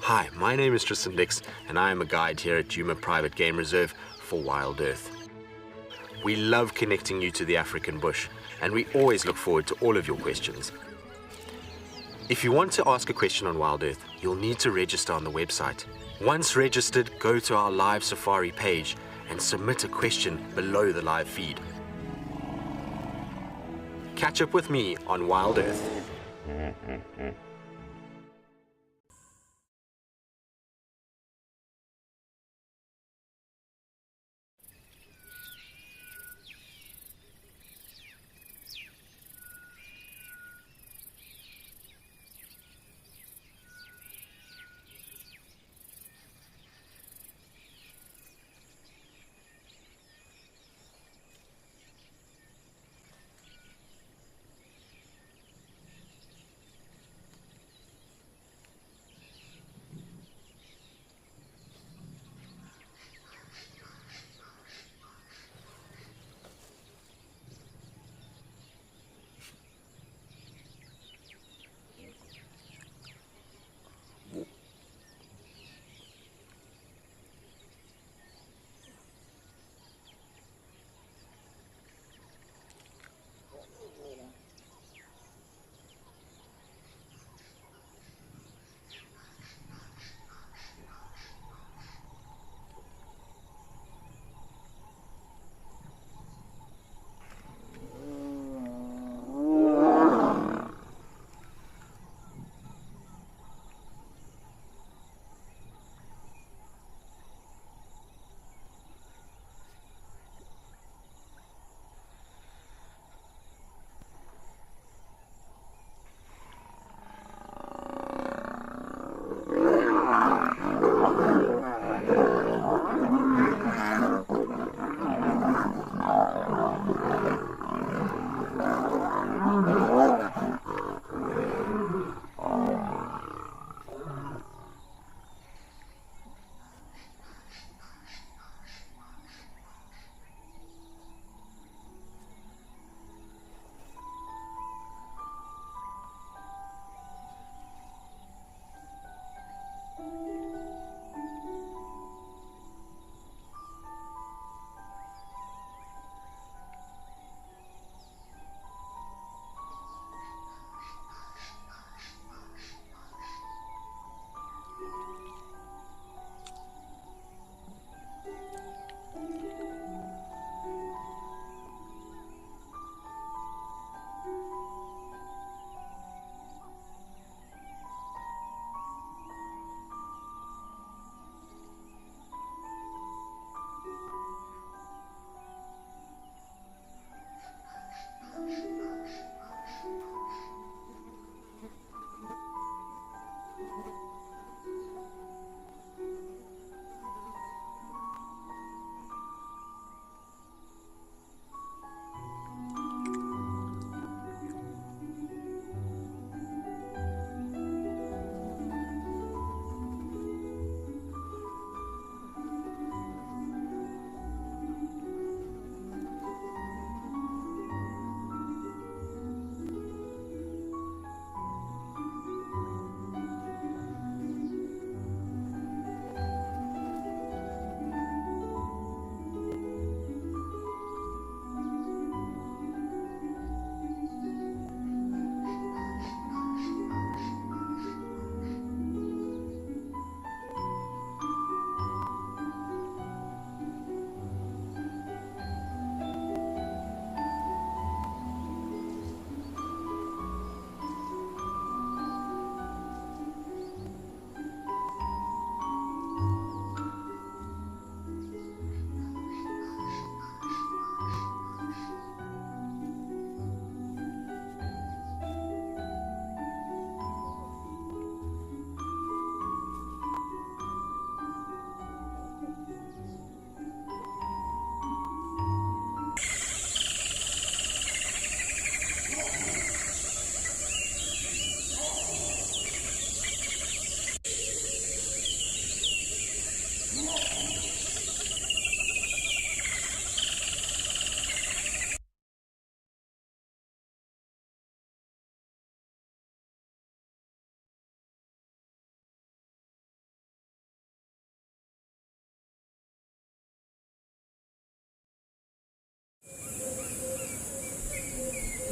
Hi, my name is Tristan Dix, and I am a guide here at Djuma Private Game Reserve for Wild Earth. We love connecting you to the African bush, and we always look forward to all of your questions. If you want to ask a question on Wild Earth, you'll need to register on the website. Once registered, go to our live safari page and submit a question below the live feed. Catch up with me on Wild Earth.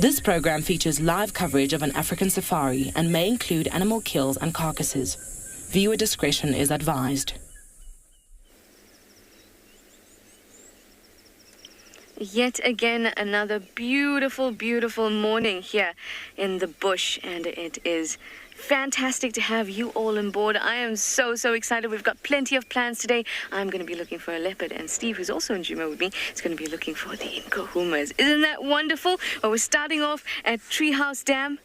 This program features live coverage of an African safari and may include animal kills and carcasses. Viewer discretion is advised. Yet again, another beautiful, beautiful morning here in the bush, and it is fantastic to have you all on board. I am so excited. We've got plenty of plans today. I'm going to be looking for a leopard, and Steve, who's also in Djuma with me, is going to be looking for the Nkuhumas. Isn't that wonderful? Well, we're starting off at Treehouse Dam,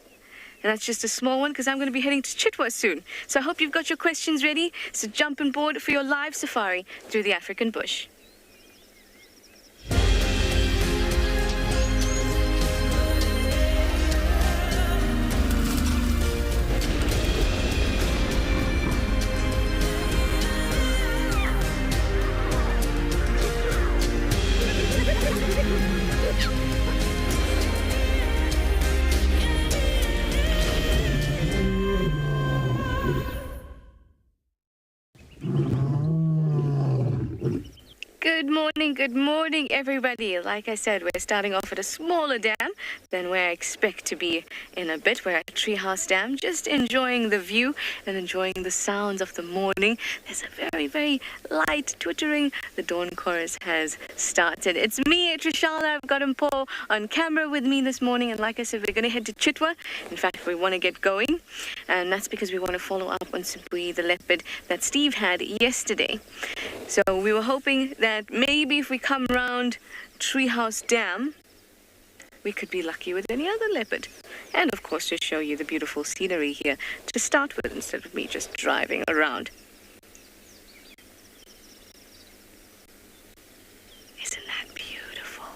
and that's just a small one because I'm going to be heading to Chitwa soon. So I hope you've got your questions ready. So jump on board for your live safari through the African bush. Good morning, everybody. Like I said, we're starting off at a smaller dam than where I expect to be in a bit. We're at Treehouse Dam, just enjoying the view and enjoying the sounds of the morning. There's a very light twittering. The dawn chorus has started. It's me, Trishala. I've got Paul on camera with me this morning, and like I said, we're going to head to Chitwa. In fact, we want to get going, and that's because we want to follow up on Sibui, the leopard that Steve had yesterday. So we were hoping that maybe if we come round Treehouse Dam, we could be lucky with any other leopard. And of course, to show you the beautiful scenery here to start with, instead of me just driving around. Isn't that beautiful?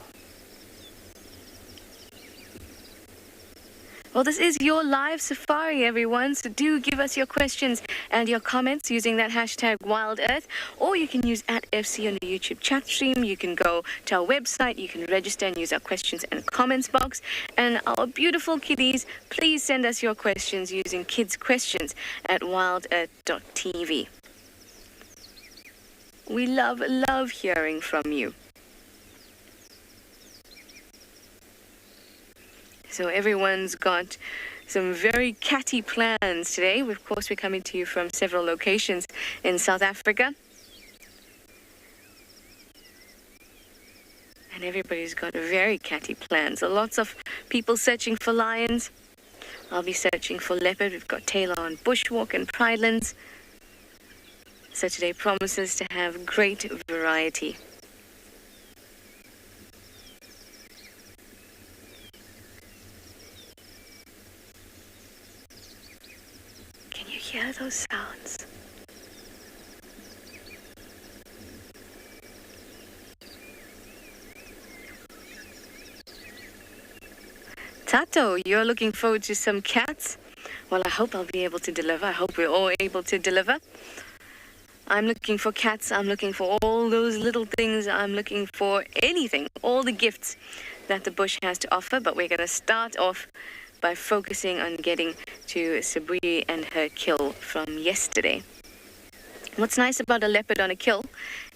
Well, this is your live safari, everyone, so do give us your questions and your comments using that hashtag WildEarth, or you can use @FC on the YouTube chat stream. You can go to our website, you can register and use our questions and comments box. And our beautiful kiddies, please send us your questions using kids questions at wildearth.tv. We love hearing from you. So everyone's got some very catty plans today. Of course, we're coming to you from several locations in South Africa. And everybody's got very catty plans. So lots of people searching for lions. I'll be searching for leopard. We've got Taylor on bushwalk and pridelands. So today promises to have great variety. Hear those sounds. Tato, you're looking forward to some cats? Well, I hope I'll be able to deliver. I hope we're all able to deliver. I'm looking for cats. I'm looking for all those little things. I'm looking for anything, all the gifts that the bush has to offer. But we're going to start off by focusing on getting to Sibui and her kill from yesterday. What's nice about a leopard on a kill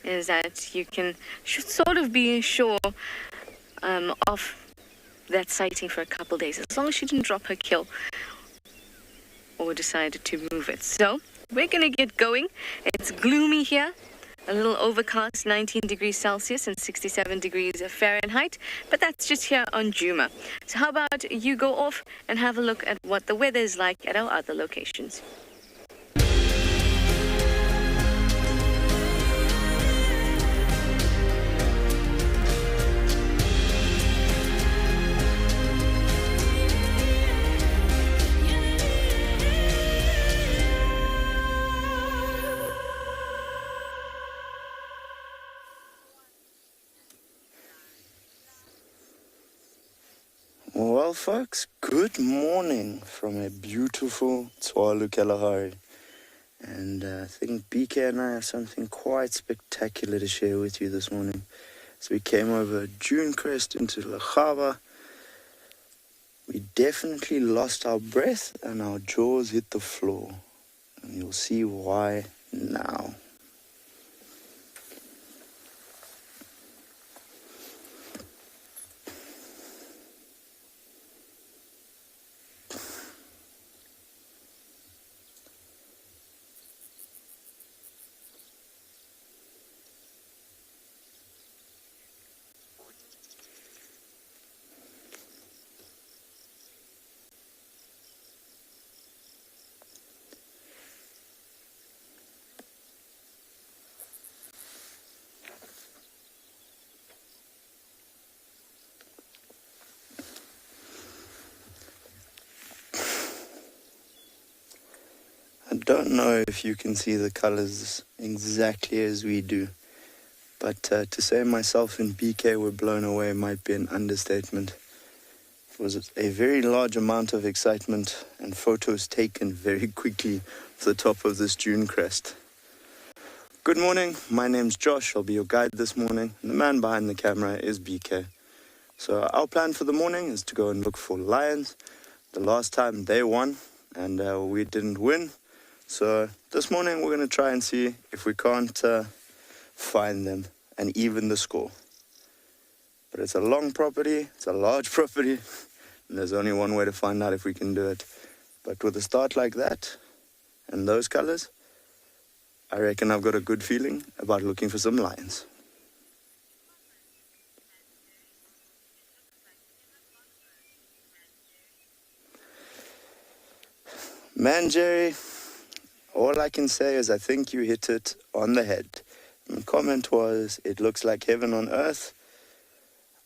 is that you can sort of be sure of that sighting for a couple days, as long as she didn't drop her kill or decided to move it. So we're going to get going. It's gloomy here. A little overcast, 19 degrees Celsius and 67 degrees Fahrenheit, but that's just here on Djuma. So how about you go off and have a look at what the weather is like at our other locations. Well, folks, good morning from a beautiful Tswalu Kalahari. And I think BK and I have something quite spectacular to share with you this morning. So we came over Dune Crest into Lachava. We definitely lost our breath and our jaws hit the floor. And you'll see why now. don't know if you can see the colors exactly as we do, but to say myself and BK were blown away might be an understatement. It was a very large amount of excitement and photos taken very quickly at the top of this dune crest. Good morning, my name's Josh, I'll be your guide this morning, and the man behind the camera is BK. So our plan for the morning is to go and look for lions. The last time they won, and we didn't win. So this morning we're going to try and see if we can't find them and even the score. But it's a long property, it's a large property, and there's only one way to find out if we can do it. But with a start like that, and those colors, I reckon I've got a good feeling about looking for some lions. Man, Jerry, all I can say is I think you hit it on the head. The comment was, it looks like heaven on earth.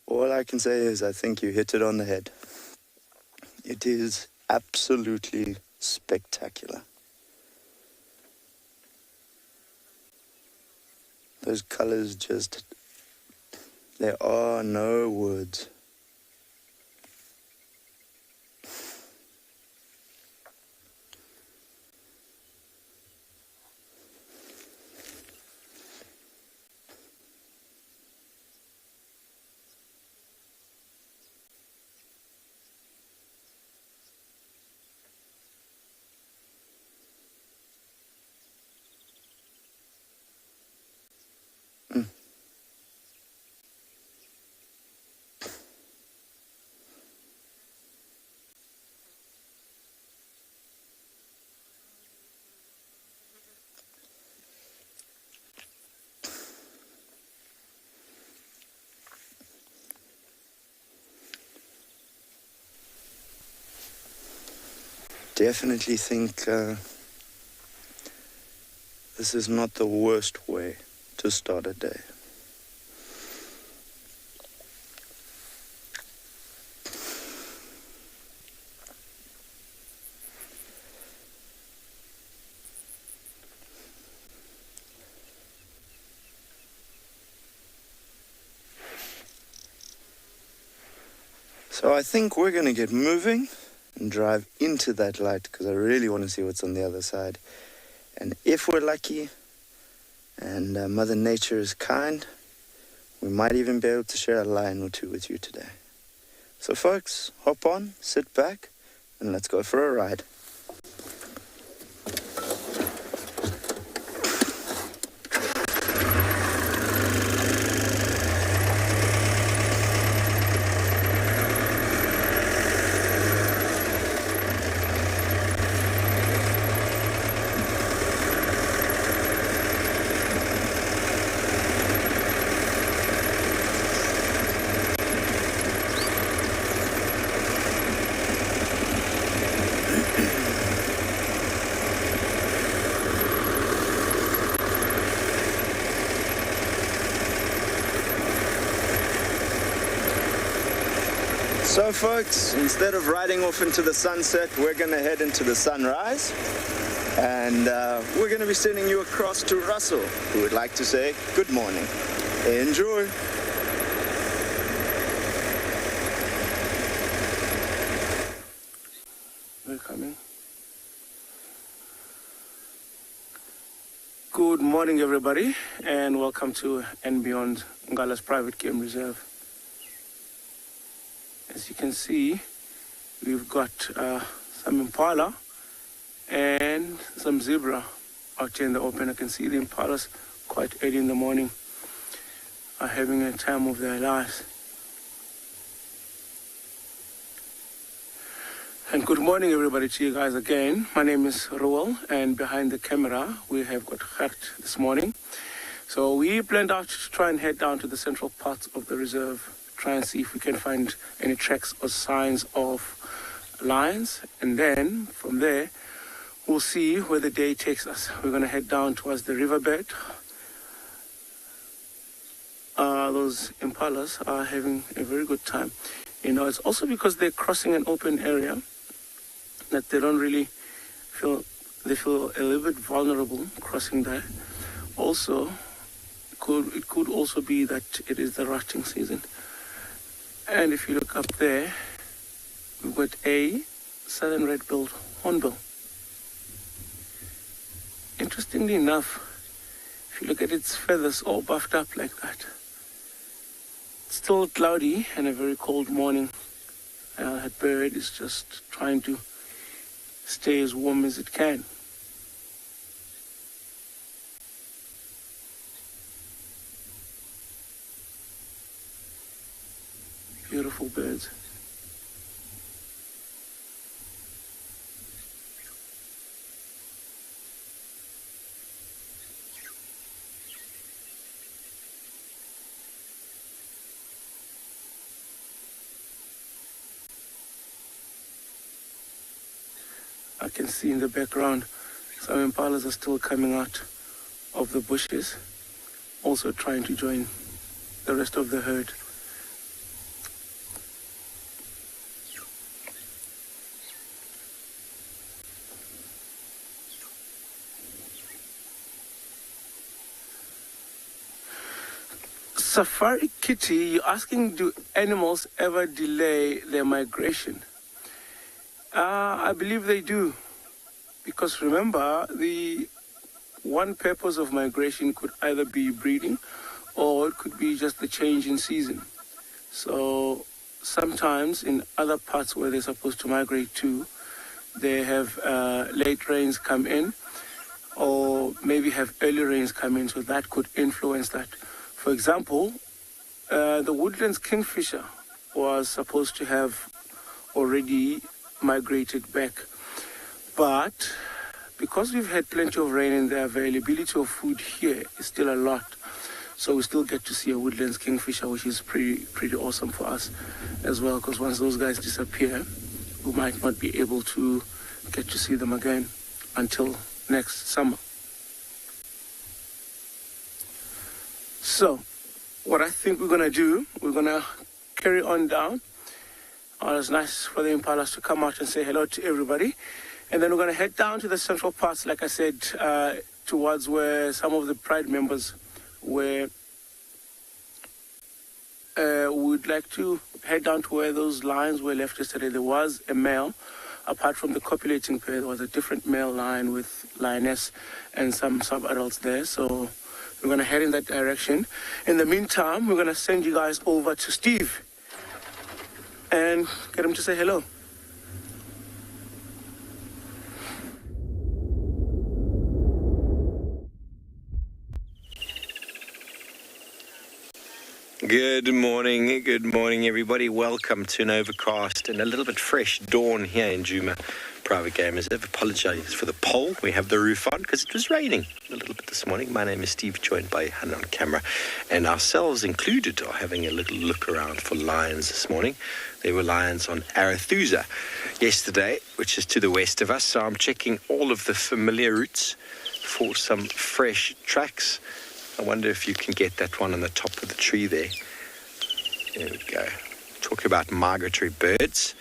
All I can say is I think you hit it on the head. It is absolutely spectacular. Those colors just, there are no words. Definitely think this is not the worst way to start a day. So I think we're going to get moving and drive into that light because I really want to see what's on the other side. And if we're lucky and Mother Nature is kind, we might even be able to share a lion or two with you today. So folks, hop on, sit back, and let's go for a ride. So folks, instead of riding off into the sunset, we're going to head into the sunrise. And we're going to be sending you across to Russell, who would like to say good morning. Enjoy. We're coming. Good morning, everybody, and welcome to and Beyond Ngala's Private Game Reserve. As you can see, we've got some impala and some zebra out here in the open. I can see the impalas quite early in the morning are having a time of their lives. And good morning, everybody, to you guys again. My name is Roel, and behind the camera we have got Gert this morning. So we planned out to try and head down to the central parts of the reserve, try and see if we can find any tracks or signs of lions, and then from there we'll see where the day takes us. We're going to head down towards the riverbed. Those impalas are having a very good time. You know, it's also because they're crossing an open area that they don't really feel they feel a little bit vulnerable crossing there. Also, it could also be that it is the rutting season. And if you look up there, we've got a southern red-billed hornbill. Interestingly enough, if you look at its feathers all buffed up like that, it's still cloudy and a very cold morning. That bird is just trying to stay as warm as it can. Beautiful birds. I can see in the background some impalas are still coming out of the bushes, also trying to join the rest of the herd. Safari Kitty, you're asking, do animals ever delay their migration? I believe they do, because remember, the one purpose of migration could either be breeding or it could be just the change in season. So sometimes in other parts where they're supposed to migrate to, they have late rains come in, or maybe have early rains come in, so that could influence that. For example, the Woodland Kingfisher was supposed to have already migrated back, but because we've had plenty of rain and the availability of food here is still a lot, so we still get to see a Woodland Kingfisher, which is pretty awesome for us as well, because once those guys disappear, we might not be able to get to see them again until next summer. So what I think we're gonna do, we're gonna carry on down. It's nice for the impalas to come out and say hello to everybody. And then we're going to head down to the central parts, like I said, towards where some of the Pride members were. We'd like to head down to where those lions were left yesterday. There was a male. Apart from the copulating pair, there was a different male lion with Lioness and some sub-adults there. So we're going to head in that direction. In the meantime, we're going to send you guys over to Steve and get him to say hello. Good morning everybody. Welcome to an overcast and a little bit fresh dawn here in Djuma Private Game Reserve. Apologise for the poll. We have the roof on because it was raining a little bit this morning. My name is Steve, joined by Hannah on camera, and ourselves included are having a little look around for lions this morning. There were lions on Arathusa yesterday, which is to the west of us, so I'm checking all of the familiar routes for some fresh tracks. I wonder if you can get that one on the top of the tree there. There we go. Talk about migratory birds.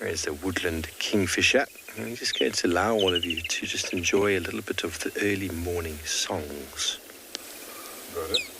There's the Woodland Kingfisher. And we're just going to allow all of you to just enjoy a little bit of the early morning songs. Got it.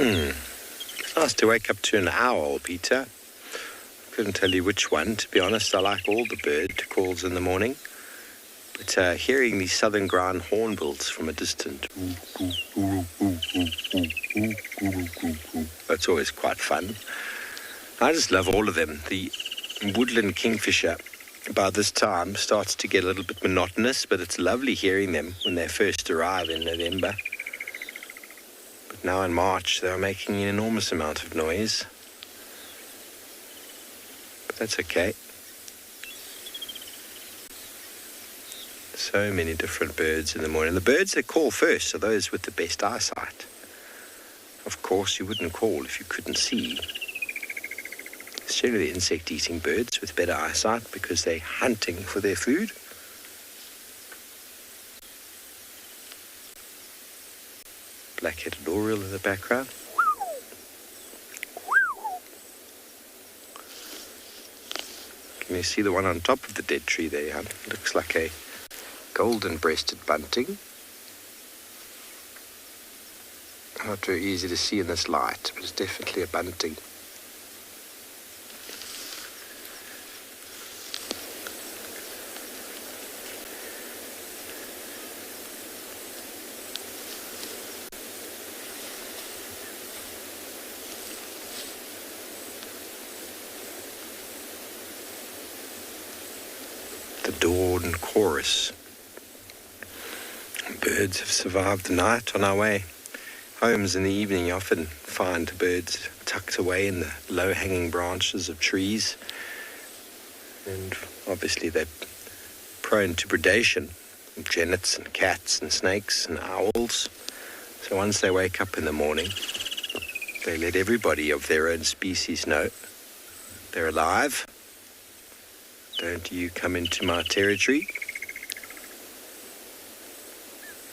It's nice to wake up to an owl, Peter. Couldn't tell you which one, to be honest. I like all the bird calls in the morning. But hearing these southern ground hornbills from a distant, that's always quite fun. I just love all of them. The Woodland Kingfisher, by this time, starts to get a little bit monotonous, but it's lovely hearing them when they first arrive in November. But now in March, they're making an enormous amount of noise. But that's okay. So many different birds in the morning. The birds that call first are those with the best eyesight. Of course, you wouldn't call if you couldn't see. It's generally insect-eating birds with better eyesight because they're hunting for their food. Black-headed oriole in the background. Can you see the one on top of the dead tree there, Jan? Looks like a golden-breasted bunting. Not very easy to see in this light, but it's definitely a bunting. The dawn chorus. Birds have survived the night on our way homes in the evening. You often find birds tucked away in the low-hanging branches of trees. And obviously they're prone to predation, genets and cats and snakes and owls. So once they wake up in the morning, they let everybody of their own species know they're alive. Don't you come into my territory.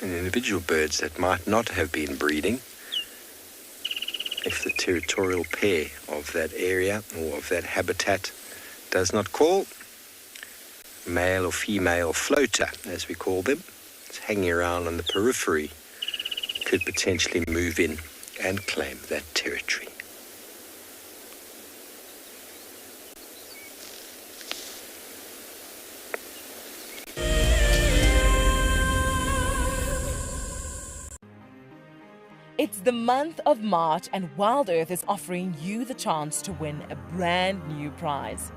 And individual birds that might not have been breeding, if the territorial pair of that area or of that habitat does not call, male or female floater, as we call them, it's hanging around on the periphery, could potentially move in and claim that territory. It's the month of March and Wild Earth is offering you the chance to win a brand new prize.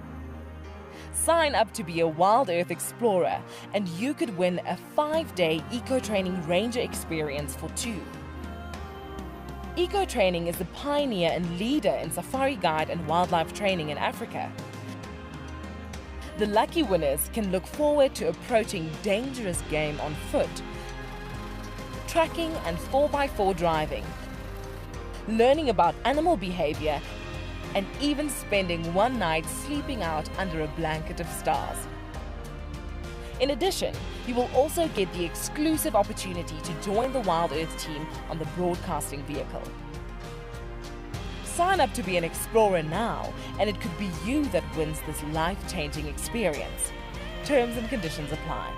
Sign up to be a Wild Earth Explorer and you could win a 5-day eco-training ranger experience for 2. Eco-training is the pioneer and leader in safari guide and wildlife training in Africa. The lucky winners can look forward to approaching dangerous game on foot, tracking and 4x4 driving, learning about animal behavior, and even spending one night sleeping out under a blanket of stars. In addition, you will also get the exclusive opportunity to join the Wild Earth team on the broadcasting vehicle. Sign up to be an explorer now, and it could be you that wins this life-changing experience. Terms and conditions apply.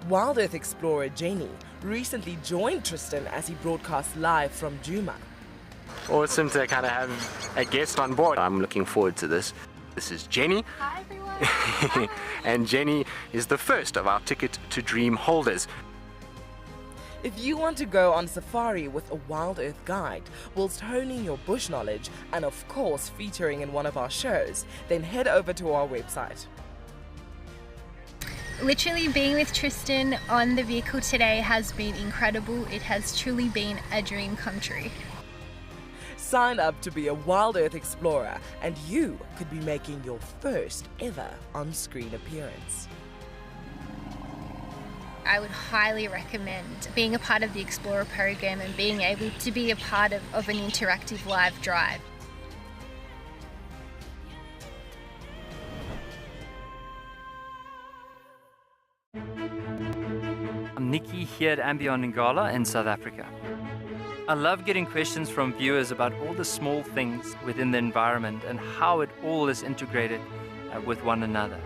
Wild Earth explorer Jenny recently joined Tristan as he broadcast live from Djuma. Awesome to kind of have a guest on board. I'm looking forward to this. This is Jenny. Hi everyone. And Jenny is the first of our Ticket to Dream holders. If you want to go on safari with a Wild Earth guide, whilst honing your bush knowledge and of course featuring in one of our shows, then head over to our website. Literally being with Tristan on the vehicle today has been incredible. It has truly been a dream come true. Sign up to be a Wild Earth Explorer and you could be making your first ever on-screen appearance. I would highly recommend being a part of the Explorer program and being able to be a part of an interactive live drive. I'm Nikki here at Ambion Ngala in South Africa. I love getting questions from viewers about all the small things within the environment and how it all is integrated with one another.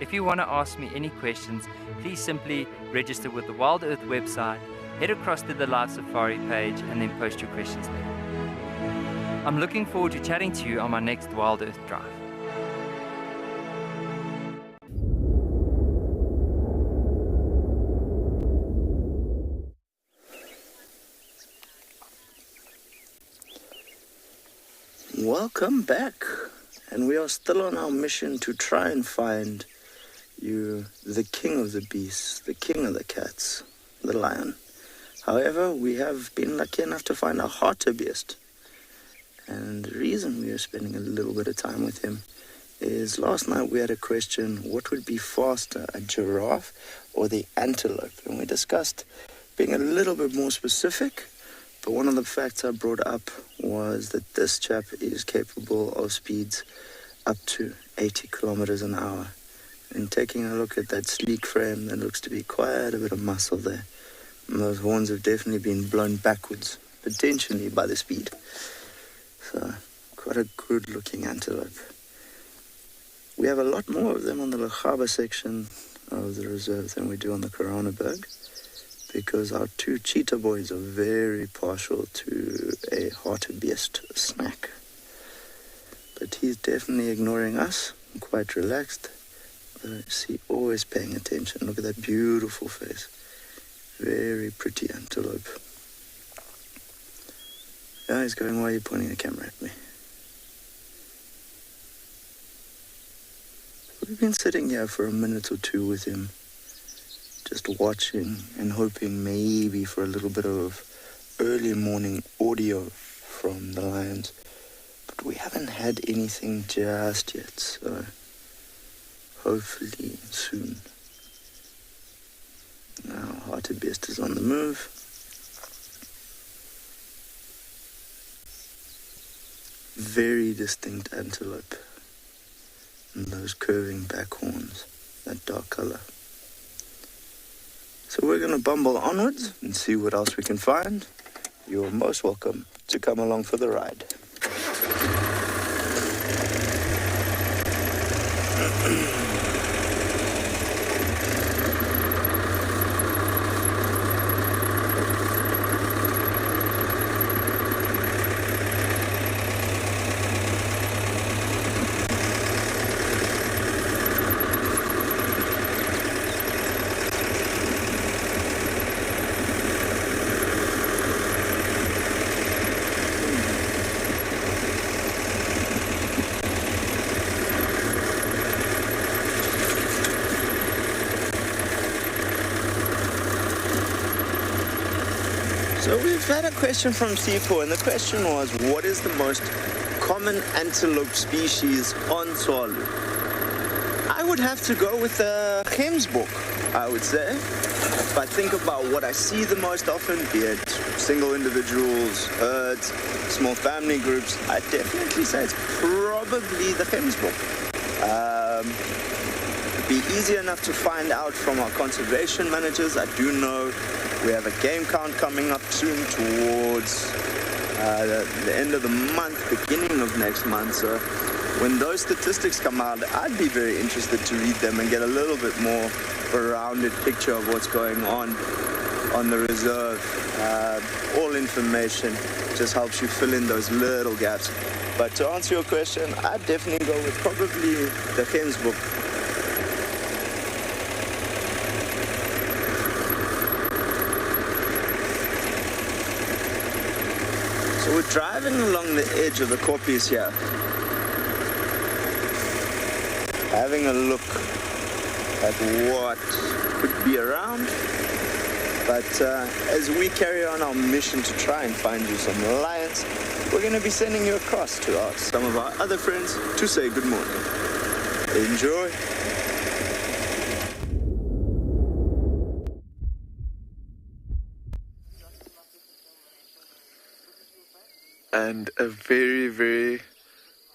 If you want to ask me any questions, please simply register with the Wild Earth website, head across to the Live Safari page, and then post your questions there. I'm looking forward to chatting to you on my next Wild Earth drive. Welcome back, and we are still on our mission to try and find you the king of the beasts, the king of the cats, the lion. However, we have been lucky enough to find a hartebeest, and the reason we are spending a little bit of time with him is last night we had a question: what would be faster, a giraffe or the antelope? And we discussed being a little bit more specific. But one of the facts I brought up was that this chap is capable of speeds up to 80 kilometers an hour. And taking a look at that sleek frame, there looks to be quite a bit of muscle there. And those horns have definitely been blown backwards, potentially by the speed. So, quite a good looking antelope. We have a lot more of them on the Lechaba section of the reserve than we do on the Koranenberg, because our two cheetah boys are very partial to a hartebeest snack. But he's definitely ignoring us, quite relaxed. But I see always paying attention. Look at that beautiful face. Very pretty antelope. Yeah, he's going, why are you pointing the camera at me? We've been sitting here for a minute or two with him, just watching and hoping maybe for a little bit of early morning audio from the lions. But we haven't had anything just yet, so hopefully soon. Now, hartebeest is on the move. Very distinct antelope. And those curving back horns, that dark color. So we're going to bumble onwards and see what else we can find. You're most welcome to come along for the ride. So we've had a question from Sipho, and the question was, what is the most common antelope species on Tswalu? I would have to go with the Gemsbok, I would say. If I think about what I see the most often, be it single individuals, herds, small family groups, I'd definitely say it's probably the Gemsbok. It'd be easy enough to find out from our conservation managers. I do know we have a game count coming up soon towards the end of the month, beginning of next month. So when those statistics come out, I'd be very interested to read them and get a little bit more of a rounded picture of what's going on the reserve. All information just helps you fill in those little gaps. But to answer your question, I'd definitely go with probably the Gemsbok. So we're driving along the edge of the koppies here, having a look at what could be around. But as we carry on our mission to try and find you some lions, we're going to be sending you across to some of our other friends to say good morning. Enjoy. And a very, very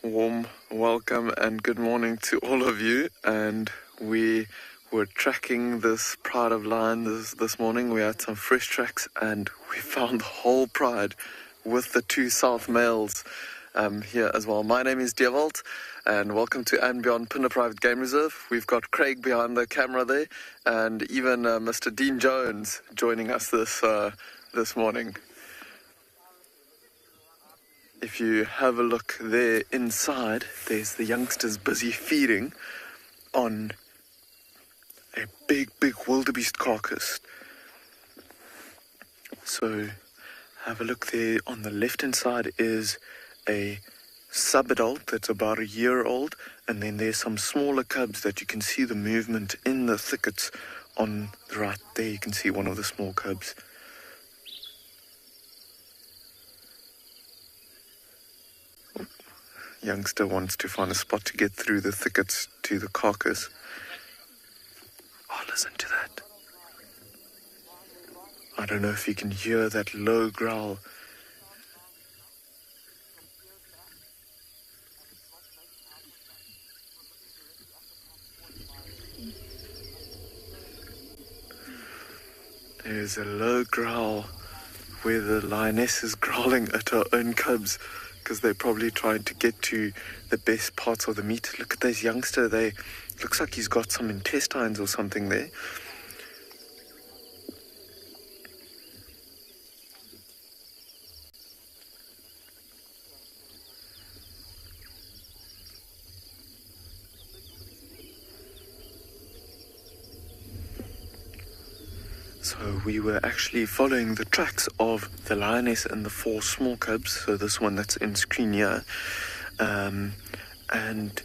warm welcome and good morning to all of you. And we were tracking this pride of lion this morning. We had some fresh tracks and we found the whole pride with the two south males here as well. My name is Dewald. and welcome to and Beyond Pinner Private Game Reserve. We've got Craig behind the camera there, and even Mr. Dean Jones joining us this morning. If you have a look there inside, there's the youngsters busy feeding on a big wildebeest carcass. So have a look there. On the left hand side is a sub-adult that's about a year old, and then there's some smaller cubs that you can see the movement in the thickets. On the right there you can see one of the small cubs. Youngster wants to find a spot to get through the thickets to the carcass. Oh, listen to that. I don't know if you can hear that low growl. There's a low growl where the lioness is growling at her own cubs, because they're probably trying to get to the best parts of the meat. Look at this youngster. Looks like he's got some intestines or something there. So we were actually following the tracks of the lioness and the 4 small cubs, so this one that's in screen here, and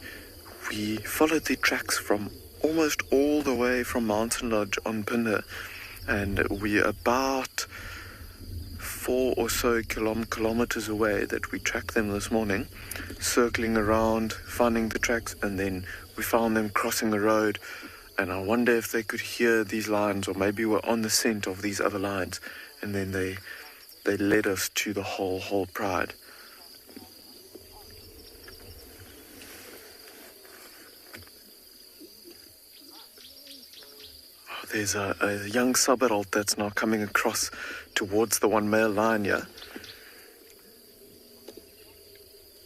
we followed the tracks from almost all the way from Mountain Lodge on Pinder, and we're about 4 or so kilometers away that we tracked them this morning, circling around, finding the tracks, and then we found them crossing the road. And I wonder if they could hear these lions, or maybe were on the scent of these other lions, and then they led us to the whole pride. Oh, there's a young sub-adult that's now coming across towards the one male lion here.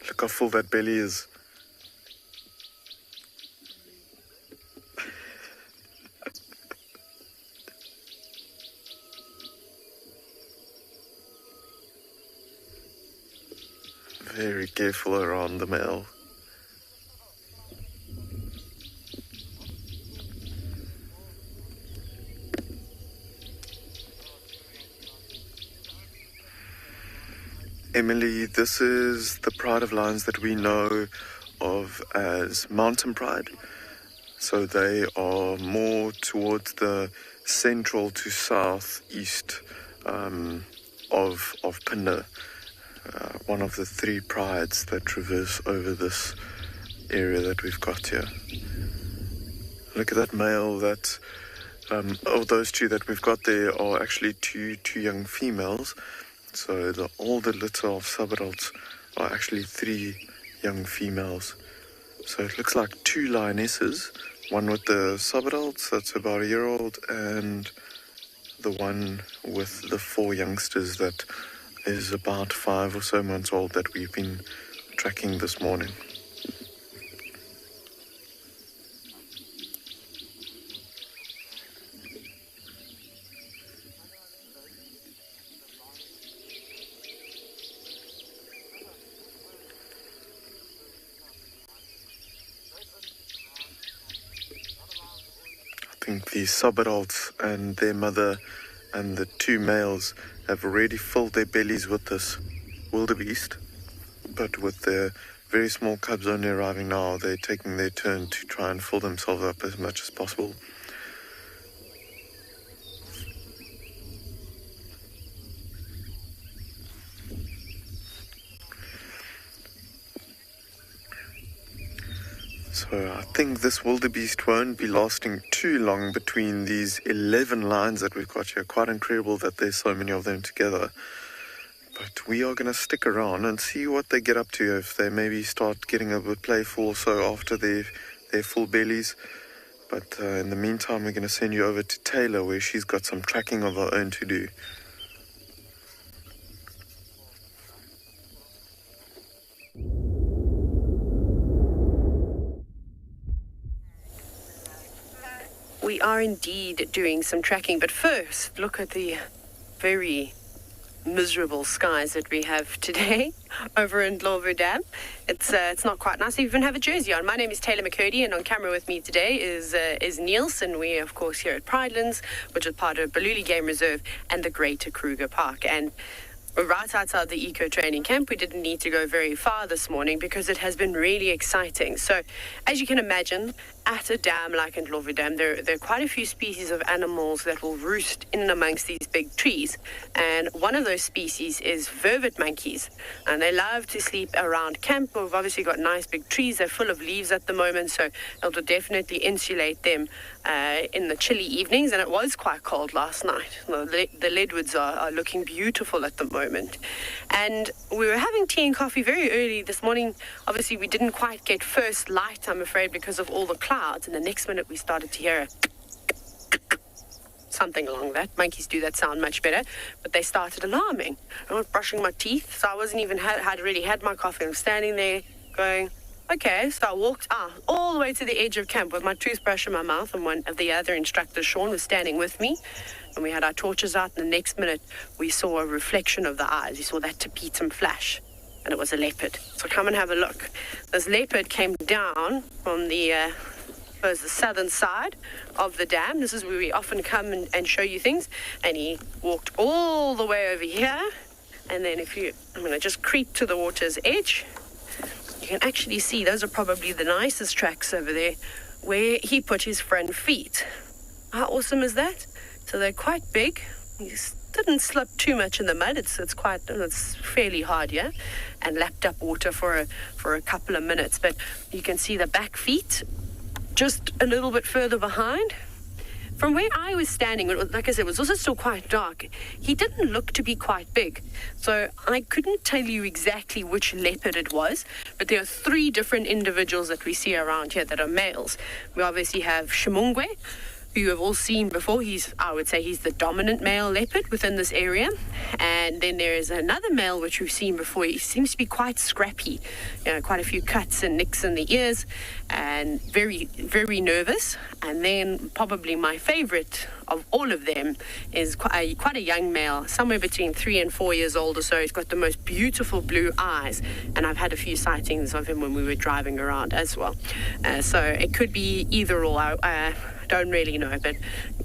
Look how full that belly is. Very careful around the male. Emily, this is the pride of lions that we know of as mountain pride. So they are more towards the central to southeast of Pinder. One of the 3 prides that traverse over this area that we've got here. Look at that male. That of those 2 that we've got there are actually two young females. So the older litter of sub-adults are actually 3 young females. So it looks like 2 lionesses, one with the sub-adults that's about a year old, and the one with the 4 youngsters that is about 5 or so months old that we've been tracking this morning. I think the sub-adults and their mother and the 2 males have already filled their bellies with this wildebeest, but with the very small cubs only arriving now, they're taking their turn to try and fill themselves up as much as possible. So I think this wildebeest won't be lasting too long between these 11 lions that we've got here. Quite incredible that there's so many of them together. But we are going to stick around and see what they get up to, if they maybe start getting a bit playful or so after their full bellies. But in the meantime, we're going to send you over to Taylor, where she's got some tracking of her own to do. we are indeed doing some tracking, but first, look at the very miserable skies that we have today over in Tswalu Dam. It's not quite nice. I even have a jersey on. My name is Taylor McCurdy, and on camera with me today is Niels, and we of course here at Pridelands, which is part of Baluli Game Reserve and the Greater Kruger Park. And we're right outside the eco training camp. We didn't need to go very far this morning because it has been really exciting. So, as you can imagine, at a dam like in Tswalu Dam, there are quite a few species of animals that will roost in amongst these big trees. And one of those species is vervet monkeys. And they love to sleep around camp. We've obviously got nice big trees. They're full of leaves at the moment, so it'll definitely insulate them in the chilly evenings. And it was quite cold last night. The leadwoods are looking beautiful at the moment. And we were having tea and coffee very early this morning. Obviously, we didn't quite get first light, I'm afraid, because of all the clouds. And the next minute, we started to hear something along that. Monkeys do that sound much better. But they started alarming. I was brushing my teeth, so I wasn't even had really had my coffee. I'm standing there going, okay. So I walked all the way to the edge of camp with my toothbrush in my mouth, and one of the other instructors, Sean, was standing with me. And we had our torches out, and the next minute, we saw a reflection of the eyes. We saw that tapetum flash, and it was a leopard. So come and have a look. This leopard came down from the southern side of the dam. This is where we often come and show you things. And he walked all the way over here. And then I'm going to just creep to the water's edge. You can actually see those are probably the nicest tracks over there where he put his front feet. How awesome is that? So they're quite big. He didn't slip too much in the mud. It's fairly hard here, and lapped up water for a couple of minutes. But you can see the back feet just a little bit further behind. From where I was standing, like I said, it was also still quite dark. He didn't look to be quite big. So I couldn't tell you exactly which leopard it was, but there are 3 different individuals that we see around here that are males. We obviously have Shimungwe, who you have all seen before. I would say he's the dominant male leopard within this area. And then there is another male which we've seen before. He seems to be quite scrappy, quite a few cuts and nicks in the ears, and very, very nervous. And then probably my favorite of all of them is quite a young male, somewhere between 3 and 4 years old or so. He's got the most beautiful blue eyes, and I've had a few sightings of him when we were driving around as well. So it could be either or. I don't really know, but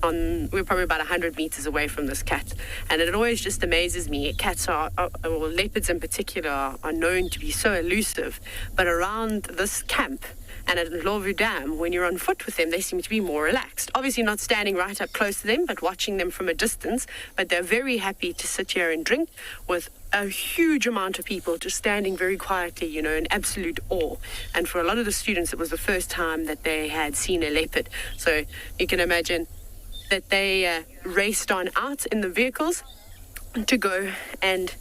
we're probably about 100 meters away from this cat, and it always just amazes me. Cats or leopards in particular are known to be so elusive, but around this camp and at Tswalu Dam, when you're on foot with them, they seem to be more relaxed. Obviously not standing right up close to them, but watching them from a distance. But they're very happy to sit here and drink with a huge amount of people just standing very quietly, in absolute awe. And for a lot of the students, it was the first time that they had seen a leopard. So you can imagine that they raced on out in the vehicles to go and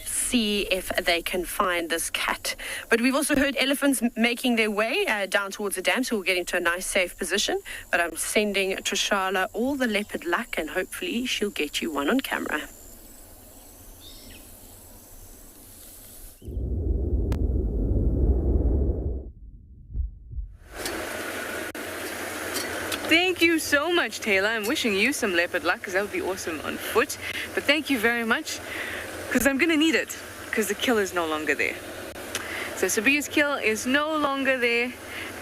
see if they can find this cat. But we've also heard elephants making their way down towards the dam, so we'll get into a nice safe position. But I'm sending Trishala all the leopard luck, and hopefully she'll get you one on camera. Thank you so much, Taylor. I'm wishing you some leopard luck, because that would be awesome on foot. But thank you very much, because I'm going to need it, because the kill is no longer there. So Sabia's kill is no longer there,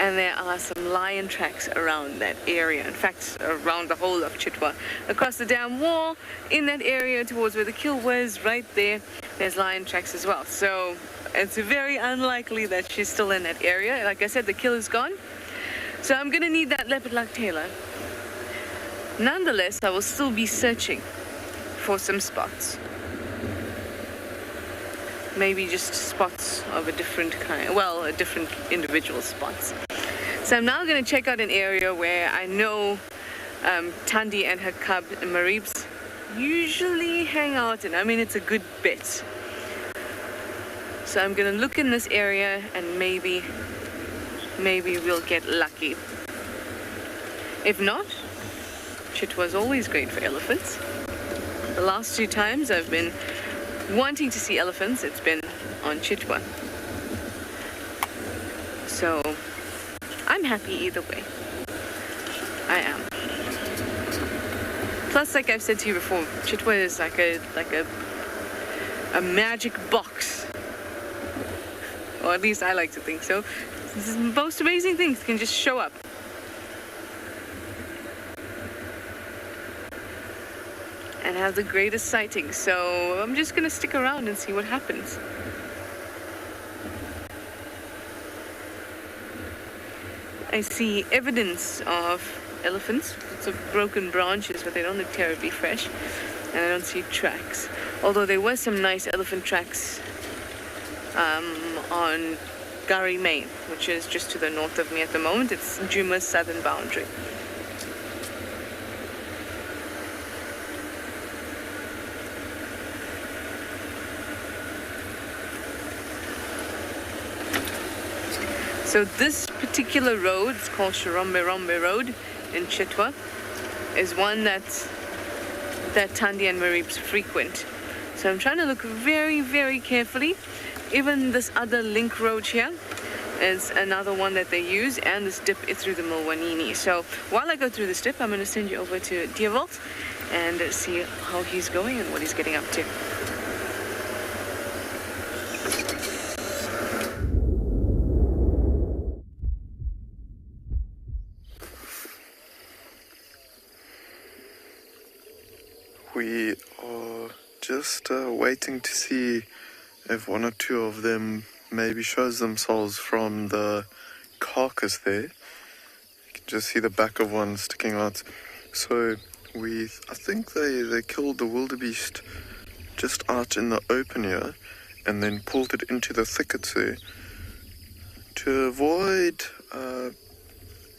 and there are some lion tracks around that area. In fact, around the whole of Chitwa. Across the dam wall, in that area towards where the kill was, right there, there's lion tracks as well. So it's very unlikely that she's still in that area. Like I said, the kill is gone. So I'm going to need that leopard luck, Taylor. Nonetheless, I will still be searching for some spots. Maybe just spots of a different kind, different individual spots. So I'm now going to check out an area where I know Tandi and her cub Maribs usually hang out in. I mean, it's a good bet. So I'm going to look in this area, and maybe we'll get lucky. If not, Chitwa's always great for elephants. The last 2 times I've been wanting to see elephants, it's been on Chitwa. So I'm happy either way. I am. Plus, like I've said to you before, Chitwa is like a magic box. Or at least I like to think so. These most amazing things can just show up. And have the greatest sightings. So I'm just gonna stick around and see what happens. I see evidence of elephants. Lots of broken branches, but they don't look terribly fresh. And I don't see tracks. Although there were some nice elephant tracks on Gari Main, which is just to the north of me at the moment. It's Djuma's southern boundary. So this particular road, it's called Shirombe Rombe Road in Chitwa, is one that Thandi and Maribs frequent. So I'm trying to look very, very carefully. Even this other link road here is another one that they use, and this dip is through the Milwanini. So while I go through this dip, I'm going to send you over to Dierwald and see how he's going and what he's getting up to. We are just waiting to see if one or two of them maybe shows themselves from the carcass there. You can just see the back of one sticking out. So I think they killed the wildebeest just out in the open here and then pulled it into the thickets there to avoid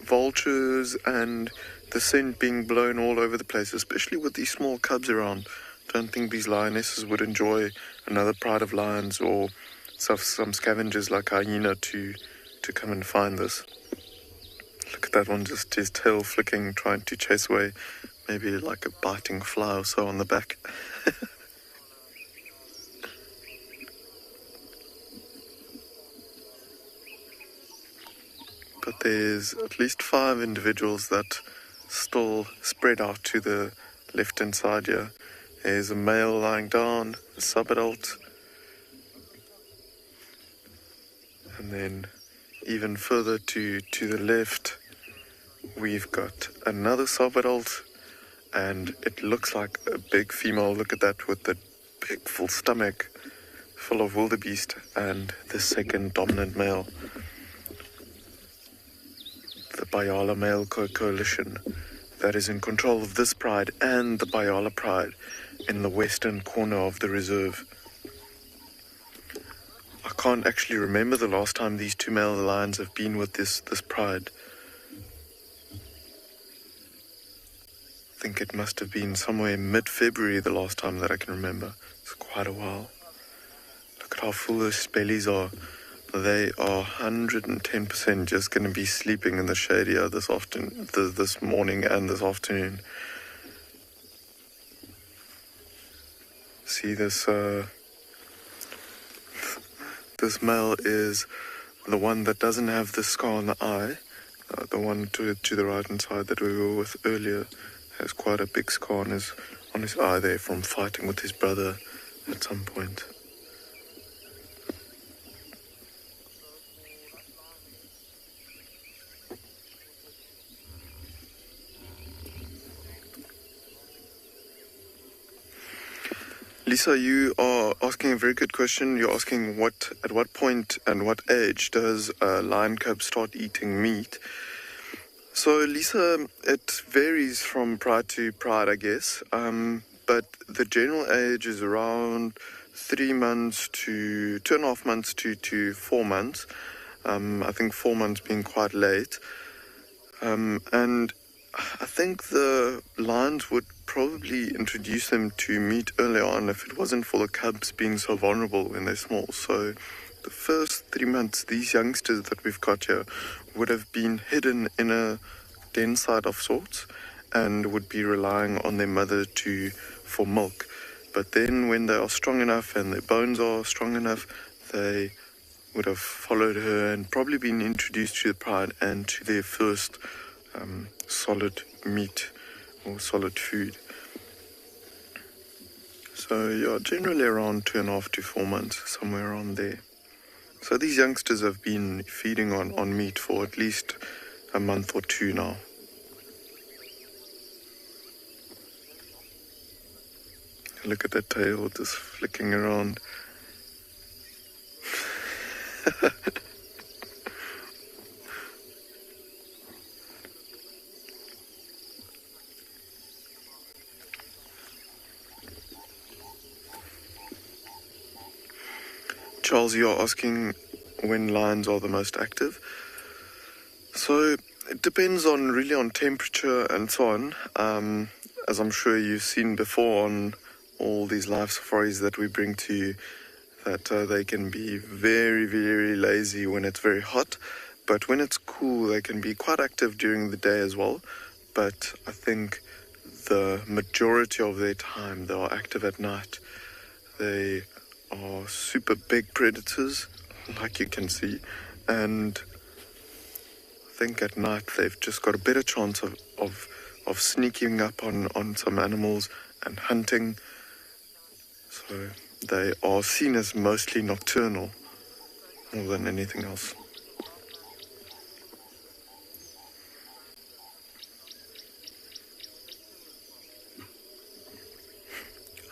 vultures and the scent being blown all over the place, especially with these small cubs around. Don't think these lionesses would enjoy another pride of lions or some scavengers like hyena to come and find this. Look at that one, just his tail flicking, trying to chase away maybe like a biting fly or so on the back. But there's at least 5 individuals that still spread out to the left-hand side here. There's a male lying down, a sub-adult, and then even further to the left, we've got another sub-adult, and it looks like a big female. Look at that, with the big full stomach full of wildebeest, and the second dominant male. The Bayala Male Coalition that is in control of this pride and the Bayala Pride in the western corner of the reserve. I can't actually remember the last time these 2 male lions have been with this pride. I think it must have been somewhere mid-February the last time that I can remember. It's quite a while. Look at how full those bellies are. They are 110% just going to be sleeping in the shade here this morning and this afternoon. See this, this male is the one that doesn't have the scar on the eye. The one to the right hand side that we were with earlier has quite a big scar on his eye there from fighting with his brother at some point. Lisa, you are asking a very good question. You're asking at what point and what age does a lion cub start eating meat? So, Lisa, it varies from pride to pride, I guess. But the general age is around 3 months to 2.5 months to 4 months. I think 4 months being quite late. And I think the lions would probably introduce them to meat early on if it wasn't for the cubs being so vulnerable when they're small. So the first 3 months, these youngsters that we've got here would have been hidden in a den site of sorts and would be relying on their mother for milk. But then when they are strong enough and their bones are strong enough, they would have followed her and probably been introduced to the pride and to their first solid meat or solid food. So yeah, generally around 2.5 to 4 months, somewhere around there. So these youngsters have been feeding on meat for at least a month or two now. Look at the tail just flicking around. Charles, you're asking when lions are the most active. So it depends really on temperature and so on. As I'm sure you've seen before on all these live safaris that we bring to you, that they can be very, very lazy when it's very hot. But when it's cool, they can be quite active during the day as well. But I think the majority of their time, they are active at night. They are super big predators, like you can see, and I think at night they've just got a better chance of sneaking up on some animals and hunting. So they are seen as mostly nocturnal more than anything else.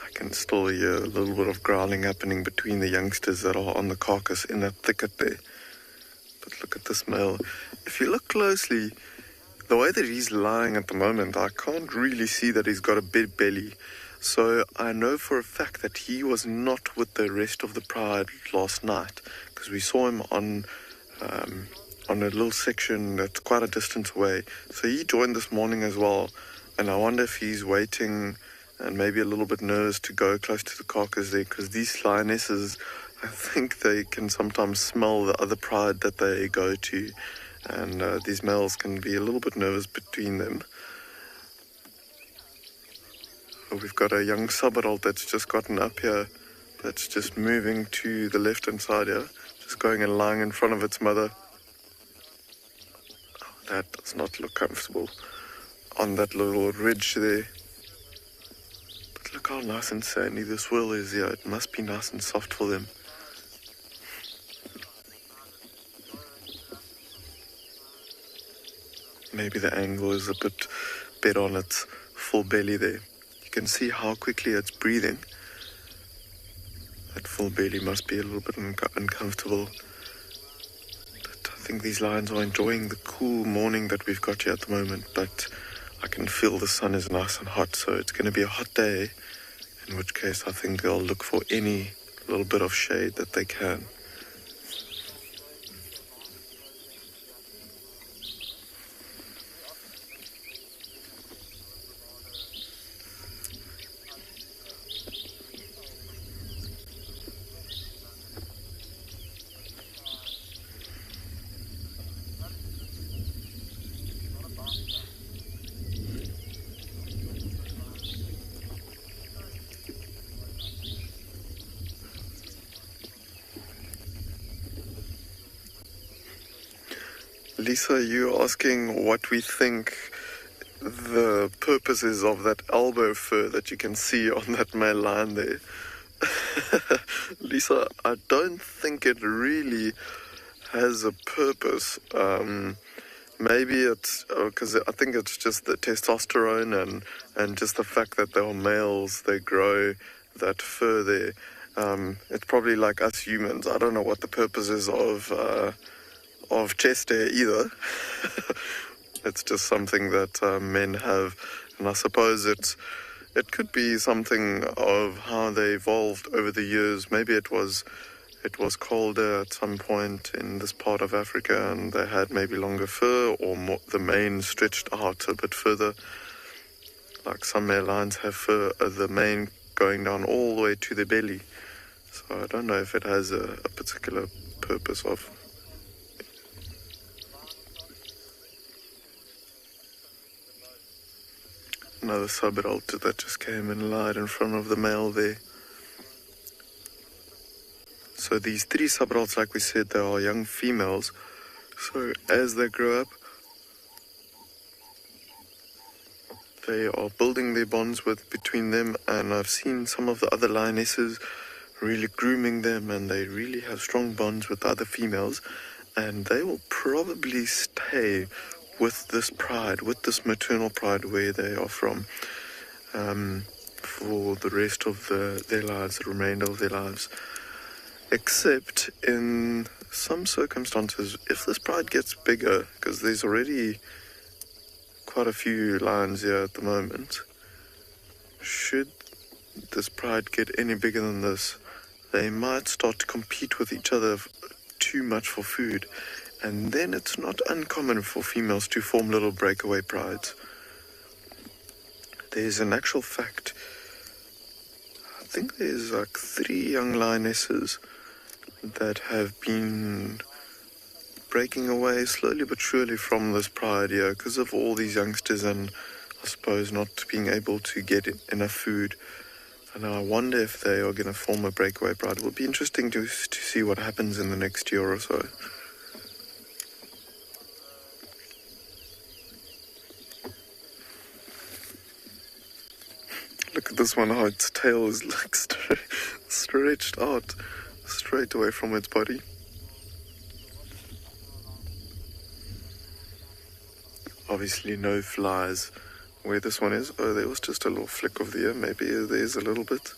I can still hear a little bit of growling happening between the youngsters that are on the carcass in that thicket there. But look at this male. If you look closely, the way that he's lying at the moment, I can't really see that he's got a big belly. So I know for a fact that he was not with the rest of the pride last night, because we saw him on a little section that's quite a distance away. So he joined this morning as well, and I wonder if he's waiting and maybe a little bit nervous to go close to the carcass there, because these lionesses, I think they can sometimes smell the other pride that they go to, and these males can be a little bit nervous between them. We've got a young sub-adult that's just gotten up here, that's just moving to the left-hand side here, just going and lying in front of its mother. Oh, that does not look comfortable on that little ridge there. But look how nice and sandy this swirl is here. It must be nice and soft for them. Maybe the angle is a bit better on its full belly there. You can see how quickly it's breathing. That full belly must be a little bit uncomfortable. But I think these lions are enjoying the cool morning that we've got here at the moment. But I can feel the sun is nice and hot, so it's going to be a hot day. In which case I think they'll look for any little bit of shade that they can. Lisa, you're asking what we think the purpose is of that elbow fur that you can see on that male lion there. Lisa, I don't think it really has a purpose. Maybe it's because I think it's just the testosterone and just the fact that they're males, they grow that fur there. It's probably like us humans. I don't know what the purpose is of chest hair either. It's just something that men have, and I suppose it could be something of how they evolved over the years. Maybe it was colder at some point in this part of Africa, and they had maybe longer fur, or more, the mane stretched out a bit further. Like some male lions have fur, the mane going down all the way to the belly. So I don't know if it has a particular purpose of. Another sub-adult that just came and lied in front of the male there. So these 3 sub-adults, like we said, they are young females. So as they grow up, they are building their bonds between them, and I've seen some of the other lionesses really grooming them, and they really have strong bonds with the other females, and they will probably stay with this pride, with this maternal pride where they are from, for the rest of their lives, the remainder of their lives. Except in some circumstances, if this pride gets bigger, because there's already quite a few lions here at the moment, should this pride get any bigger than this, they might start to compete with each other too much for food, and then it's not uncommon for females to form little breakaway prides. There's an actual fact, I think there's like 3 young lionesses that have been breaking away slowly but surely from this pride here because of all these youngsters and I suppose not being able to get enough food. And I wonder if they are going to form a breakaway pride. It will be interesting to see what happens in the next year or so. Look at this one, how its tail is like stretched out straight away from its body. Obviously no flies where this one is. Oh, there was just a little flick of the ear. Maybe there's a little bit.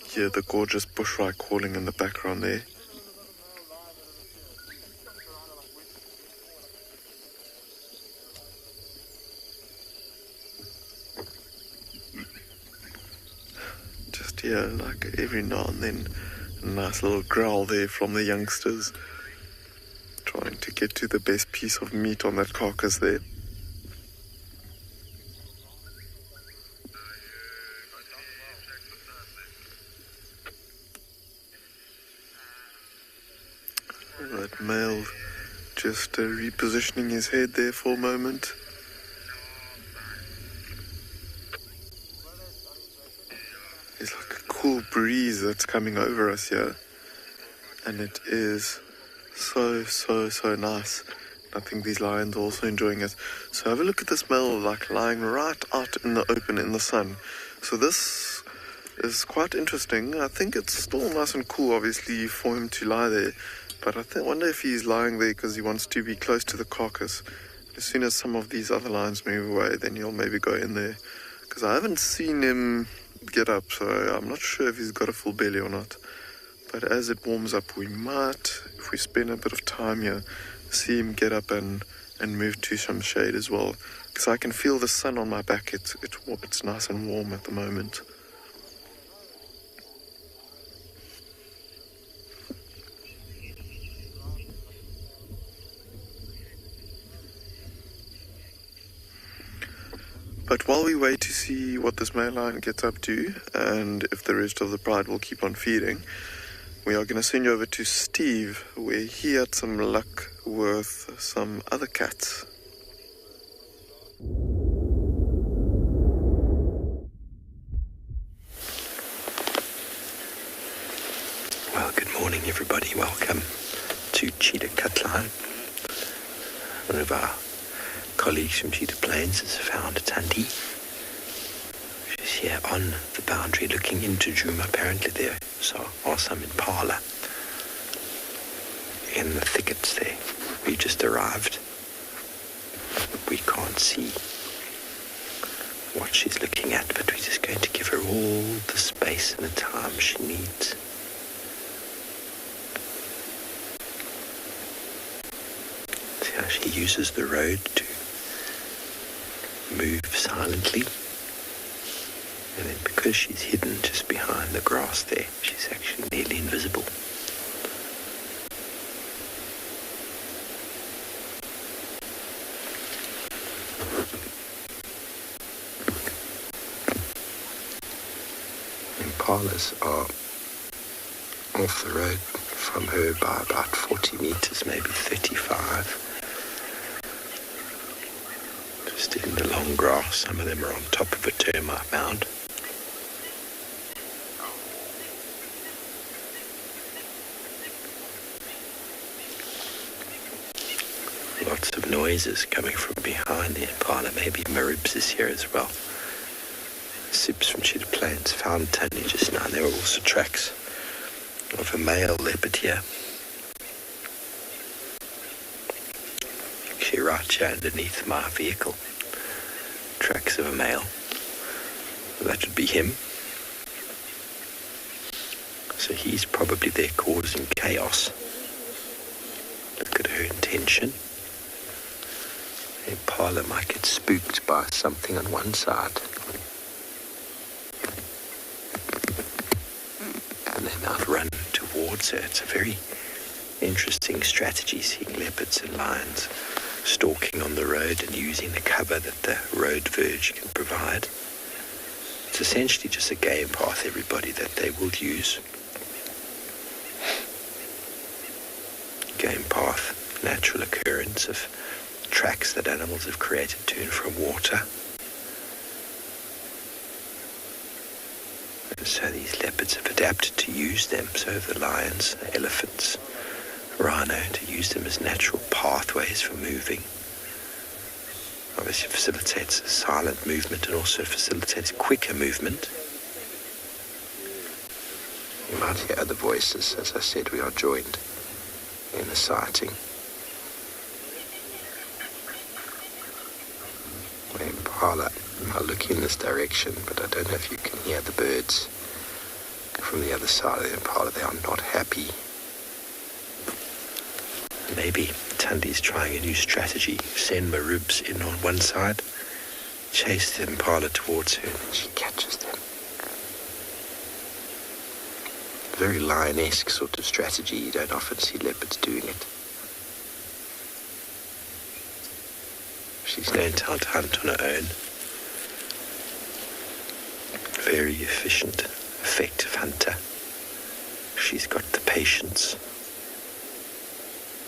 Hear the gorgeous bushrat calling in the background there. Just hear like every now and then a nice little growl there from the youngsters, trying to get to the best piece of meat on that carcass there. That male just repositioning his head there for a moment. There's like a cool breeze that's coming over us here, and it is so nice. I think these lions are also enjoying it. So have a look at this male like lying right out in the open in the sun. So this is quite interesting. I think it's still nice and cool obviously for him to lie there, but I wonder if he's lying there because he wants to be close to the carcass. As soon as some of these other lions move away, then he'll maybe go in there, because I haven't seen him get up, so I'm not sure if he's got a full belly or not. But as it warms up, we might, if we spend a bit of time here, see him get up and move to some shade as well, because I can feel the sun on my back. It's nice and warm at the moment. But while we wait to see what this male lion gets up to, and if the rest of the pride will keep on feeding, we are going to send you over to Steve, where he had some luck with some other cats. Well, good morning everybody. Welcome to Cheetah Cutline. One of our colleagues from Cheetah Plains has found a Tandy. She's here on the boundary looking into Djuma. Apparently there are some impala in the thickets there. We just arrived. We can't see what she's looking at, but we're just going to give her all the space and the time she needs. See how she uses the road to move silently, and then because she's hidden just behind the grass there, she's actually nearly invisible. Impalas are off the road from her by about 40 meters, maybe 35. Just in the long grass. Some of them are on top of a termite mound. lots of noises coming from behind the impala. Maybe Maribs is here as well. Sips from Cheetah Plains found Tandy just now. There were also tracks of a male leopard here. Actually right here underneath my vehicle. Tracks of a male. That would be him. So he's probably there causing chaos. Look at her intention. The impala might get spooked by something on one side. And they might run towards her. It's a very interesting strategy, seeing leopards and lions stalking on the road and using the cover that the road verge can provide. It's essentially just a game path, everybody, that they will use. Game path, natural occurrence of tracks that animals have created to and from water. And so these leopards have adapted to use them, so have the lions, the elephants, rhino, to use them as natural pathways for moving. Obviously facilitates silent movement and also facilitates quicker movement. You might hear other voices. As I said, we are joined in the sighting. The impala are looking in this direction, but I don't know if you can hear the birds from the other side of the impala. They are not happy. Maybe Tandy's trying a new strategy. Send Maribs in on one side, chase the impala towards her, and then she catches them. Very lioness sort of strategy. You don't often see leopards doing it. She's known to hunt on her own. Very efficient, effective hunter. She's got the patience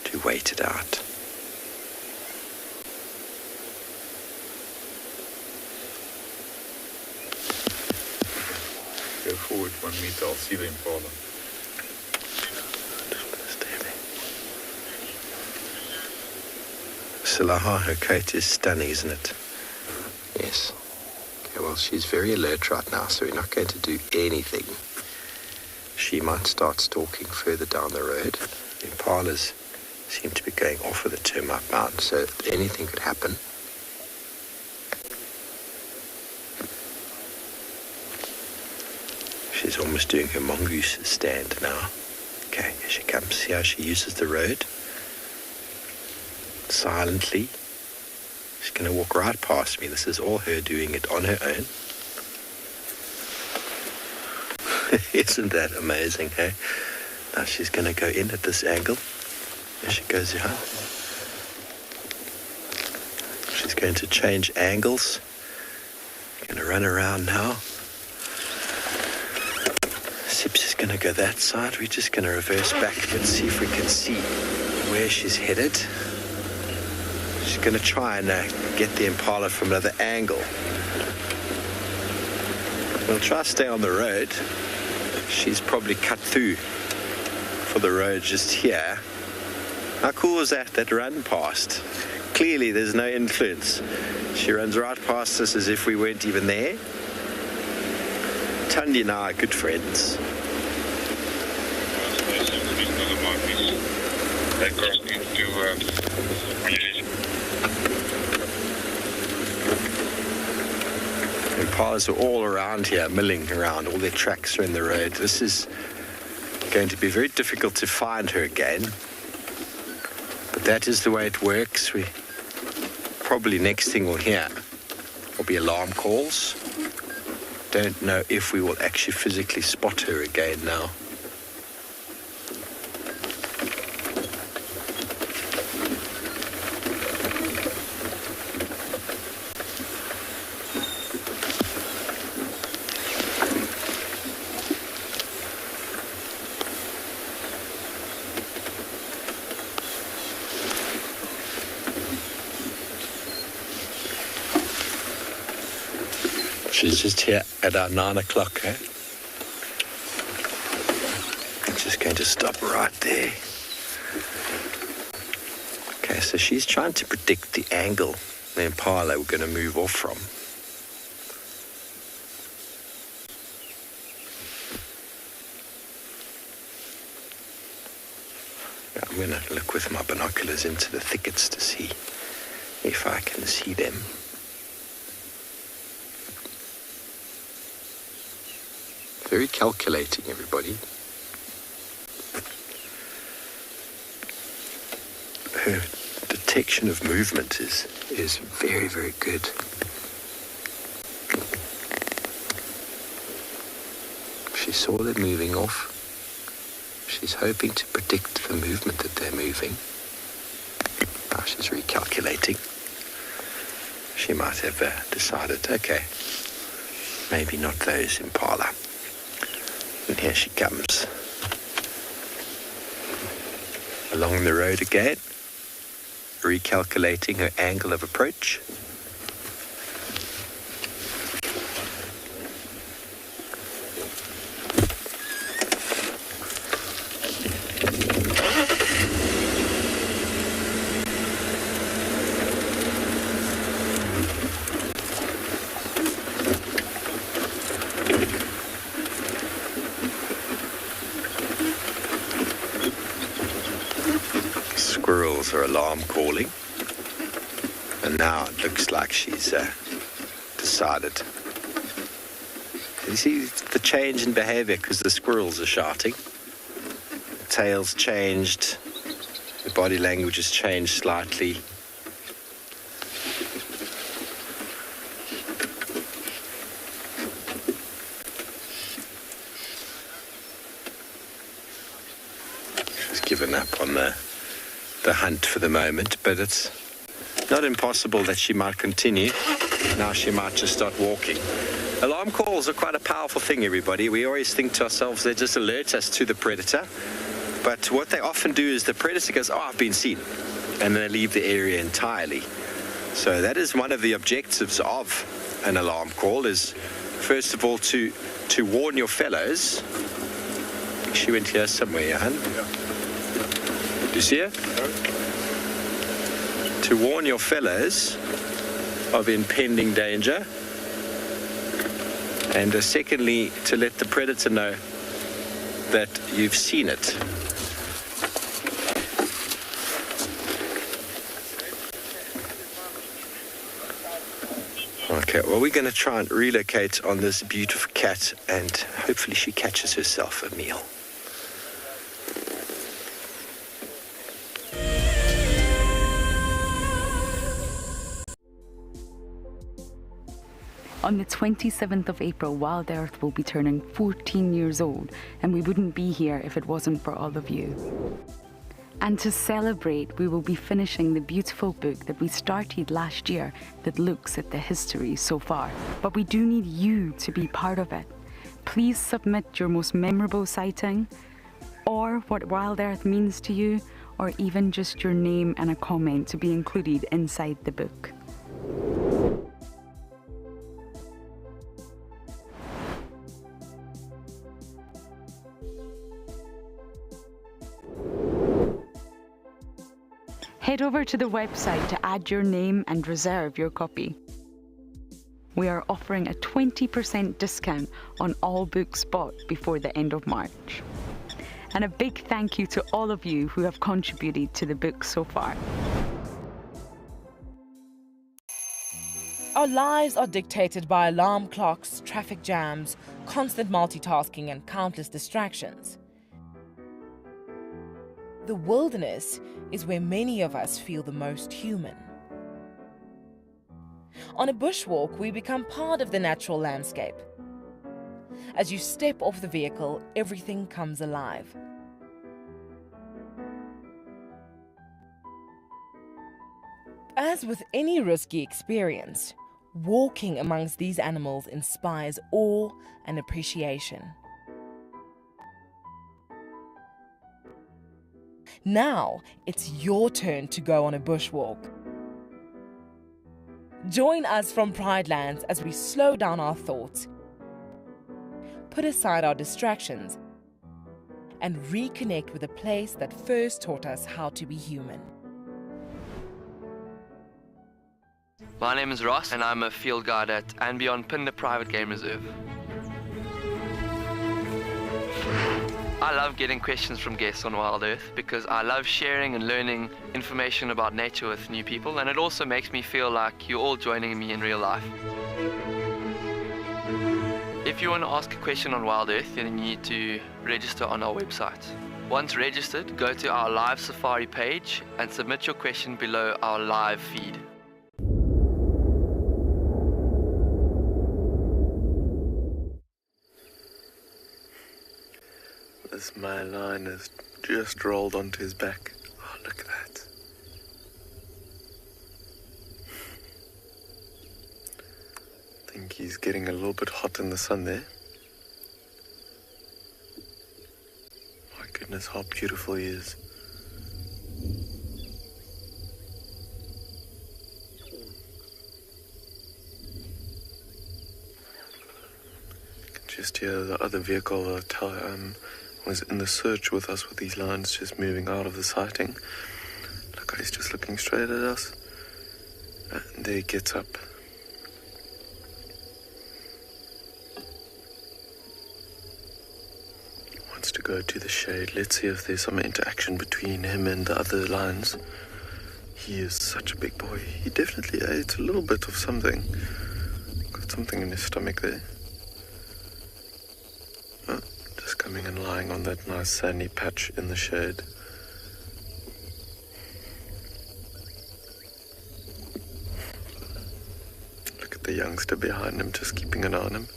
to wait it out. Go forward 1 meter, I'll see the impala. Salaha, her coat is stunning, isn't it? Yes. Okay, well, she's very alert right now, so we're not going to do anything. She might start stalking further down the road. The impalas seem to be going off of the termite mountain, so anything could happen. She's almost doing her mongoose stand now. Okay, here she comes. See how she uses the road? Silently. She's going to walk right past me. This is all her doing it on her own. Isn't that amazing, hey? Now she's going to go in at this angle. There she goes, yeah. She's going to change angles. Going to run around now. Sips is going to go that side. We're just going to reverse back and see if we can see where she's headed. She's going to try and get the impala from another angle. We'll try to stay on the road. She's probably cut through for the road just here. How cool is that run past? Clearly there's no influence. She runs right past us as if we weren't even there. Tandy and I are good friends. Impalas are all around here, milling around. All their tracks are in the road. This is going to be very difficult to find her again. But that is the way it works. We probably next thing we'll hear will be alarm calls. Don't know if we will actually physically spot her again now. She's just here at our 9 o'clock, eh? I'm just going to stop right there. Okay, Okay, so she's trying to predict the angle the impala we're going to move off from. I'm going to look with my binoculars into the thickets to see if I can see them. Very calculating, everybody. Her detection of movement is very, very good. She saw them moving off. She's hoping to predict the movement that they're moving. Now she's recalculating. She might have decided, okay, maybe not those impala. And here she comes. Along the road again, recalculating her angle of approach. Squirrels are alarm calling, and now it looks like she's decided. You see the change in behavior because the squirrels are shouting. The tail's changed, the body language has changed slightly. She's given up on the hunt for the moment, but it's not impossible that she might continue. Now she might just start walking. Alarm calls are quite a powerful thing, everybody. We always think to ourselves they just alert us to the predator, but what they often do is the predator goes, oh, I've been seen, and they leave the area entirely. So that is one of the objectives of an alarm call, is first of all to warn your fellows. She went here somewhere, Johan. Do you see her? To warn your fellows of impending danger, and secondly, to let the predator know that you've seen it. Okay, well, we're going to try and relocate on this beautiful cat, and hopefully she catches herself a meal. On the 27th of April, Wild Earth will be turning 14 years old, and we wouldn't be here if it wasn't for all of you. And to celebrate, we will be finishing the beautiful book that we started last year that looks at the history so far. But we do need you to be part of it. Please submit your most memorable sighting, or what Wild Earth means to you, or even just your name and a comment to be included inside the book. Head over to the website to add your name and reserve your copy. We are offering a 20% discount on all books bought before the end of March. And a big thank you to all of you who have contributed to the book so far. Our lives are dictated by alarm clocks, traffic jams, constant multitasking, and countless distractions. The wilderness is where many of us feel the most human. On a bushwalk, we become part of the natural landscape. As you step off the vehicle, everything comes alive. As with any risky experience, walking amongst these animals inspires awe and appreciation. Now, it's your turn to go on a bushwalk. Join us from Pride Lands as we slow down our thoughts, put aside our distractions, and reconnect with a place that first taught us how to be human. My name is Ross and I'm a field guide at and beyond Pinde Private Game Reserve. I love getting questions from guests on Wild Earth because I love sharing and learning information about nature with new people, and it also makes me feel like you're all joining me in real life. If you want to ask a question on Wild Earth, then you need to register on our website. Once registered, go to our live safari page and submit your question below our live feed. This my lion has just rolled onto his back. Oh, look at that. I think he's getting a little bit hot in the sun there. My goodness, how beautiful he is. You can just hear the other vehicle was in the search with us with these lions just moving out of the sighting. Look, he's just looking straight at us. And there he gets up. Wants to go to the shade. Let's see if there's some interaction between him and the other lions. He is such a big boy. He definitely ate a little bit of something. Got something in his stomach there. Just coming and lying on that nice sandy patch in the shade. Look at the youngster behind him, just keeping an eye on him.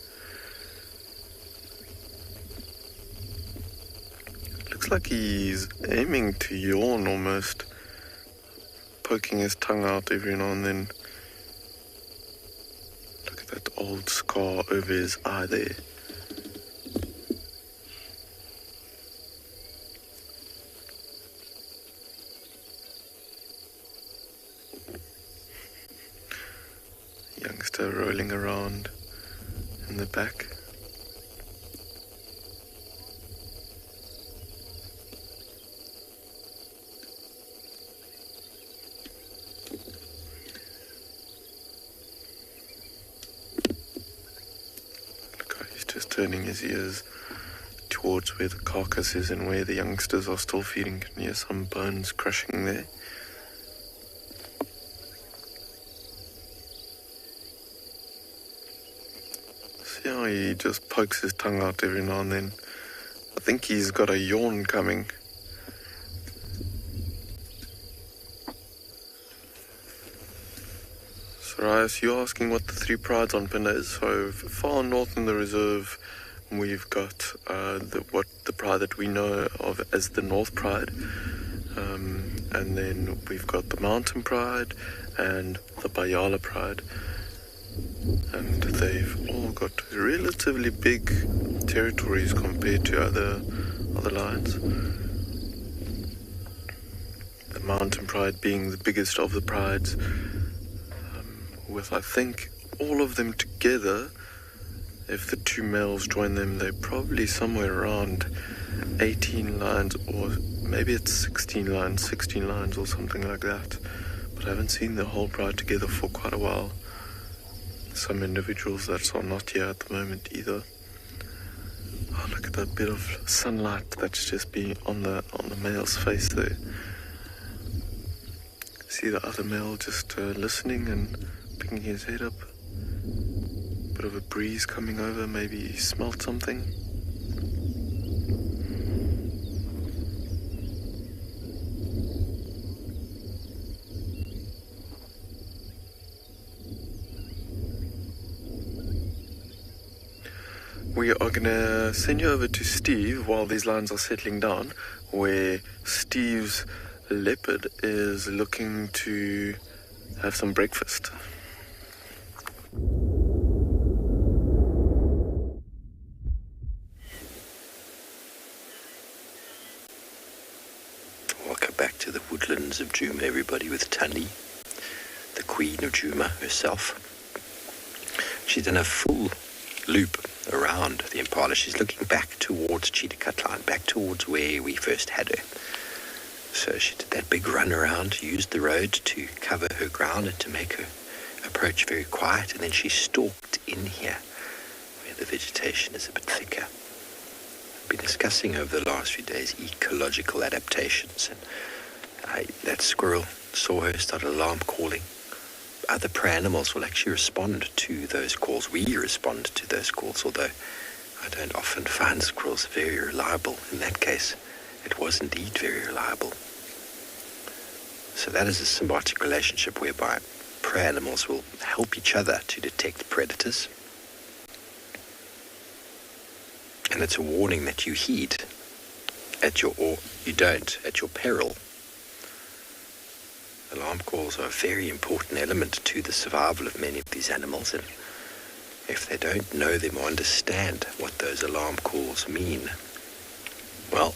Looks like he's aiming to yawn almost, poking his tongue out every now and then. Look at that old scar over his eye there. Youngster rolling around in the back. Look, he's just turning his ears towards where the carcass is and where the youngsters are still feeding. Can you hear some bones crushing there? Yeah, he just pokes his tongue out every now and then. I think he's got a yawn coming. Soraya, you're asking what the three prides on Pinde is. So far north in the reserve, we've got the pride that we know of as the North Pride. And then we've got the Mountain Pride and the Bayala Pride. And they've all got relatively big territories compared to other lions. The Mountain Pride being the biggest of the prides, with I think all of them together, if the two males join them, they're probably somewhere around 18 lions, or maybe it's 16 lions or something like that. But I haven't seen the whole pride together for quite a while. Some individuals that are not here at the moment either. Oh, look at that bit of sunlight that's just been on the male's face there. See the other male just listening and picking his head up. Bit of a breeze coming over, maybe he smelled something. We are going to send you over to Steve while these lions are settling down, where Steve's leopard is looking to have some breakfast. Welcome back to the woodlands of Djuma, everybody, with Tani, the queen of Djuma herself. She's done a full loop around the impala. She's looking back towards Cheetah Cut Line, back towards where we first had her. So she did that big run around, used the road to cover her ground and to make her approach very quiet, and then she stalked in here where the vegetation is a bit thicker. We've been discussing over the last few days ecological adaptations, and that squirrel saw her, started alarm calling. Other prey animals will actually respond to those calls. We respond to those calls, although I don't often find squirrels very reliable. In that case, it was indeed very reliable. So that is a symbiotic relationship whereby prey animals will help each other to detect predators. And it's a warning that you heed or you don't at your peril. Alarm calls are a very important element to the survival of many of these animals, and if they don't know them or understand what those alarm calls mean, well,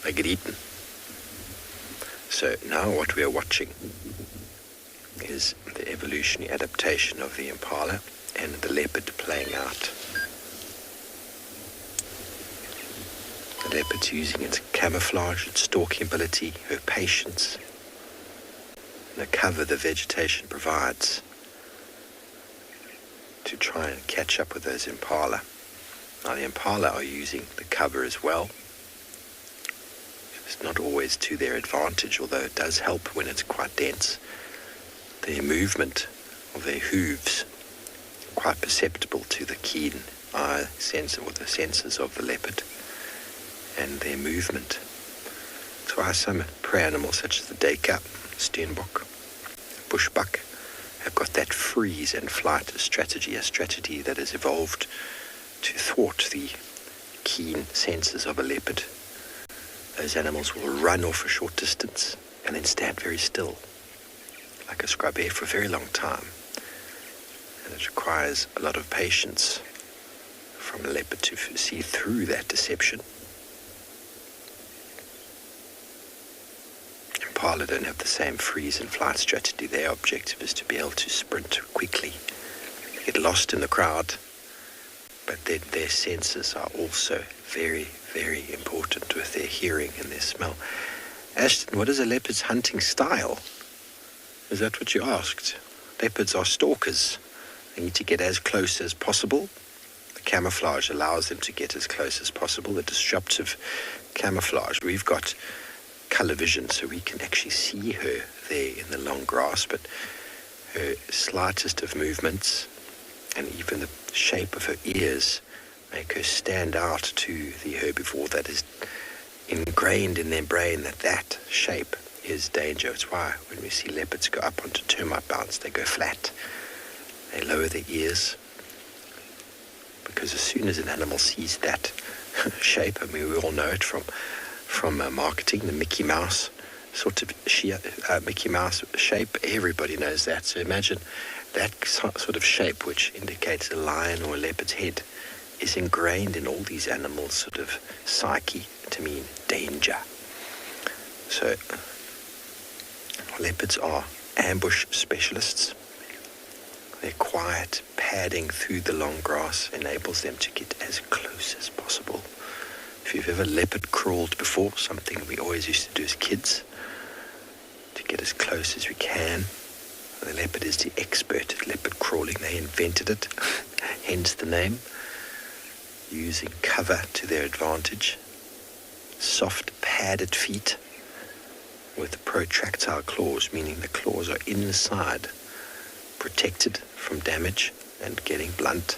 they get eaten. So now what we are watching is the evolutionary adaptation of the impala and the leopard playing out. The leopard's using its camouflage, its stalking ability, her patience, the cover the vegetation provides to try and catch up with those impala. Now the impala are using the cover as well. It's not always to their advantage, although it does help when it's quite dense. Their movement of their hooves quite perceptible to the keen eye sense or the senses of the leopard, and their movement. That's why some prey animals such as the duiker, steenbok, bushbuck have got that freeze and flight strategy, a strategy that has evolved to thwart the keen senses of a leopard. Those animals will run off a short distance and then stand very still, like a scrub hare, for a very long time. And it requires a lot of patience from a leopard to see through that deception. Impala don't have the same freeze and flight strategy. Their objective is to be able to sprint quickly, get lost in the crowd, but their senses are also very, very important with their hearing and their smell. Ashton, what is a leopard's hunting style? Is that what you asked? Leopards are stalkers. They need to get as close as possible. The camouflage allows them to get as close as possible. The disruptive camouflage, we've got color vision, so we can actually see her there in the long grass, but her slightest of movements and even the shape of her ears make her stand out to the herbivore. That is ingrained in their brain, that shape is danger. It's why when we see leopards go up onto termite mounds, they go flat. They lower their ears, because as soon as an animal sees that shape, I mean, we all know it from marketing, the Mickey Mouse sort of Mickey Mouse shape. Everybody knows that. So imagine that sort of shape, which indicates a lion or a leopard's head, is ingrained in all these animals' sort of psyche to mean danger. So leopards are ambush specialists. Their quiet padding through the long grass enables them to get as close as possible. If you've ever leopard crawled before, something we always used to do as kids, to get as close as we can. The leopard is the expert at leopard crawling. They invented it, hence the name. Using cover to their advantage. Soft padded feet with protractile claws, meaning the claws are inside, protected from damage and getting blunt.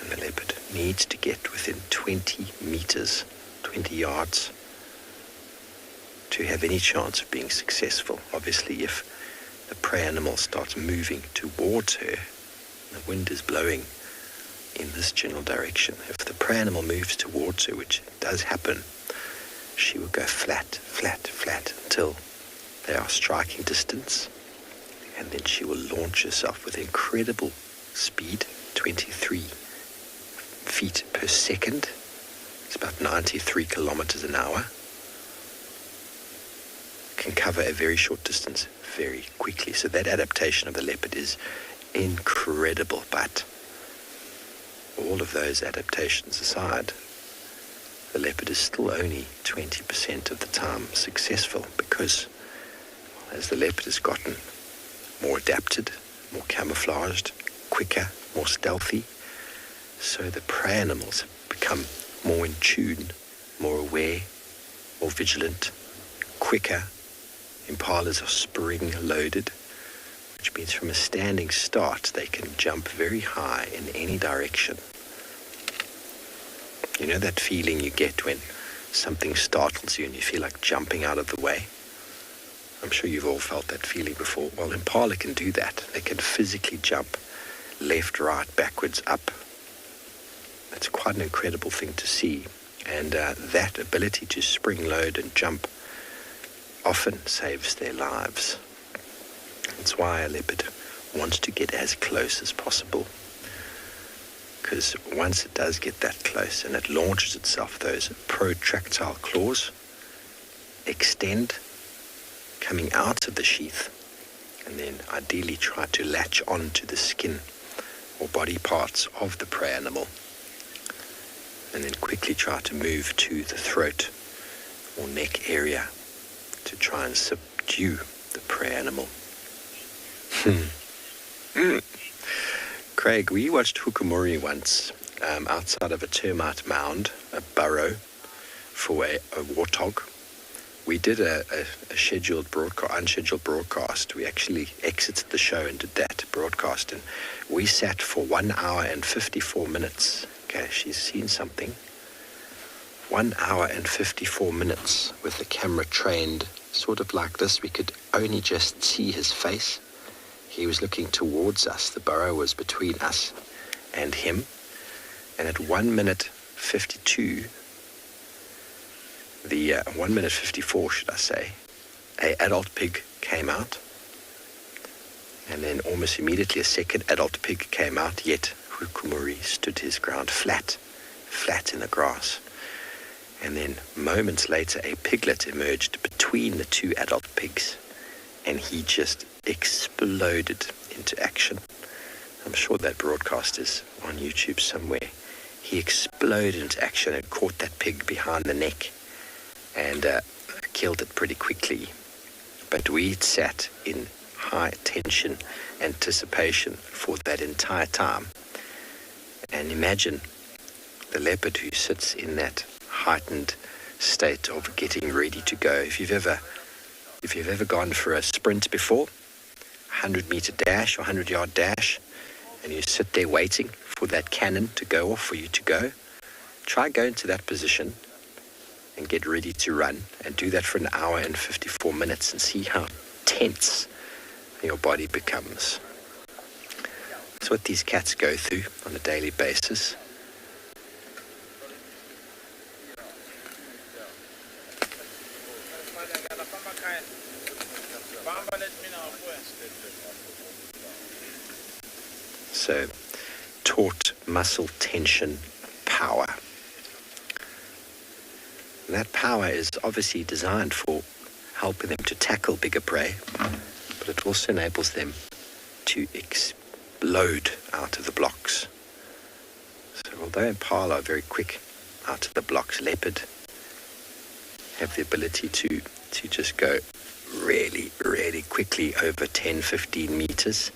And the leopard needs to get within 20 meters, 20 yards, to have any chance of being successful. Obviously, if the prey animal starts moving towards her, the wind is blowing in this general direction. If the prey animal moves towards her, which does happen, she will go flat, flat, flat until they are striking distance, and then she will launch herself with incredible speed, 23 feet per second. It's about 93 kilometers an hour. Can cover a very short distance very quickly. So that adaptation of the leopard is incredible, but all of those adaptations aside, the leopard is still only 20% of the time successful, because as the leopard has gotten more adapted, more camouflaged, quicker, more stealthy. So the prey animals have become more in tune, more aware, more vigilant, quicker. Impalas are spring-loaded, which means from a standing start they can jump very high in any direction. You know that feeling you get when something startles you and you feel like jumping out of the way? I'm sure you've all felt that feeling before. Well, impala can do that. They can physically jump left, right, backwards, up. It's quite an incredible thing to see. And that ability to spring load and jump often saves their lives. That's why a leopard wants to get as close as possible. Because once it does get that close and it launches itself, those protractile claws extend, coming out of the sheath, and then ideally try to latch onto the skin or body parts of the prey animal, and then quickly try to move to the throat or neck area to try and subdue the prey animal. Craig, we watched Hukumuri once outside of a termite mound, a burrow for a warthog. We did a unscheduled broadcast. We actually exited the show and did that broadcast, and we sat for 1 hour and 54 minutes. Okay, she's seen something. 1 hour and 54 minutes with the camera trained sort of like this. We could only just see his face. He was looking towards us. The burrow was between us and him. And at 1 minute 52, 1 minute 54, should I say, an adult pig came out. And then almost immediately a second adult pig came out, yet Hukumuri stood his ground flat in the grass. And then moments later, a piglet emerged between the two adult pigs, and he just exploded into action. I'm sure that broadcast is on YouTube somewhere. He exploded into action and caught that pig behind the neck and killed it pretty quickly. But we sat in high tension anticipation for that entire time. And imagine the leopard who sits in that heightened state of getting ready to go. If you've ever gone for a sprint before, 100-meter dash or 100-yard dash, and you sit there waiting for that cannon to go off for you to go, try go into that position and get ready to run, and do that for 1 hour and 54 minutes and see how tense your body becomes. That's what these cats go through on a daily basis. So, taut muscle tension power. And that power is obviously designed for helping them to tackle bigger prey, but it also enables them to explode out of the blocks. So although impala are very quick out of the blocks, leopard have the ability to just go really, really quickly over 10-15 meters.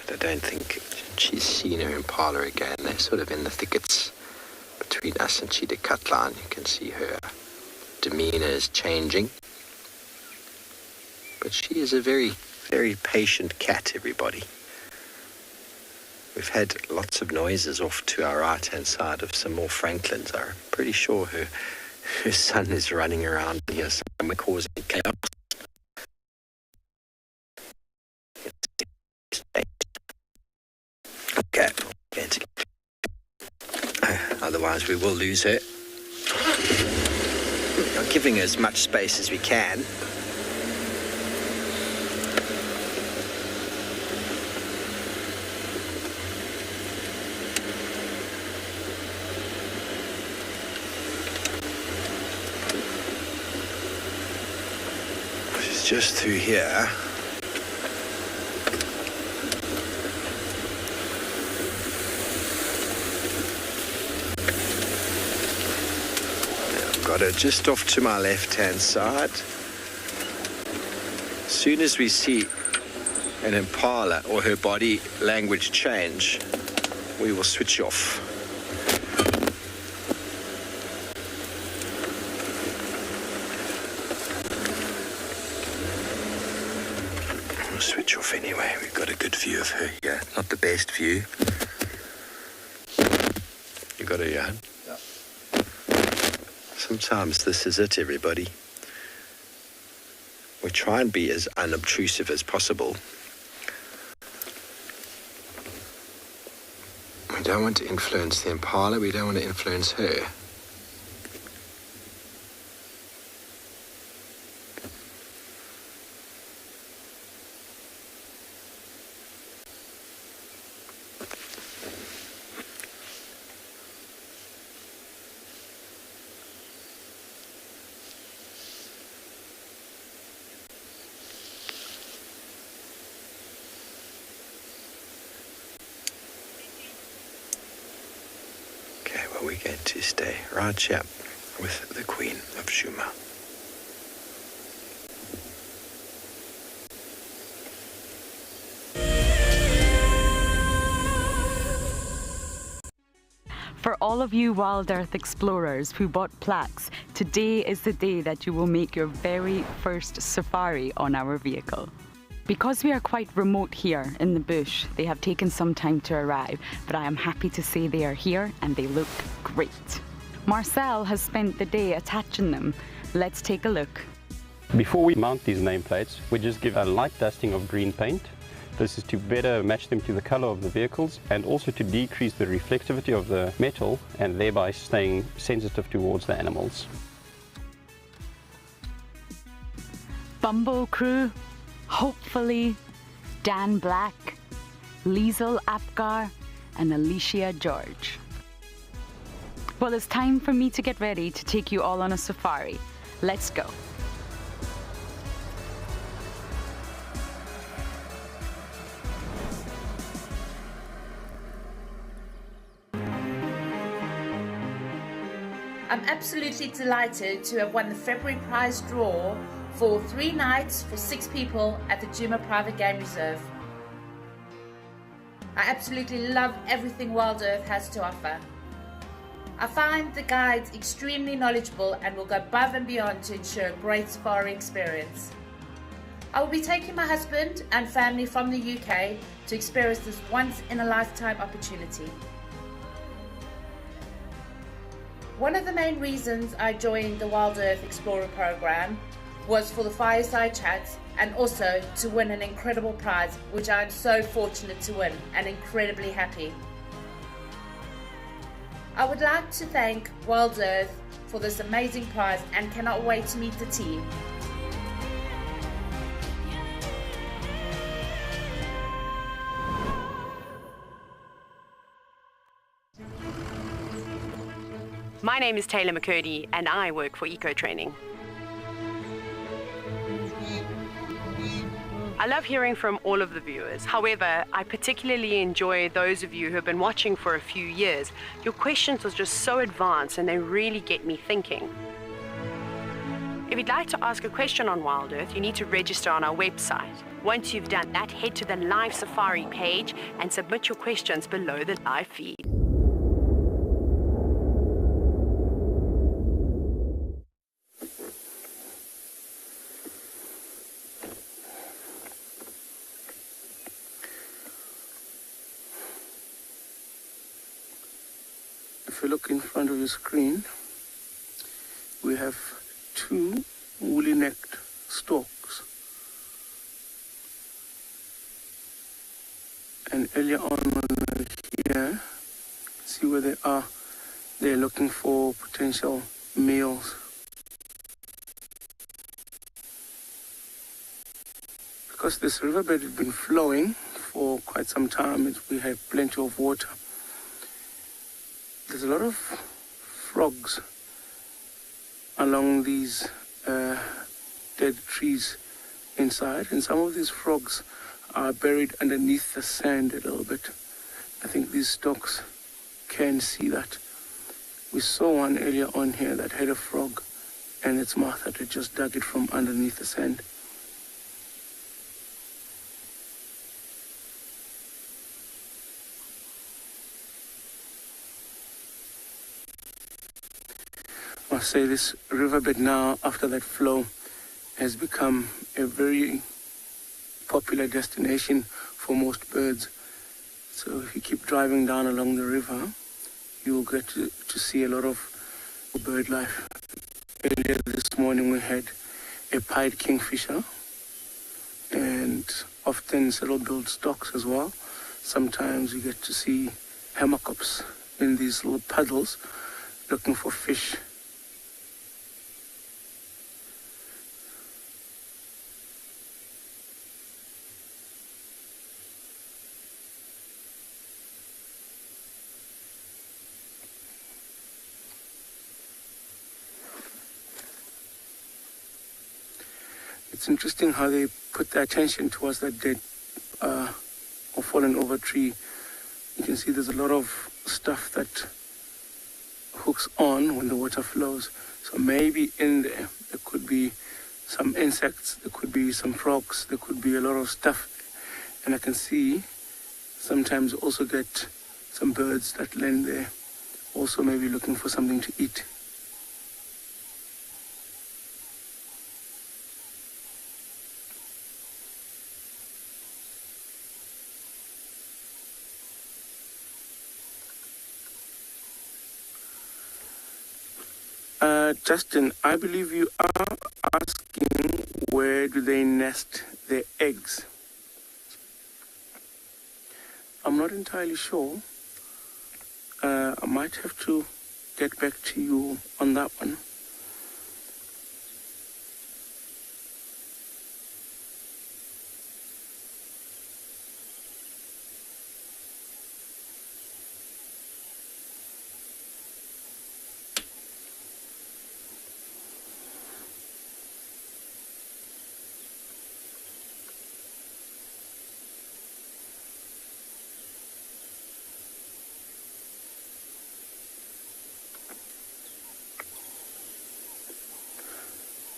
But I don't think she's seen her impala again. They're sort of in the thickets between us and Chidekatlan. You can see her demeanor is changing. But she is a very, very patient cat, everybody. We've had lots of noises off to our right-hand side of some more Franklins. I'm pretty sure her son is running around here somewhere causing chaos. Okay. Otherwise we will lose her. We're giving her as much space as we can. She's just through here. Got her just off to my left-hand side. soon as we see an impala or her body language change, we will switch off. We'll switch off anyway. We've got a good view of her here. Not the best view. You got her, Johan? Yeah. Sometimes this is it, everybody. We try and be as unobtrusive as possible. We don't want to influence the impala, we don't want to influence her. We're going to stay right here with the Queen of Djuma. For all of you Wild Earth explorers who bought plaques, today is the day that you will make your very first safari on our vehicle. Because we are quite remote here in the bush, they have taken some time to arrive, but I am happy to say they are here and they look great. Marcel has spent the day attaching them. Let's take a look. Before we mount these nameplates, we just give a light dusting of green paint. This is to better match them to the color of the vehicles and also to decrease the reflectivity of the metal and thereby staying sensitive towards the animals. Bumbo crew. Hopefully, Dan Black, Liesel Apgar, and Alicia George. Well, it's time for me to get ready to take you all on a safari. Let's go. I'm absolutely delighted to have won the February prize draw for 3 nights for 6 people at the Djuma Private Game Reserve. I absolutely love everything Wild Earth has to offer. I find the guides extremely knowledgeable and will go above and beyond to ensure a great safari experience. I will be taking my husband and family from the UK to experience this once-in-a-lifetime opportunity. One of the main reasons I joined the Wild Earth Explorer program was for the fireside chats and also to win an incredible prize, which I'm so fortunate to win and incredibly happy. I would like to thank Wild Earth for this amazing prize and cannot wait to meet the team. My name is Taylor McCurdy and I work for Eco Training. I love hearing from all of the viewers. However, I particularly enjoy those of you who have been watching for a few years. Your questions are just so advanced and they really get me thinking. If you'd like to ask a question on Wild Earth, you need to register on our website. Once you've done that, head to the live safari page and submit your questions below the live feed. If you look in front of your screen, we have 2 woolly-necked storks. And earlier on when we were here, see where they are. They're looking for potential males. Because this riverbed has been flowing for quite some time, we have plenty of water. There's a lot of frogs along these dead trees inside, and some of these frogs are buried underneath the sand a little bit. I think these storks can see that. We saw one earlier on here that had a frog and its mouth that had just dug it from underneath the sand. must say this riverbed now, after that flow, has become a very popular destination for most birds. So if you keep driving down along the river, you'll get to see a lot of bird life. Earlier this morning we had a pied kingfisher and often saddle-billed storks as well. Sometimes you get to see hammerkops in these little puddles looking for fish. It's interesting how they put their attention towards that dead or fallen over tree. You can see there's a lot of stuff that hooks on when the water flows. So maybe in there could be some insects, there could be some frogs, there could be a lot of stuff. And I can see sometimes also get some birds that land there, also maybe looking for something to eat. Justin, I believe you are asking where do they nest their eggs. I'm not entirely sure. I might have to get back to you on that one.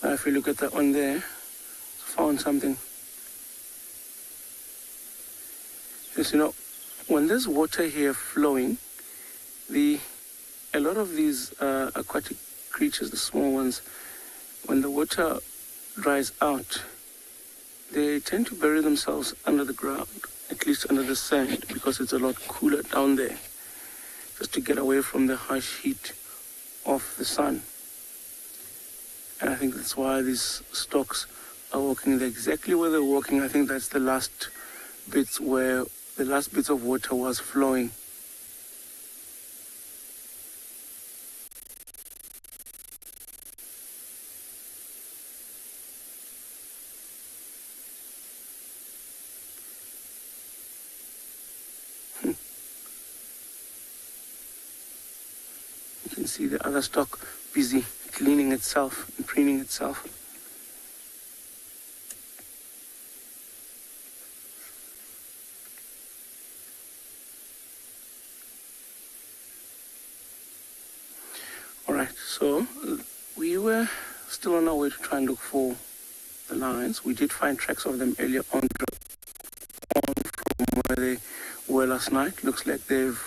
If you look at that one there, found something. Because, you know, when there's water here flowing, a lot of these aquatic creatures, the small ones, when the water dries out, they tend to bury themselves under the ground, at least under the sand, because it's a lot cooler down there, just to get away from the harsh heat of the sun. And I think that's why these storks are walking there exactly where they're walking. I think that's the last bits where the last bits of water was flowing. You can see the other stork busy cleaning itself and preening itself. Alright, so we were still on our way to try and look for the lions. We did find tracks of them earlier on from where they were last night. Looks like they've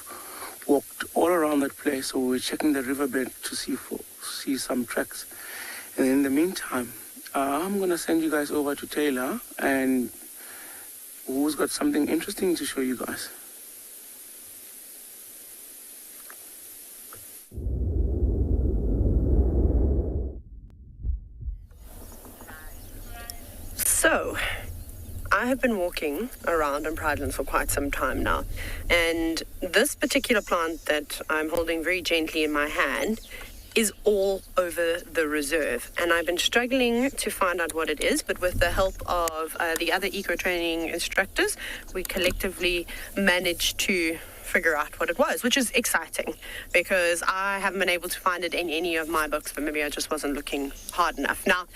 walked all around that place, so we were checking the riverbed to see some tracks. And in the meantime, I'm going to send you guys over to Taylor, and who's got something interesting to show you guys. So, I have been walking around in Pridelands for quite some time now, and this particular plant that I'm holding very gently in my hand is all over the reserve, and I've been struggling to find out what it is, but with the help of the other eco-training instructors, we collectively managed to figure out what it was, which is exciting because I haven't been able to find it in any of my books, but maybe I just wasn't looking hard enough. Now,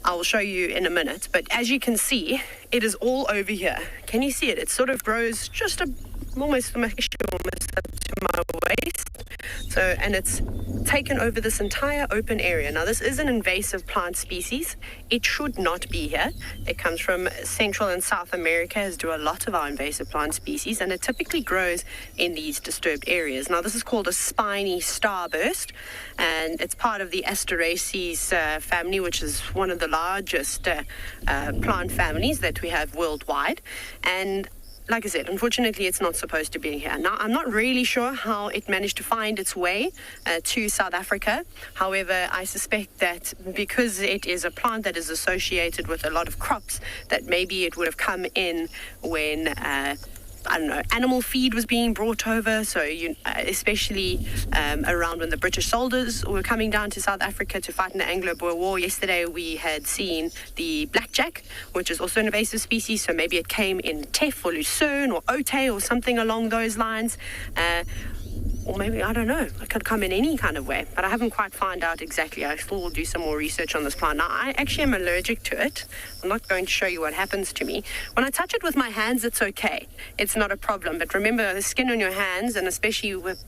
I will show you in a minute, but as you can see, it is all over here. Can you see it? It sort of grows just almost up to my waist. So, and it's taken over this entire open area. Now, this is an invasive plant species. It should not be here. It comes from Central and South America, as do a lot of our invasive plant species, and it typically grows in these disturbed areas. Now, this is called a Spiny Starburst, and it's part of the Asteraceae family, which is one of the largest plant families that we have worldwide. And like I said, unfortunately, it's not supposed to be here. Now, I'm not really sure how it managed to find its way to South Africa. However, I suspect that because it is a plant that is associated with a lot of crops, that maybe it would have come in when I don't know, animal feed was being brought over, so especially around when the British soldiers were coming down to South Africa to fight in the Anglo-Boer War. Yesterday we had seen the blackjack, which is also an invasive species, so maybe it came in teff or lucerne or ote or something along those lines. Or maybe, I don't know, it could come in any kind of way, but I haven't quite found out exactly. I still will do some more research on this plant. Now, I actually am allergic to it. I'm not going to show you what happens to me. When I touch it with my hands, it's okay. It's not a problem. But remember, the skin on your hands, and especially with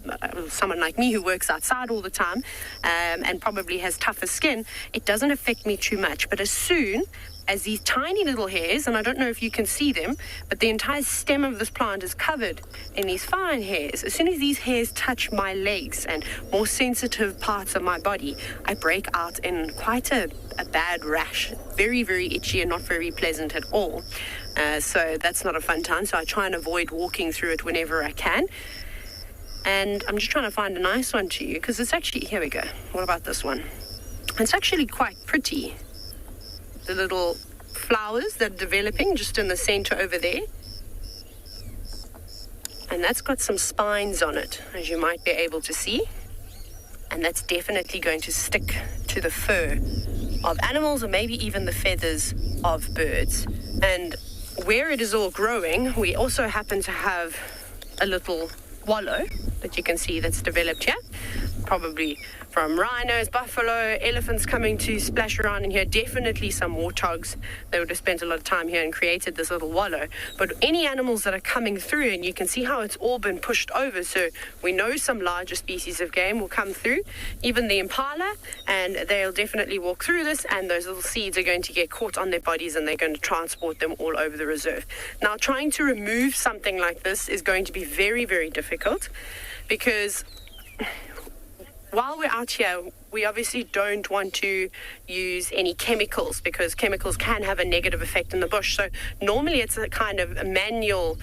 someone like me who works outside all the time and probably has tougher skin, it doesn't affect me too much. But as soon as these tiny little hairs, and I don't know if you can see them, but the entire stem of this plant is covered in these fine hairs. As soon as these hairs touch my legs and more sensitive parts of my body, I break out in quite a bad rash. Very, very itchy and not very pleasant at all. So that's not a fun time. So I try and avoid walking through it whenever I can. And I'm just trying to find a nice one to you, because it's actually, here we go. What about this one? It's actually quite pretty. The little flowers that are developing just in the center over there. And that's got some spines on it, as you might be able to see. And that's definitely going to stick to the fur of animals, or maybe even the feathers of birds. And where it is all growing, we also happen to have a little wallow that you can see that's developed here. Probably from rhinos, buffalo, elephants coming to splash around in here. Definitely some warthogs. They would have spent a lot of time here and created this little wallow. But any animals that are coming through, and you can see how it's all been pushed over, so we know some larger species of game will come through, even the impala, and they'll definitely walk through this, and those little seeds are going to get caught on their bodies, and they're going to transport them all over the reserve. Now, trying to remove something like this is going to be very, very difficult, because while we're out here, we obviously don't want to use any chemicals, because chemicals can have a negative effect in the bush. So normally it's a kind of a manual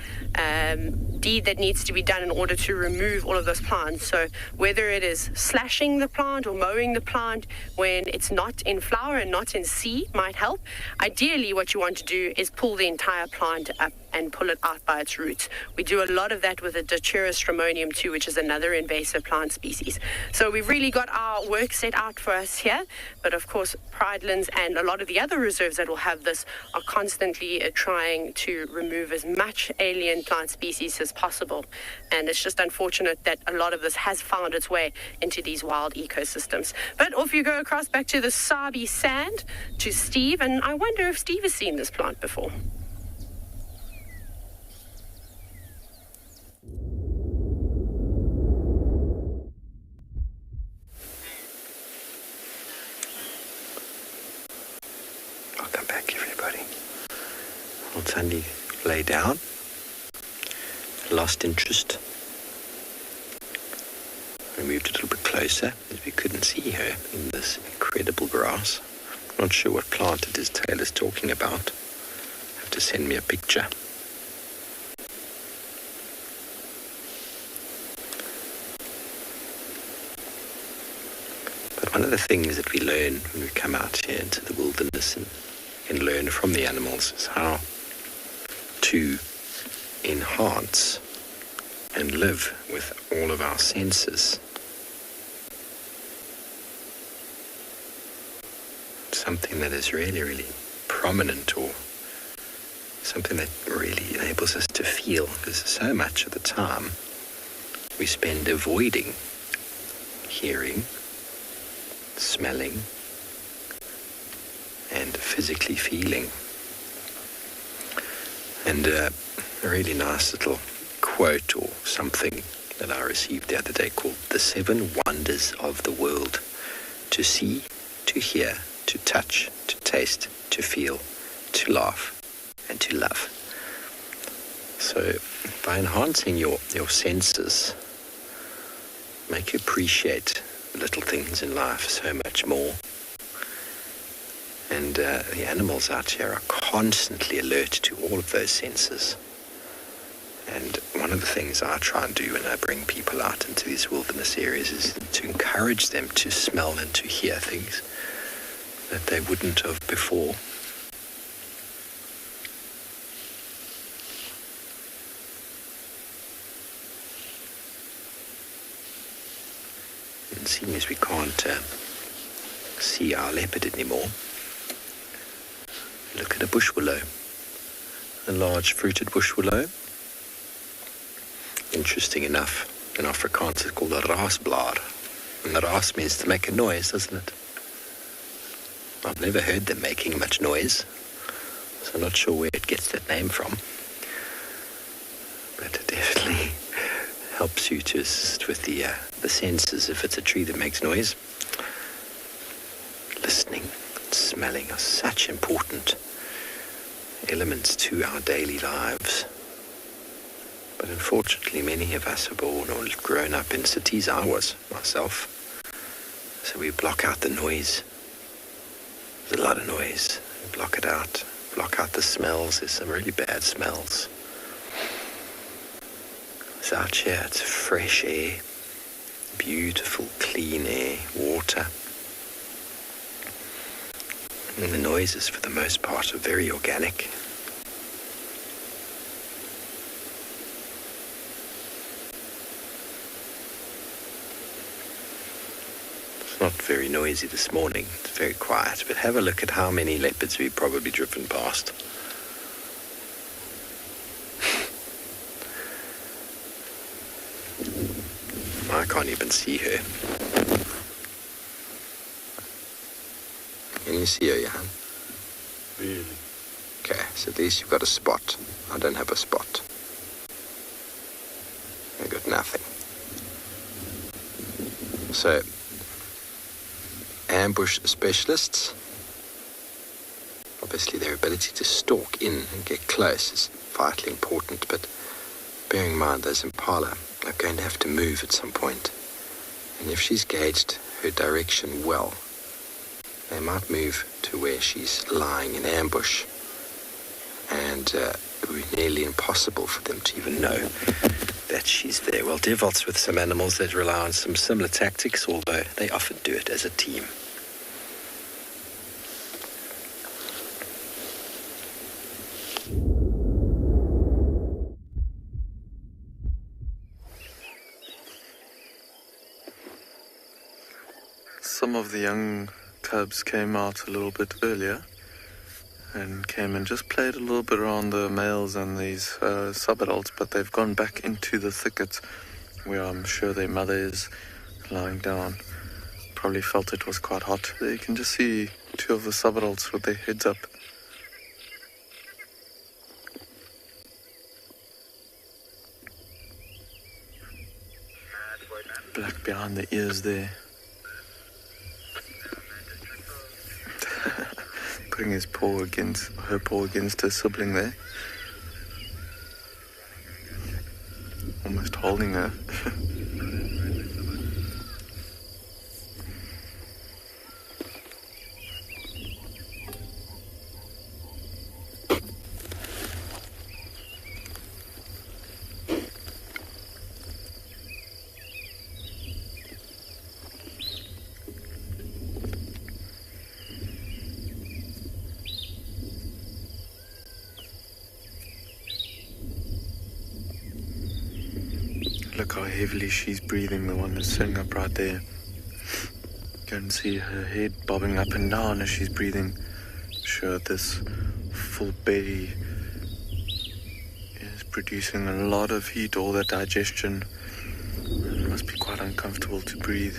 deed that needs to be done in order to remove all of those plants. So whether it is slashing the plant or mowing the plant when it's not in flower and not in seed might help. Ideally, what you want to do is pull the entire plant up and pull it out by its roots. We do a lot of that with the Datura stramonium too, which is another invasive plant species. So we've really got our work set out for us here, but of course Pridelands and a lot of the other reserves that will have this are constantly trying to remove as much alien plant species as possible, and it's just unfortunate that a lot of this has found its way into these wild ecosystems. But off you go across back to the Sabi sand to Steve, and I wonder if Steve has seen this plant before. Welcome back, everybody. Old Sandy lay down, lost interest. We moved a little bit closer as we couldn't see her in this incredible grass. Not sure what plant it is Taylor's talking about. Have to send me a picture. But one of the things that we learn when we come out here into the wilderness and learn from the animals is how to enhance and live with all of our senses. Something that is really, really prominent, or something that really enables us to feel, because so much of the time we spend avoiding hearing, smelling, and physically feeling. And a really nice little quote or something that I received the other day called The 7 Wonders of the World. To see, to hear, to touch, to taste, to feel, to laugh, and to love. So by enhancing your senses, make you appreciate little things in life so much more. And the animals out here are constantly alert to all of those senses. And one of the things I try and do when I bring people out into these wilderness areas is to encourage them to smell and to hear things that they wouldn't have before. And seeing as we can't see our leopard anymore, look at a bush willow, a large fruited bush willow. Interesting enough, in Afrikaans it's called a raasblaar. And the raas means to make a noise, doesn't it? I've never heard them making much noise, so I'm not sure where it gets that name from. But it definitely helps you to assist with the senses if it's a tree that makes noise. Listening and smelling are such important elements to our daily lives. But unfortunately, many of us are born or grown up in cities. I was myself. So we block out the noise. There's a lot of noise. We block it out. Block out the smells. There's some really bad smells. It's out here. It's fresh air. Beautiful, clean air. Water. And the noises, for the most part, are very organic. Not very noisy this morning, it's very quiet, but have a look at how many leopards we've probably driven past. I can't even see her. Can you see her, Johan? Really? Okay, so at least you've got a spot. I don't have a spot. I've got nothing. So, ambush specialists, obviously their ability to stalk in and get close is vitally important, but bearing in mind those impala are going to have to move at some point, and if she's gauged her direction well, they might move to where she's lying in ambush, and it would be nearly impossible for them to even know that she's there. Well, defaults with some animals that rely on some similar tactics, although they often do it as a team. Some of the young cubs came out a little bit earlier and came and just played a little bit around the males and these sub-adults, but they've gone back into the thickets where I'm sure their mother is lying down. Probably felt it was quite hot. There you can just see two of the sub-adults with their heads up. Black behind the ears there. Putting her paw against her sibling there. Almost holding her. Look how heavily she's breathing, the one that's sitting up right there. You can see her head bobbing up and down as she's breathing. Sure, this full belly is producing a lot of heat, all that digestion. It must be quite uncomfortable to breathe.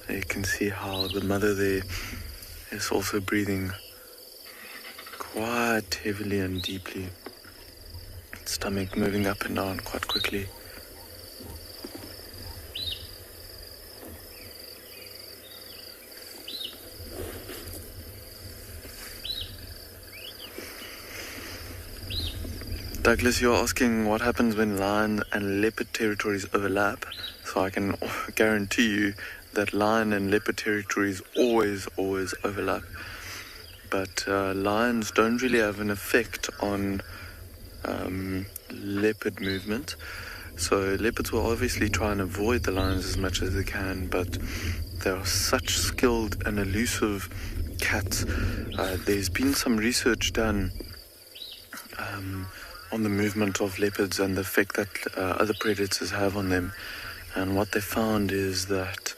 You can see how the mother there is also breathing quite heavily and deeply. It's stomach moving up and down quite quickly. Douglas, you're asking what happens when lion and leopard territories overlap. So I can guarantee you that lion and leopard territories always overlap. But lions don't really have an effect on leopard movement. So leopards will obviously try and avoid the lions as much as they can, but they are such skilled and elusive cats. There's been some research done on the movement of leopards and the effect that other predators have on them. And what they found is that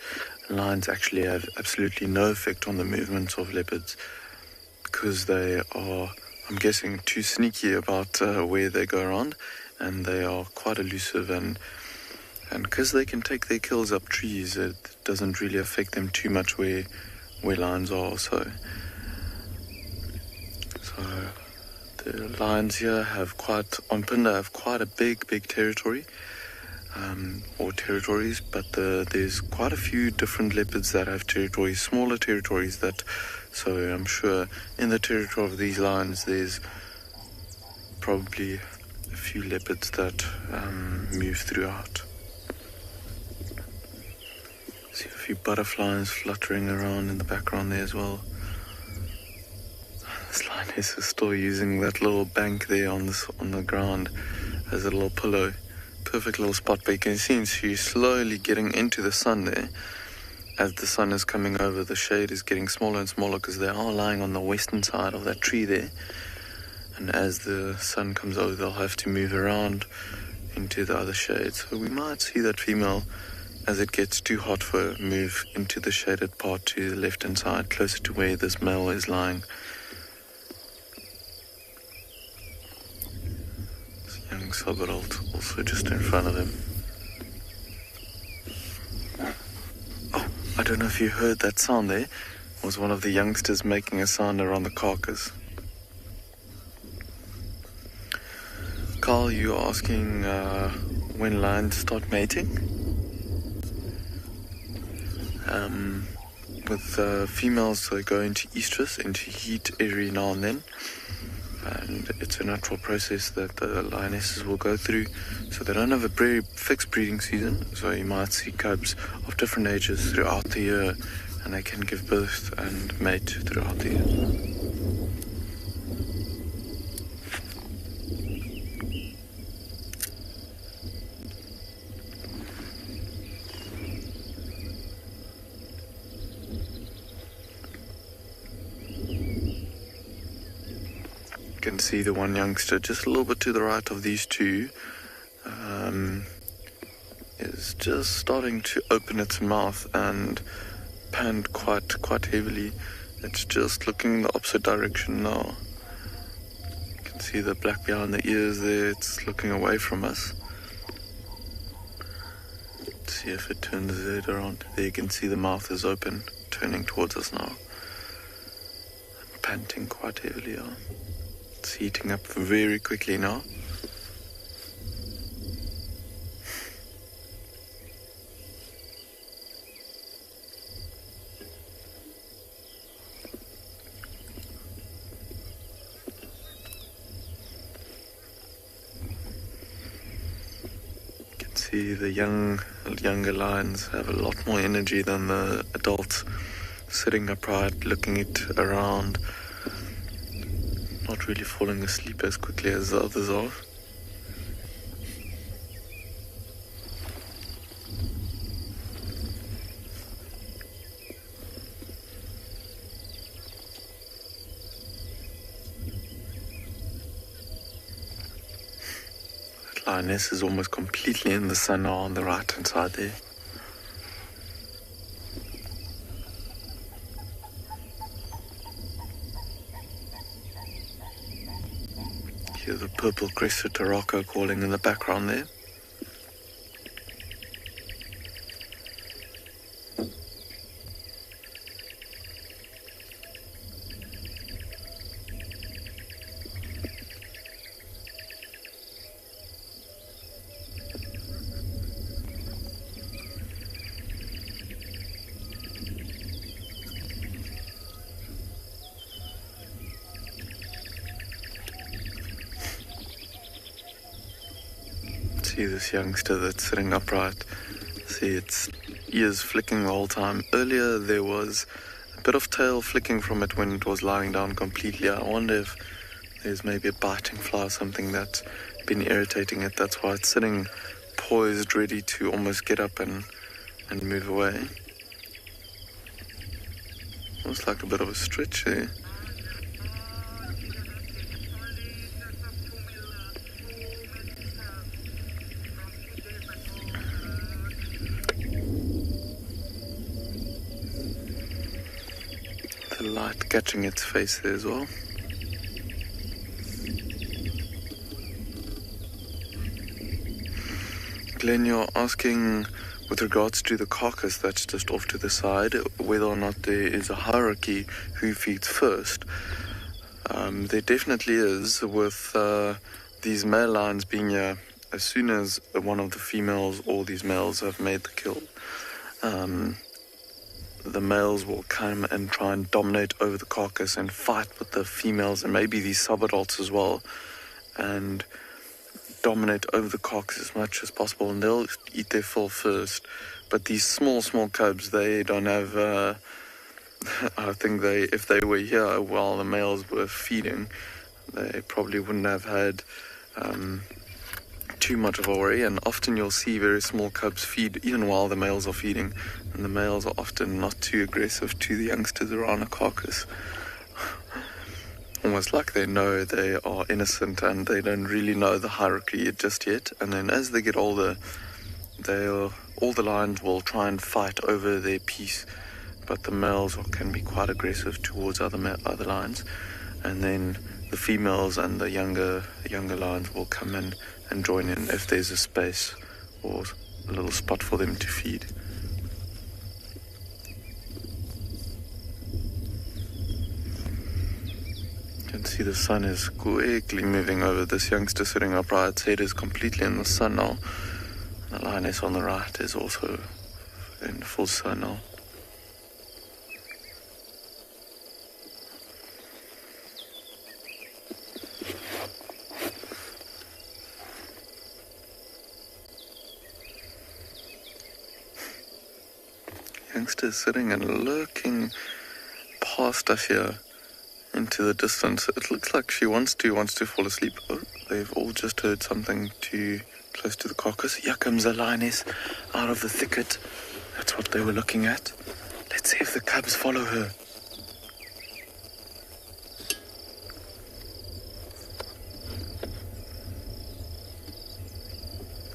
lions actually have absolutely no effect on the movements of leopards because they are, I'm guessing, too sneaky about where they go around, and they are quite elusive, and because they can take their kills up trees, it doesn't really affect them too much where lions are. So the lions here have on Pinda have quite a big territory, or territories, but there's quite a few different leopards that have territories, smaller territories so I'm sure in the territory of these lions there's probably a few leopards that move throughout. See a few butterflies fluttering around in the background there as well. This lioness is still using that little bank there on the ground as a little pillow. Perfect little spot, but you can see she's slowly getting into the sun there. As the sun is coming over, the shade is getting smaller and smaller because they are lying on the western side of that tree there. And as the sun comes over, they'll have to move around into the other shade. So we might see that female, as it gets too hot for her, move into the shaded part to the left-hand side, closer to where this male is lying. This young Soberalt also just in front of him. Oh, I don't know if you heard that sound there. It was one of the youngsters making a sound around the carcass. Carl, you're asking when lions start mating? With females, they go into estrus, into heat every now and then. And it's a natural process that the lionesses will go through. So they don't have a very fixed breeding season. So you might see cubs of different ages throughout the year, and they can give birth and mate throughout the year. Can see the one youngster just a little bit to the right of these two is just starting to open its mouth and pant quite heavily. It's just looking in the opposite direction now. You can see the black behind the ears there. It's looking away from us. Let's see if it turns its head around. There you can see the mouth is open, turning towards us now, and panting quite heavily. It's heating up very quickly now. You can see the younger lions have a lot more energy than the adults, sitting upright, looking it around, not really falling asleep as quickly as the others are. That lioness is almost completely in the sun now on the right hand side there. Hear the purple-crested tarako calling in the background there. see this youngster that's sitting upright. See, its ears flicking the whole time. Earlier there was a bit of tail flicking from it when it was lying down completely. I wonder if there's maybe a biting fly or something that's been irritating it. That's why it's sitting poised, ready to almost get up and move away. Almost like a bit of a stretch there. The light catching its face there as well. Glenn, you're asking with regards to the carcass that's just off to the side, whether or not there is a hierarchy who feeds first. There definitely is, with these male lions being here. As soon as one of the females or these males have made the kill, the males will come and try and dominate over the carcass and fight with the females and maybe these subadults as well, and dominate over the carcass as much as possible, and they'll eat their fill first. But these small cubs, they don't have I think if they were here while the males were feeding, they probably wouldn't have had too much of a worry. And often you'll see very small cubs feed even while the males are feeding, and the males are often not too aggressive to the youngsters around a carcass. Almost like they know they are innocent and they don't really know the hierarchy just yet. And then as they get older, all the lions will try and fight over their piece, but the males can be quite aggressive towards other lions. And then the females and the younger lions will come in and join in if there's a space or a little spot for them to feed. You can see the sun is quickly moving over this youngster sitting upright. Its head is completely in the sun now. The lioness on the right is also in full sun now. Youngster is sitting and looking past us here into the distance. It looks like she wants to fall asleep. Oh, they've all just heard something too close to the carcass. Here comes the lioness out of the thicket. That's what they were looking at. Let's see if the cubs follow her.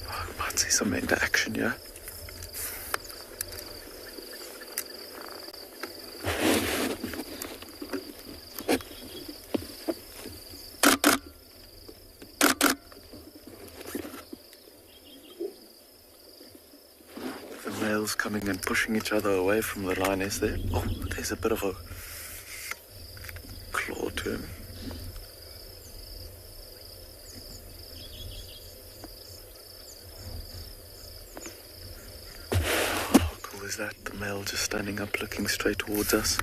Oh, I might see some interaction here. Coming and pushing each other away from the lioness there. Oh, there's a bit of a claw to him. How cool is that? The male just standing up looking straight towards us.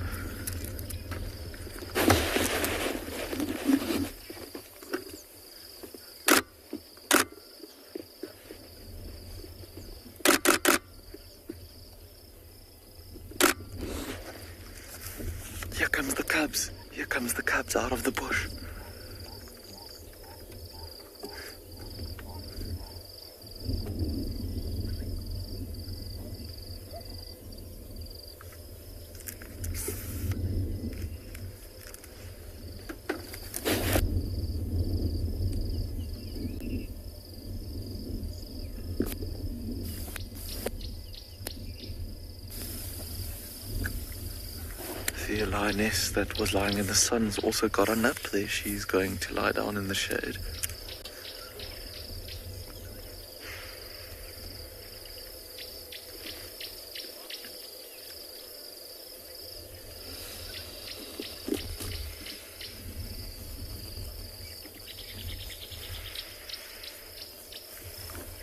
Here comes the cubs out of the bush. The lioness that was lying in the sun's also got a nap there. She's going to lie down in the shade.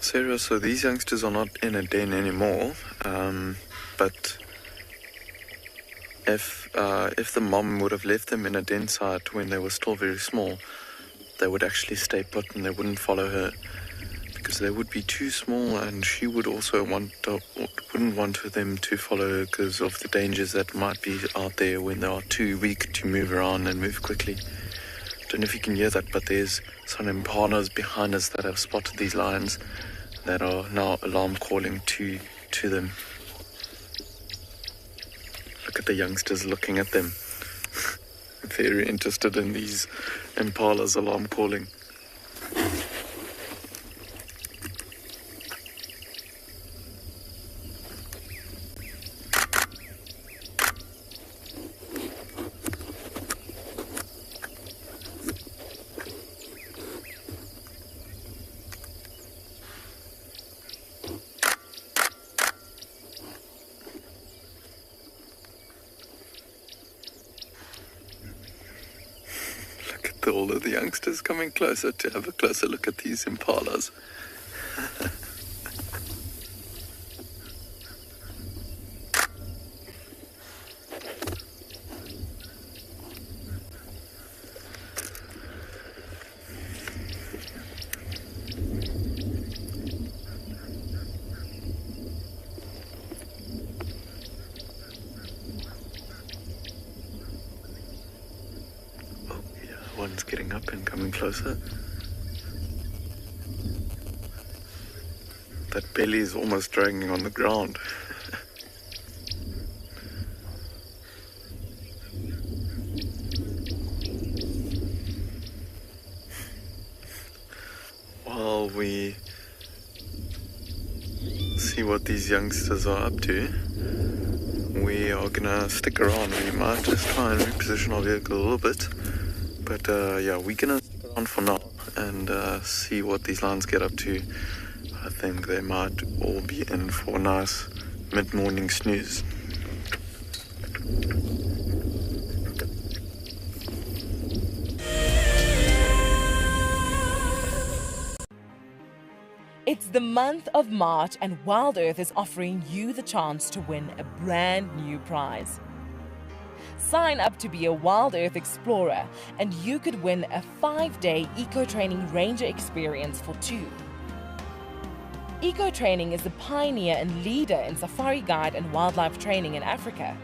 Sarah, so these youngsters are not in a den anymore, but if the mom would have left them in a den site when they were still very small, they would actually stay put and they wouldn't follow her, because they would be too small, and she would also wouldn't want them to follow her because of the dangers that might be out there when they are too weak to move around and move quickly. Don't know if you can hear that, but there's some impalas behind us that have spotted these lions that are now alarm calling to them. Look at the youngsters looking at them. Very interested in these impalas alarm calling. All of the youngsters coming closer to have a closer look at these impalas. One's getting up and coming closer. That belly is almost dragging on the ground. While we see what these youngsters are up to, we are gonna stick around. We might just try and reposition our vehicle a little bit. But yeah, we're gonna stick around for now and see what these lions get up to. I think they might all be in for a nice mid-morning snooze. It's the month of March and Wild Earth is offering you the chance to win a brand new prize. Sign up to be a Wild Earth Explorer and you could win a 5-day eco-training ranger experience for 2. Eco-training is the pioneer and leader in safari guide and wildlife training in Africa.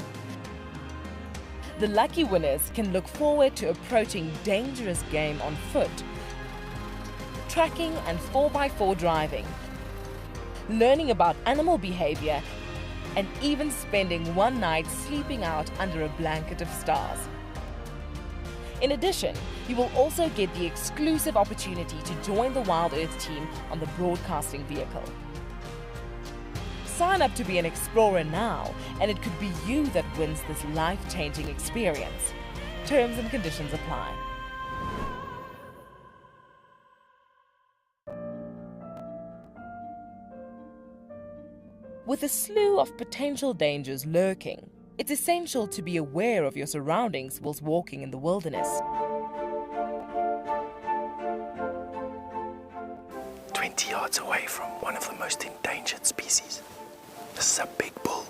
The lucky winners can look forward to approaching dangerous game on foot, tracking and 4x4 driving, learning about animal behavior, and even spending one night sleeping out under a blanket of stars. In addition, you will also get the exclusive opportunity to join the Wild Earth team on the broadcasting vehicle. Sign up to be an explorer now, and it could be you that wins this life-changing experience. Terms and conditions apply. With a slew of potential dangers lurking, it's essential to be aware of your surroundings whilst walking in the wilderness. 20 yards away from one of the most endangered species. This is a big bull.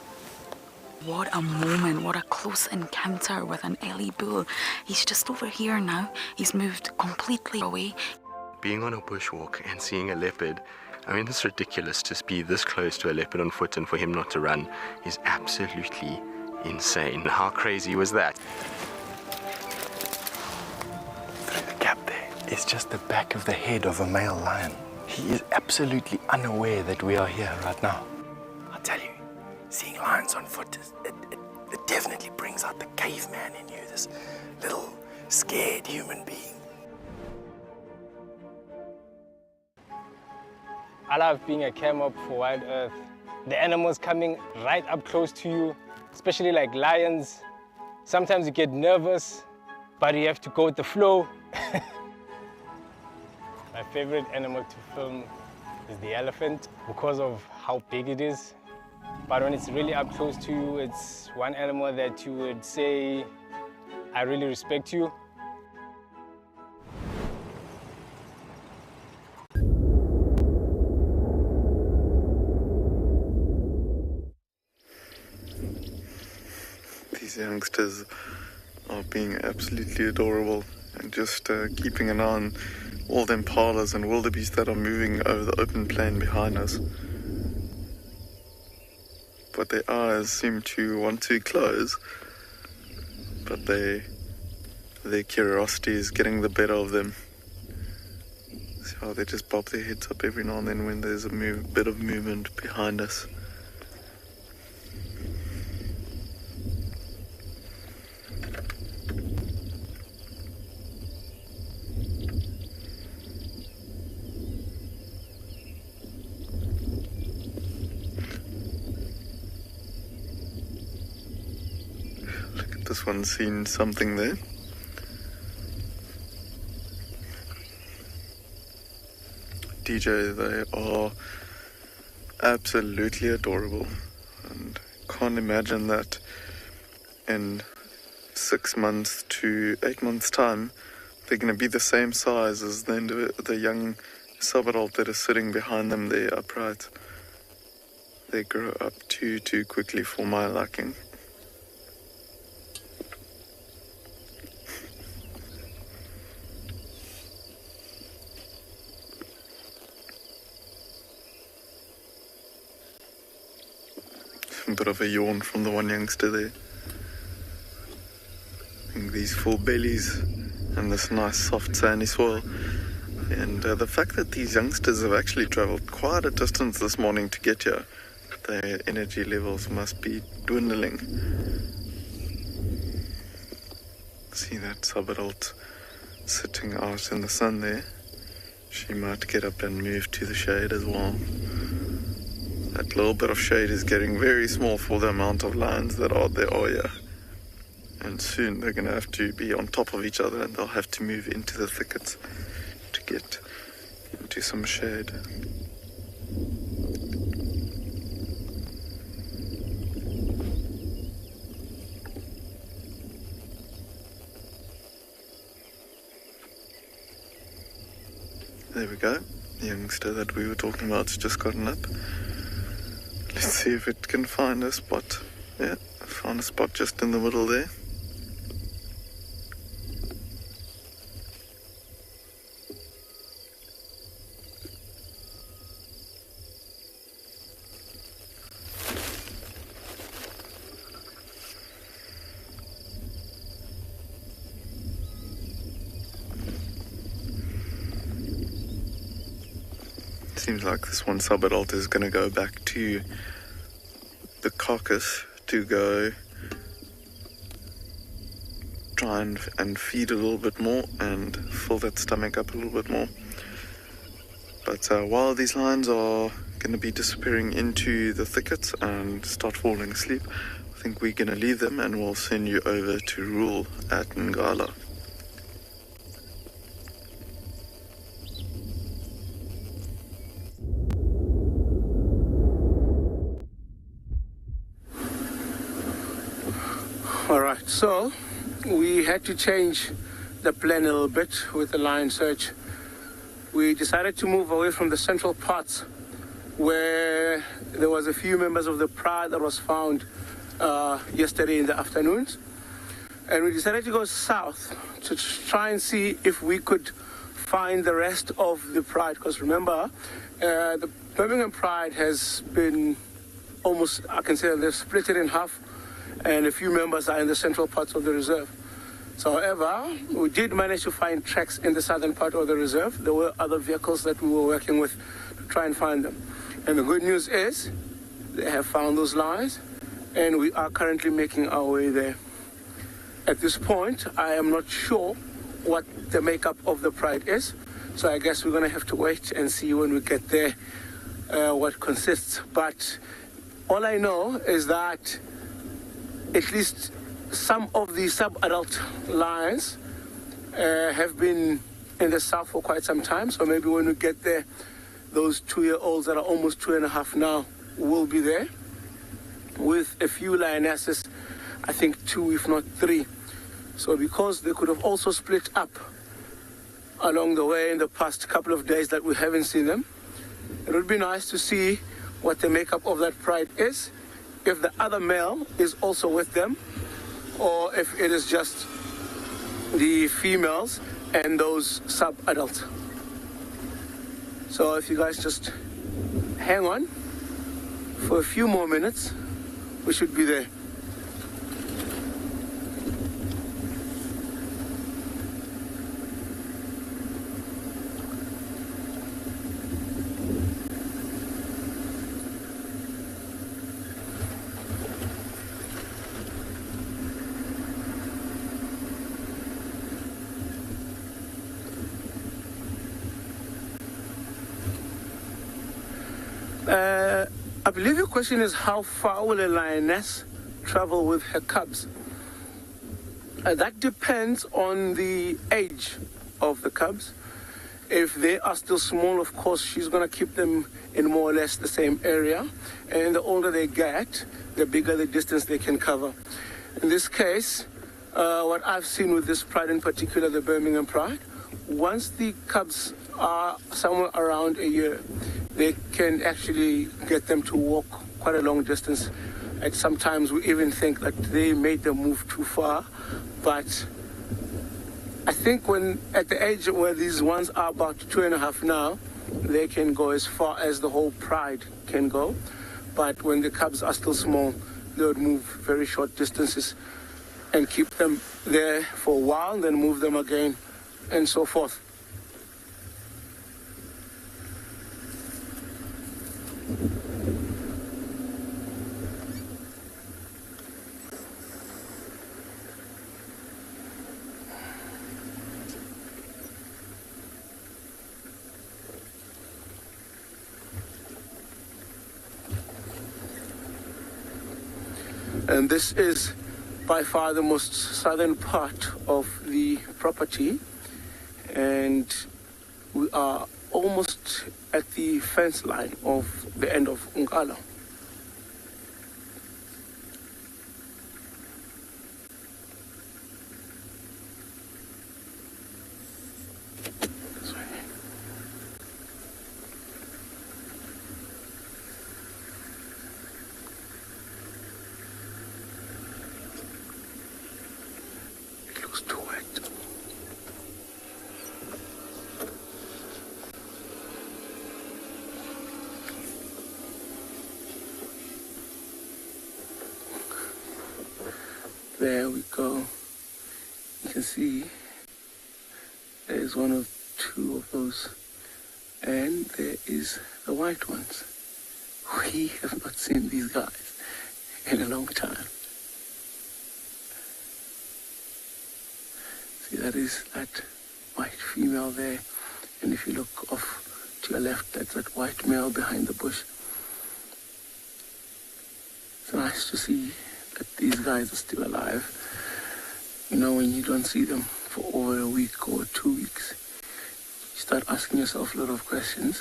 What a moment, what a close encounter with an Ellie bull. He's just over here now. He's moved completely away. Being on a bushwalk and seeing a leopard, I mean, it's ridiculous to be this close to a leopard on foot and for him not to run is absolutely insane. How crazy was that? Through the gap there is just the back of the head of a male lion. He is absolutely unaware that we are here right now. I tell you, seeing lions on foot, it definitely brings out the caveman in you, this little scared human being. I love being a cam op for Wild Earth. The animals coming right up close to you, especially like lions. Sometimes you get nervous, but you have to go with the flow. My favorite animal to film is the elephant because of how big it is. But when it's really up close to you, it's one animal that you would say, I really respect you. These youngsters are being absolutely adorable and just keeping an eye on all the impalas and wildebeest that are moving over the open plain behind us. But their eyes seem to want to close, but their curiosity is getting the better of them. So they just bob their heads up every now and then when there's a bit of movement behind us. Look at this one, seen something there. DJ, they are absolutely adorable, and can't imagine that in 6 months to 8 months time they're going to be the same size as the young sub-adult that is sitting behind them there upright. They grow up too quickly for my liking. A bit of a yawn from the one youngster there. I think these full bellies and this nice soft sandy soil, and the fact that these youngsters have actually travelled quite a distance this morning to get here, their energy levels must be dwindling. See that sub-adult sitting out in the sun there? She might get up and move to the shade as well. That little bit of shade is getting very small for the amount of lions that are there here. And soon they're going to have to be on top of each other, and they'll have to move into the thickets to get into some shade. There we go. The youngster that we were talking about's just gotten up. Let's see if it can find a spot. Yeah, I found a spot just in the middle there. Seems like this one sub-adult is going to go back to the carcass to go try and feed a little bit more and fill that stomach up a little bit more. But while these lions are going to be disappearing into the thickets and start falling asleep, I think we're going to leave them and we'll send you over to rule at Ngala. Alright, so we had to change the plan a little bit with the lion search. We decided to move away from the central parts where there was a few members of the pride that was found yesterday in the afternoons. And we decided to go south to try and see if we could find the rest of the pride. Because remember, the Birmingham pride has been almost, I can say they've split it in half, and a few members are in the central parts of the reserve. So, however, we did manage to find tracks in the southern part of the reserve. There were other vehicles that we were working with to try and find them. And the good news is they have found those lions, and we are currently making our way there. At this point, I am not sure what the makeup of the pride is, so I guess we're going to have to wait and see when we get there what consists. But all I know is that at least some of the sub-adult lions have been in the south for quite some time. So maybe when we get there, those 2-year-olds that are almost 2.5 now will be there, with a few lionesses, I think 2 if not 3. So because they could have also split up along the way in the past couple of days that we haven't seen them, it would be nice to see what the makeup of that pride is, if the other male is also with them, or if it is just the females and those sub-adults. So if you guys just hang on for a few more minutes, we should be there. I believe your question is how far will a lioness travel with her cubs? That depends on the age of the cubs. If they are still small, of course, she's going to keep them in more or less the same area. And the older they get, the bigger the distance they can cover. In this case, what I've seen with this pride in particular, the Birmingham Pride, once the cubs are somewhere around a year, they can actually get them to walk quite a long distance. And sometimes we even think that they made them move too far. But I think when at the age where these ones are about 2.5 now, they can go as far as the whole pride can go. But when the cubs are still small, they would move very short distances and keep them there for a while, then move them again, and so forth. And this is by far the most southern part of the property, and we are almost at the fence line of the end of Nkala. There we go. You can see there's one of two of those, and there is the white ones. We have not seen these guys in a long time. See, that is that white female there, and if you look off to your left, that's that white male behind the bush. It's nice to see that these guys are still alive. You know, when you don't see them for over a week or 2 weeks, you start asking yourself a lot of questions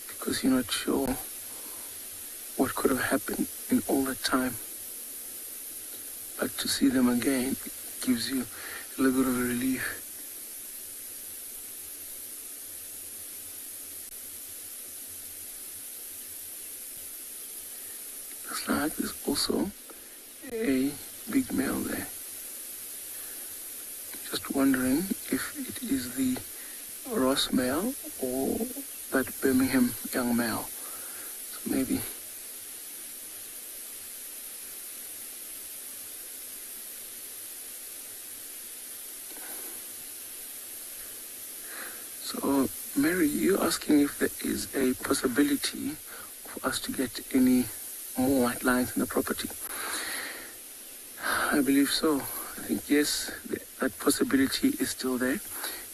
because you're not sure what could have happened in all that time. But to see them again, it gives you a little bit of a relief. Looks like there's also a big male there. Just wondering if it is the Ross male or that Birmingham young male. So maybe. So Mary, you're asking if there is a possibility for us to get any more white lions in the property. I believe so. I think yes, that possibility is still there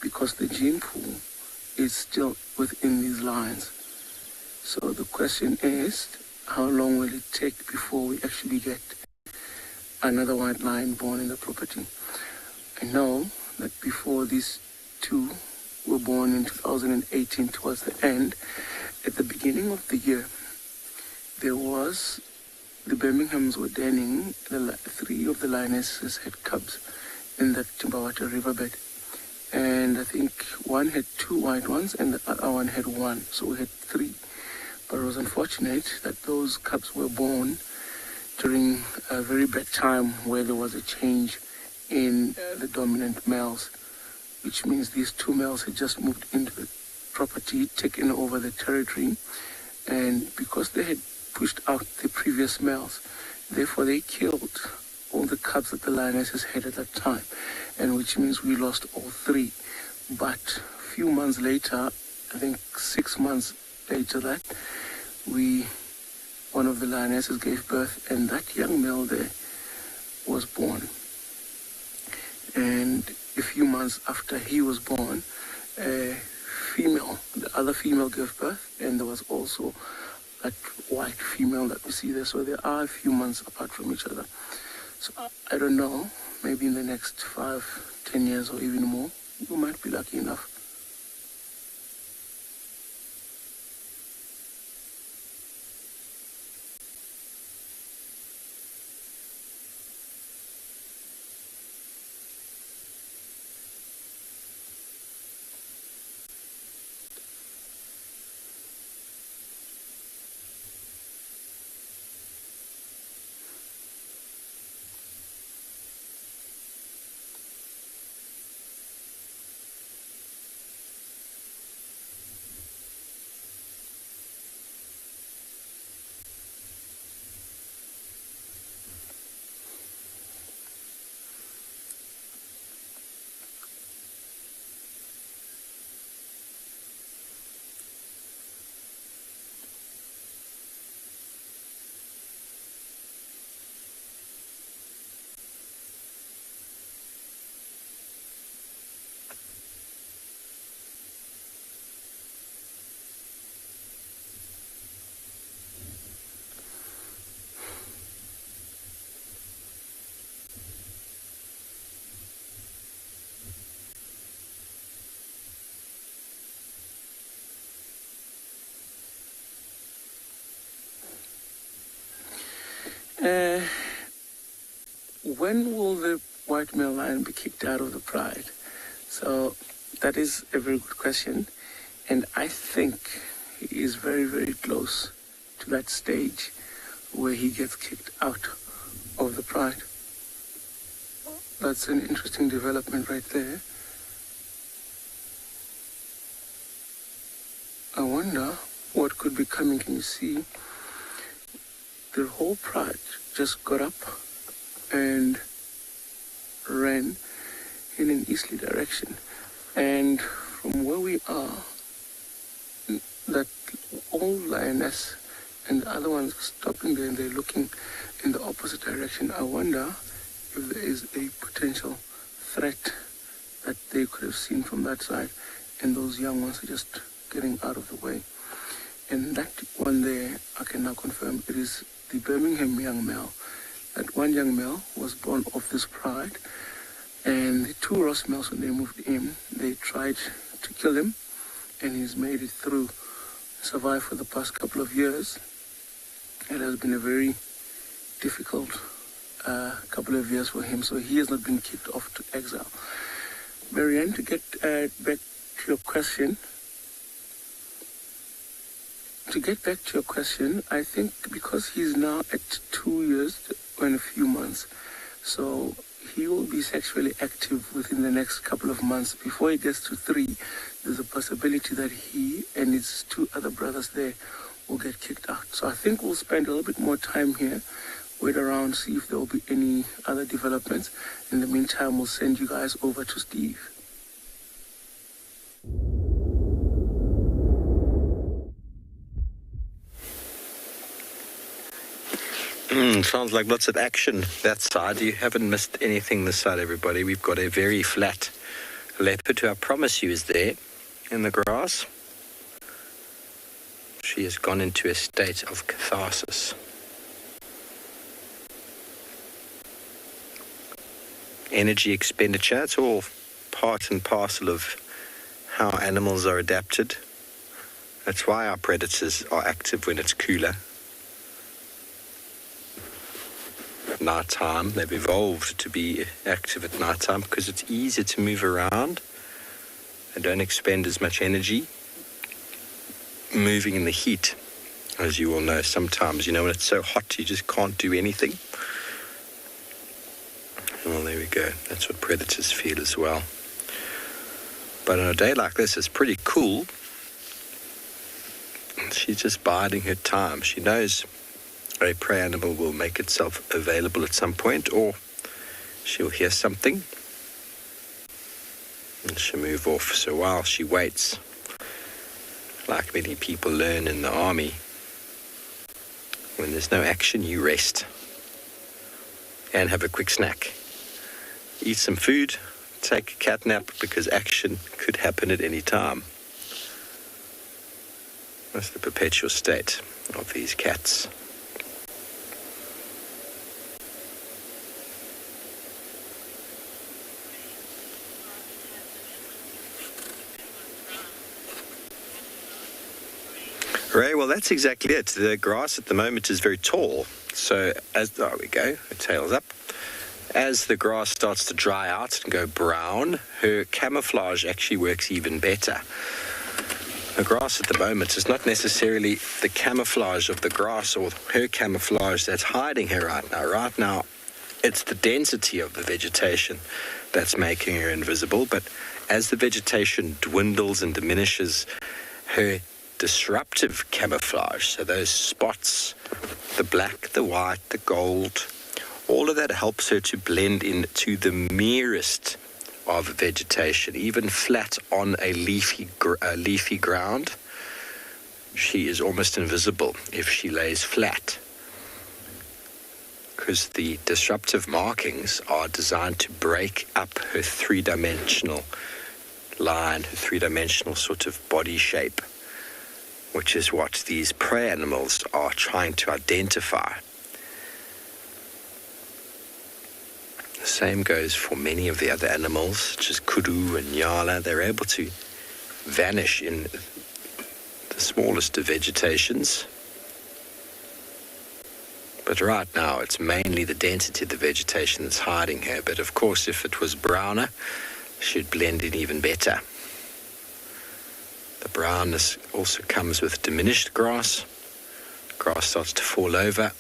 because the gene pool is still within these lions. So the question is, how long will it take before we actually get another white lion born in the property? I know that before these two were born in 2018 towards the end, at the beginning of the year, there was the Birminghams were denning, three of the lionesses had cubs in that Timbawata riverbed. And I think one had 2 white ones and the other one had 1. So we had 3. But it was unfortunate that those cubs were born during a very bad time where there was a change in the dominant males, which means these 2 males had just moved into the property, taken over the territory, and because they had pushed out the previous males, therefore they killed all the cubs that the lionesses had at that time, and which means we lost all three. But a few months later, I think 6 months later, that one of the lionesses gave birth, and that young male there was born. And a few months after he was born, the other female gave birth, and there was also that white female that we see there. So they are a few months apart from each other. So I don't know, maybe in the next 5-10 years or even more, we might be lucky enough. When will the white male lion be kicked out of the pride? So that is a very good question, and I think he is very, very close to that stage where he gets kicked out of the pride. That's an interesting development right there. I wonder what could be coming. Can you see? The whole pride just got up and ran in an easterly direction. And from where we are, that old lioness and the other ones are stopping there and they're looking in the opposite direction. I wonder if there is a potential threat that they could have seen from that side, and those young ones are just getting out of the way. And that one there, I can now confirm, it is the Birmingham young male. That one young male was born of this pride, and the two Ross males, when they moved in, they tried to kill him, and he's made it through, survived for the past couple of years. It has been a very difficult couple of years for him, so he has not been kicked off to exile. Marianne, to get back to your question, I think because he's now at 2 years and a few months, so he will be sexually active within the next couple of months. Before he gets to 3, there's a possibility that he and his 2 other brothers there will get kicked out. So I think we'll spend a little bit more time here, wait around, see if there will be any other developments. In the meantime, we'll send you guys over to Steve. Sounds like lots of action that side. You haven't missed anything this side, everybody. We've got a very flat leopard who I promise you is there in the grass. She has gone into a state of catharsis. Energy expenditure, it's all part and parcel of how animals are adapted. That's why our predators are active when it's cooler. Night time, they've evolved to be active at night time because it's easier to move around. They don't expend as much energy moving in the heat. As you all know, sometimes, when it's so hot you just can't do anything. Well, there we go. That's what predators feel as well. But on a day like this, it's pretty cool She's just biding her time. She knows a prey animal will make itself available at some point, or she'll hear something and she'll move off. So while she waits, like many people learn in the army, when there's no action, you rest and have a quick snack. Eat some food, take a cat nap, because action could happen at any time. That's the perpetual state of these cats. Right, well, that's exactly it. The grass at the moment is very tall. So, there we go, her tail's up. As the grass starts to dry out and go brown, her camouflage actually works even better. The grass at the moment is not necessarily the camouflage of the grass or her camouflage that's hiding her right now. Right now, it's the density of the vegetation that's making her invisible. But as the vegetation dwindles and diminishes, her disruptive camouflage, so those spots, the black, the white, the gold, all of that helps her to blend into the merest of vegetation, even flat on a leafy ground. She is almost invisible if she lays flat, because the disruptive markings are designed to break up her three-dimensional line, her three-dimensional sort of body shape, which is what these prey animals are trying to identify. The same goes for many of the other animals, such as kudu and nyala. They're able to vanish in the smallest of vegetations. But right now, it's mainly the density of the vegetation that's hiding her. But of course, if it was browner, she'd blend in even better. The brownness also comes with diminished grass. Grass starts to fall over.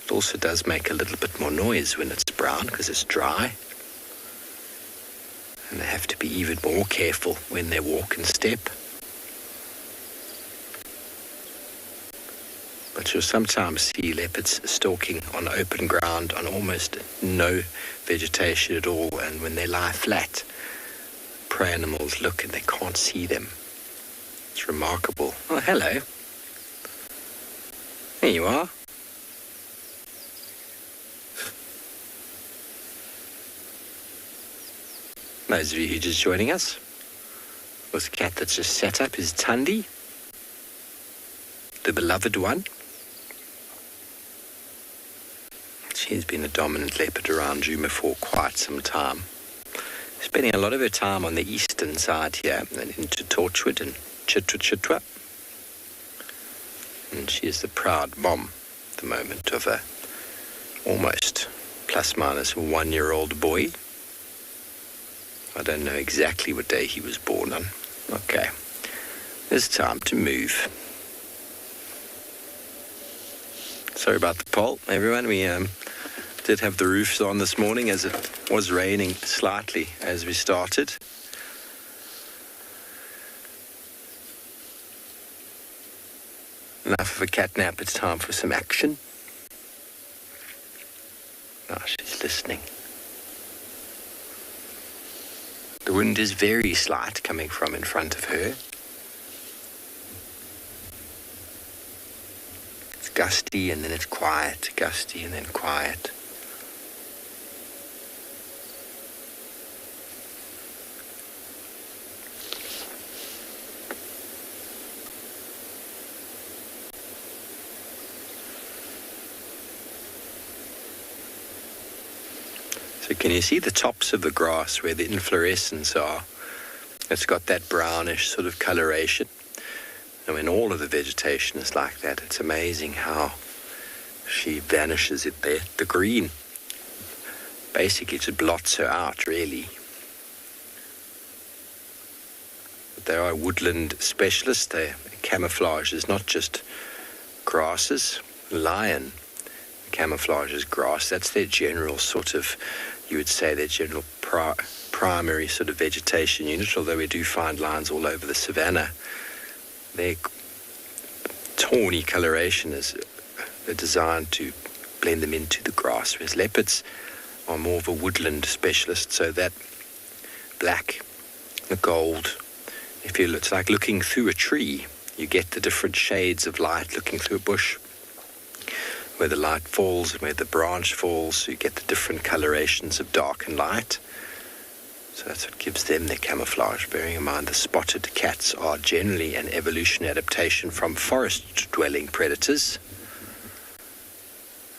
It also does make a little bit more noise when it's brown because it's dry. And they have to be even more careful when they walk and step. But you'll sometimes see leopards stalking on open ground on almost no vegetation at all. And when they lie flat, prey animals look and they can't see them. It's remarkable. Oh, hello. There you are. Those of you who are just joining us, this cat that's just sat up is Thandi, the beloved one. She's been a dominant leopard around Djuma for quite some time, spending a lot of her time on the eastern side here and into Torchwood and Chitwa. And she is the proud mom at the moment of a almost plus minus 1-year-old boy. I don't know exactly what day he was born on. Okay, it's time to move. Sorry about the poll, everyone. We did have the roofs on this morning as it was raining slightly as we started. Enough of a cat nap, it's time for some action. Ah, she's listening. The wind is very slight coming from in front of her. It's gusty and then it's quiet, gusty and then quiet. So can you see the tops of the grass where the inflorescence are? It's got that brownish sort of coloration. And when all of the vegetation is like that, it's amazing how she vanishes it there. The green basically just blots her out, really. But they are woodland specialists. Their camouflage is not just grasses. Lion camouflages grass. That's their general sort of, you would say, their general primary sort of vegetation unit, although we do find lions all over the savannah. Their tawny coloration is designed to blend them into the grass, whereas leopards are more of a woodland specialist, so that black, the gold, it's like looking through a tree. You get the different shades of light looking through a bush, where the light falls and where the branch falls, so you get the different colorations of dark and light. So that's what gives them their camouflage. Bearing in mind the spotted cats are generally an evolution adaptation from forest-dwelling predators,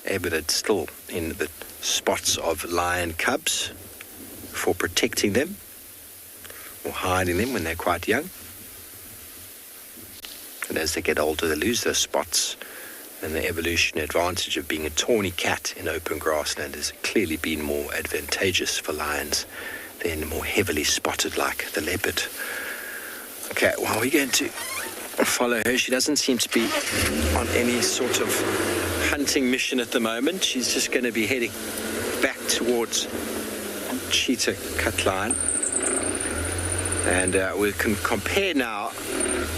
evident still in the spots of lion cubs for protecting them or hiding them when they're quite young. And as they get older, they lose those spots. And the evolution advantage of being a tawny cat in open grassland has clearly been more advantageous for lions than more heavily spotted like the leopard. Okay, well, we're going to follow her. She doesn't seem to be on any sort of hunting mission at the moment. She's just going to be heading back towards cheetah cut line. And we can compare now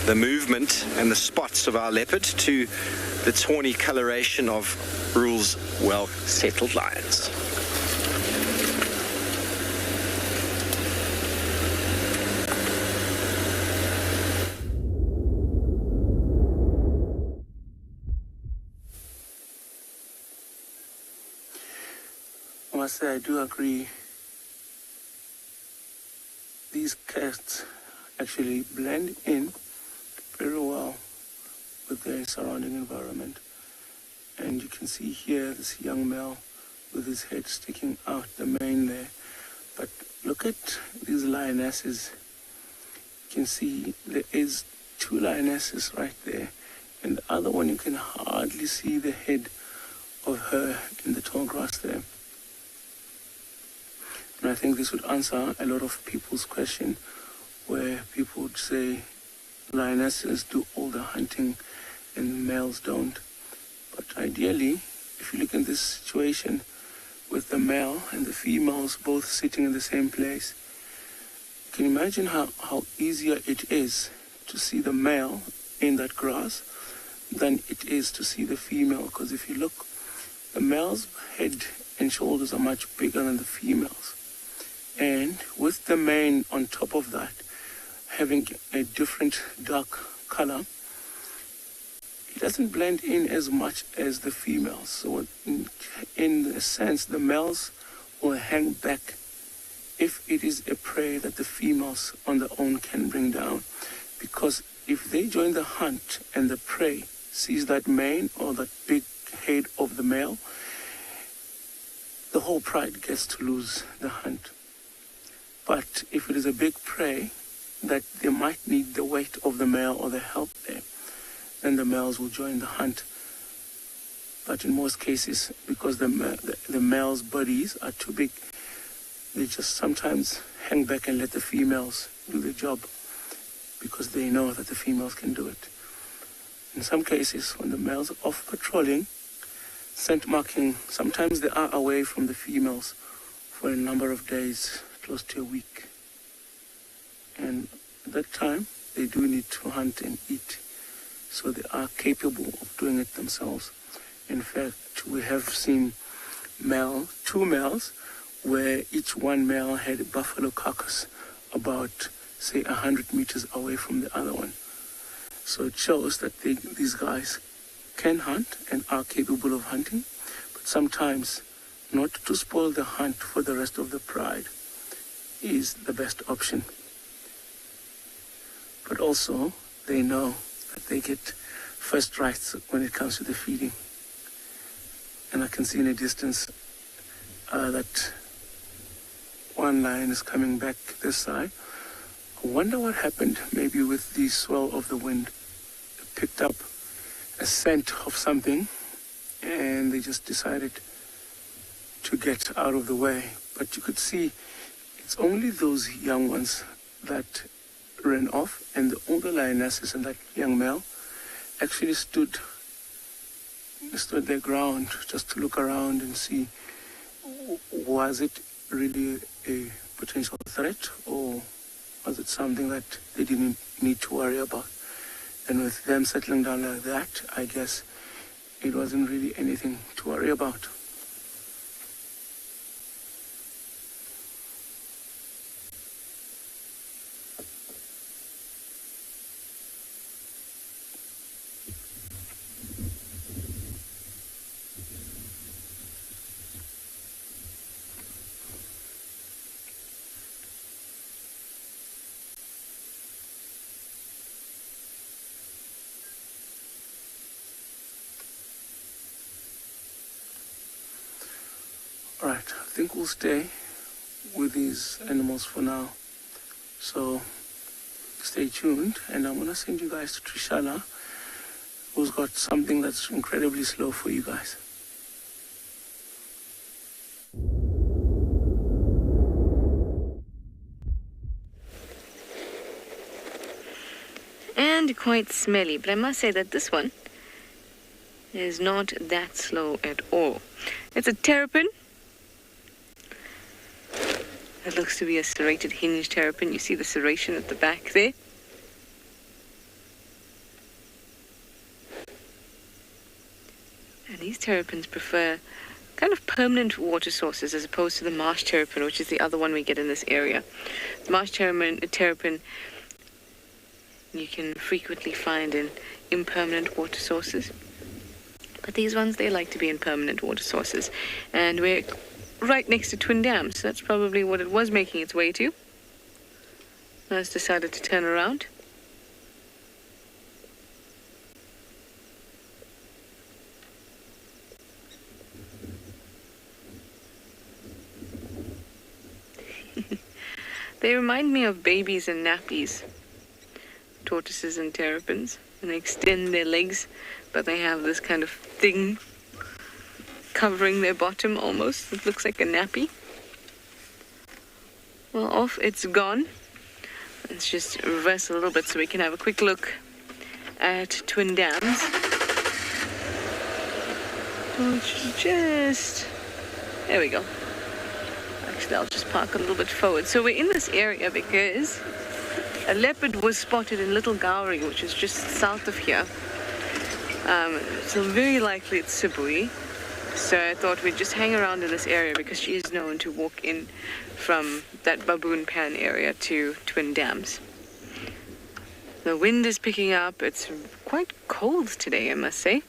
the movement and the spots of our leopard to the tawny coloration of Rule's well-settled lions. I must say I do agree. These cats actually blend in very well with their surrounding environment. And you can see here this young male with his head sticking out the mane there. But look at these lionesses. You can see there is 2 lionesses right there. And the other one, you can hardly see the head of her in the tall grass there. And I think this would answer a lot of people's question, where people would say lionesses do all the hunting and males don't. But ideally, if you look at this situation with the male and the females both sitting in the same place, you can imagine how easier it is to see the male in that grass than it is to see the female. Because if you look, the male's head and shoulders are much bigger than the female's. And with the mane on top of that, having a different dark color, it doesn't blend in as much as the females. So in a sense, the males will hang back if it is a prey that the females on their own can bring down. Because if they join the hunt and the prey sees that mane or that big head of the male, the whole pride gets to lose the hunt. But if it is a big prey that they might need the weight of the male or the help there, then the males will join the hunt. But in most cases, because the male's bodies are too big, they just sometimes hang back and let the females do the job, because they know that the females can do it. In some cases, when the males are off patrolling, scent marking, sometimes they are away from the females for a number of days, close to a week. And at that time, they do need to hunt and eat. So they are capable of doing it themselves. In fact, we have seen 2 males, where each one male had a buffalo carcass about, say, 100 meters away from the other one. So it shows that these guys can hunt and are capable of hunting, but sometimes not to spoil the hunt for the rest of the pride is the best option. But also, they know that they get first rights when it comes to the feeding. And I can see in the distance that one lion is coming back this side. I wonder what happened maybe with the swell of the wind. It picked up a scent of something and they just decided to get out of the way. But you could see it's only those young ones that ran off, and the older lionesses and that young male actually stood their ground just to look around and see, was it really a potential threat, or was it something that they didn't need to worry about? And with them settling down like that, I guess it wasn't really anything to worry about. Alright, I think we'll stay with these animals for now. So stay tuned, and I'm gonna send you guys to Trishana, who's got something that's incredibly slow for you guys. And quite smelly, but I must say that this one is not that slow at all. It's a terrapin. It looks to be a serrated Hinge Terrapin. You see the serration at the back there. And these terrapins prefer kind of permanent water sources as opposed to the marsh terrapin, which is the other one we get in this area. The marsh terrapin you can frequently find in impermanent water sources. But these ones, they like to be in permanent water sources. And we're right next to twin dams. So that's probably what it was making its way to. Now it's decided to turn around. They remind me of babies and nappies, tortoises and terrapins, and they extend their legs, but they have this kind of thing covering their bottom almost. It looks like a nappy. Well, off it's gone. Let's just reverse a little bit so we can have a quick look at twin dams. There we go. Actually, I'll just park a little bit forward. So we're in this area because a leopard was spotted in Little Gowrie, which is just south of here. So very likely it's Sibui. So I thought we'd just hang around in this area because she is known to walk in from that Baboon Pan area to Twin Dams. The wind is picking up. It's quite cold today, I must say.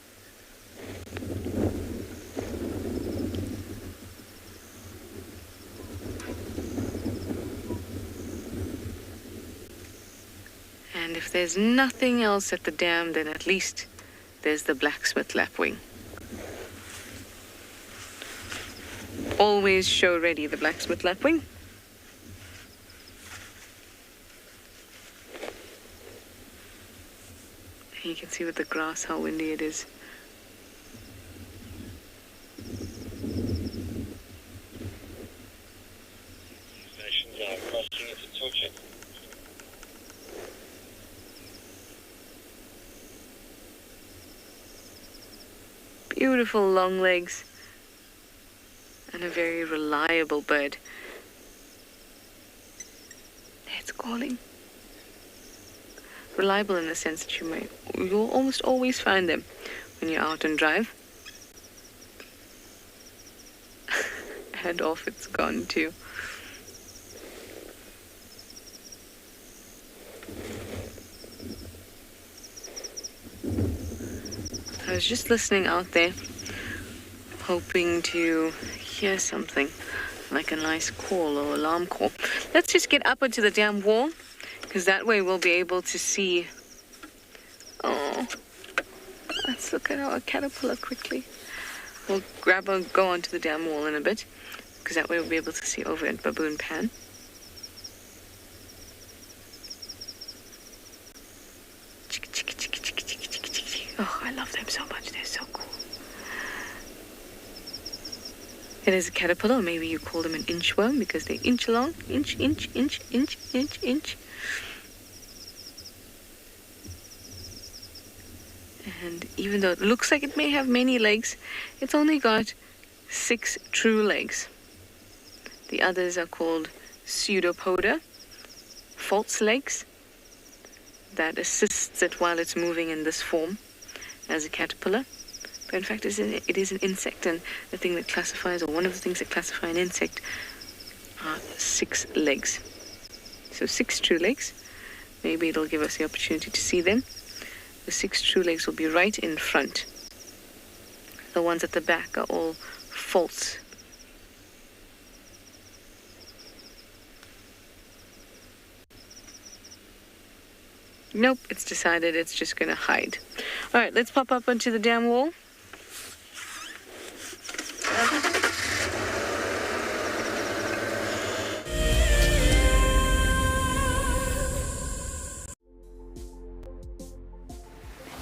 And if there's nothing else at the dam, then at least there's the blacksmith lapwing. Always show ready, the blacksmith lapwing. And you can see with the grass how windy it is. Stations are crossing into Tswalu. Beautiful long legs. And a very reliable bird. It's calling. Reliable in the sense that you'll almost always find them when you're out and drive. And off it's gone too. I was just listening out there, hoping to hear something like a nice call or alarm call. Let's just get up onto the dam wall, because that way we'll be able to see. Oh, let's look at our caterpillar quickly. We'll go onto the dam wall in a bit, because that way we'll be able to see over at Baboon Pan. Oh, I love them so much. They're so cool. It is a caterpillar, or maybe you call them an inchworm because they inch along. Inch, inch, inch, inch, inch, inch. And even though it looks like it may have many legs, it's only got 6 true legs. The others are called pseudopoda, false legs. that assists it while it's moving in this form as a caterpillar. But in fact, it is an insect, and the thing that classifies, or one of the things that classify an insect, are 6 legs. So 6 true legs. Maybe it'll give us the opportunity to see them. The 6 true legs will be right in front. The ones at the back are all false. Nope, it's decided it's just going to hide. All right, let's pop up onto the dam wall.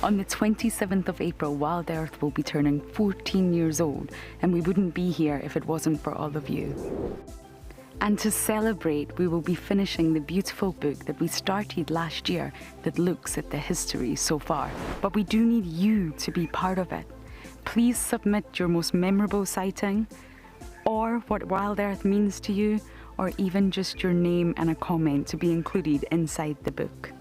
On the 27th of April, Wild Earth will be turning 14 years old, and we wouldn't be here if it wasn't for all of you. And to celebrate, we will be finishing the beautiful book that we started last year that looks at the history so far. But we do need you to be part of it. Please submit your most memorable sighting, or what Wild Earth means to you, or even just your name and a comment to be included inside the book.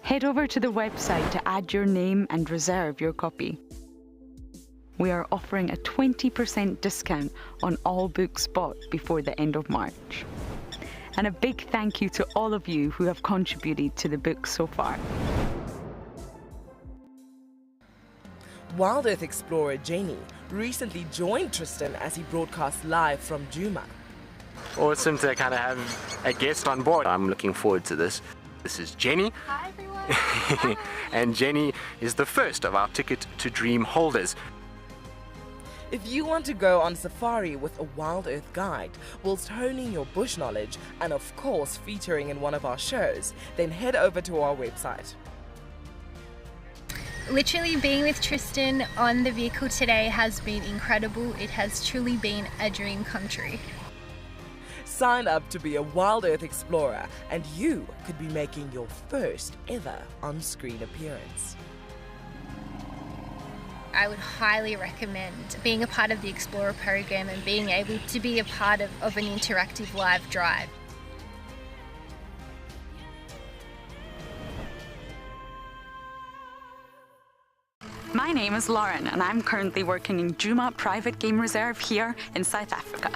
Head over to the website to add your name and reserve your copy. We are offering a 20% discount on all books bought before the end of March. And a big thank you to all of you who have contributed to the book so far. Wild Earth explorer Jenny recently joined Tristan as he broadcast live from Djuma. Awesome to kind of have a guest on board. I'm looking forward to this. This is Jenny. Hi everyone. And Jenny is the first of our Ticket to Dream holders. If you want to go on safari with a Wild Earth guide, whilst honing your bush knowledge and of course featuring in one of our shows, then head over to our website. Literally being with Tristan on the vehicle today has been incredible. It has truly been a dream come true. Sign up to be a Wild Earth explorer and you could be making your first ever on-screen appearance. I would highly recommend being a part of the Explorer program and being able to be a part of an interactive live drive. My name is Lauren and I'm currently working in Djuma Private Game Reserve here in South Africa.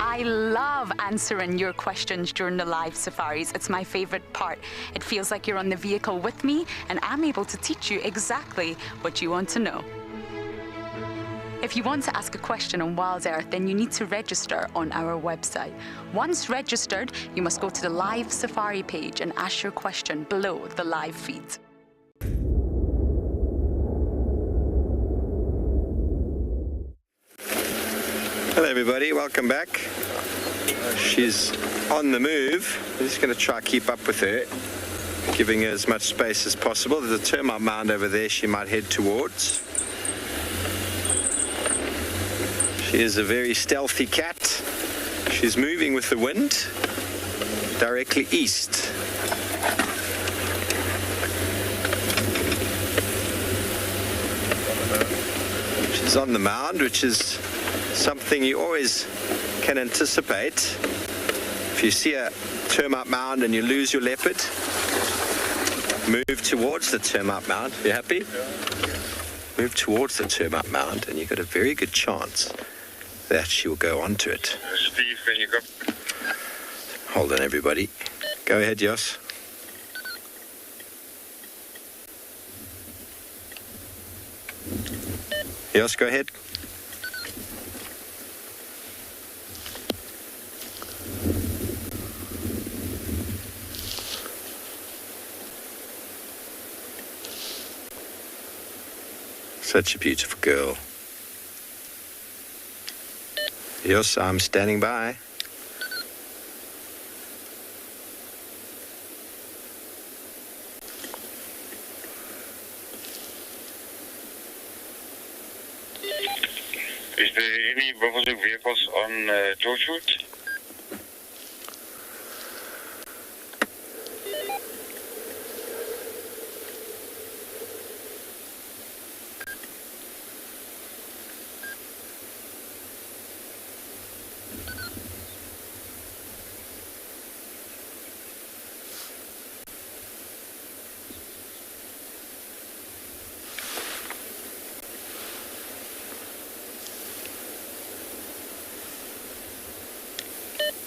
I love answering your questions during the live safaris. It's my favorite part. It feels like you're on the vehicle with me and I'm able to teach you exactly what you want to know. If you want to ask a question on Wild Earth, then you need to register on our website. Once registered, you must go to the live safari page and ask your question below the live feed. Hello everybody, welcome back. She's on the move. We're just going to try to keep up with her, giving her as much space as possible. There's a termite mound over there she might head towards. She is a very stealthy cat. She's moving with the wind directly east. She's on the mound, which is something you always can anticipate. If you see a termite mound and you lose your leopard, move towards the termite mound. You happy? Move towards the termite mound and you've got a very good chance that she will go onto it. Steve, can you go? Hold on everybody. Go ahead, Jos. Jos, go ahead. Such a beautiful girl. Yes, I'm standing by. Is there any buffalo vehicles on Torchwood?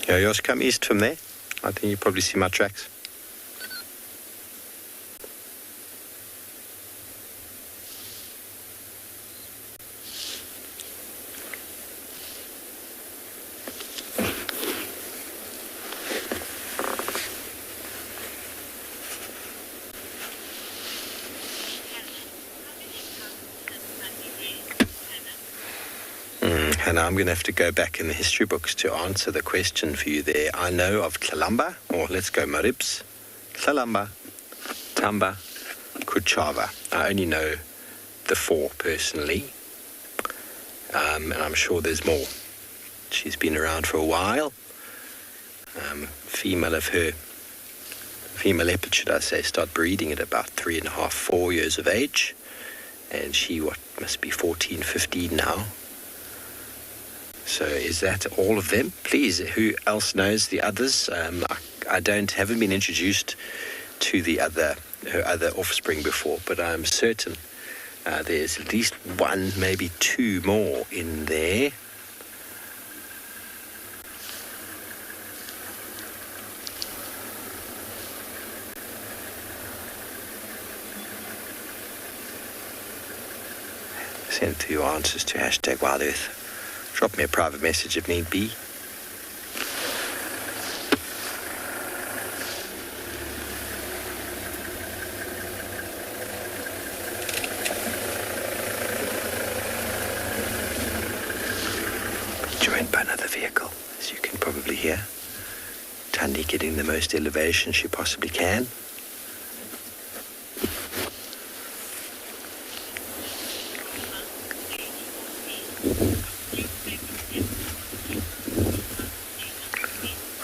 Yeah, yours come east from there. I think you probably see my tracks. And I'm going to have to go back in the history books to answer the question for you there. I know of Tlalamba, or let's go Maribs, Tlalamba, Tamba, Kuchava. I only know the 4 personally, and I'm sure there's more. She's been around for a while. Female leopard, should I say, start breeding at about 3.5, 4 years of age. And she, must be 14, 15 now. So is that all of them? Please, who else knows the others? I haven't been introduced to her other offspring before, but I'm certain there's at least 1, maybe 2 more in there. Send 2 answers to #WildEarth. Drop me a private message if need be. Joined by another vehicle, as you can probably hear. Thandi getting the most elevation she possibly can.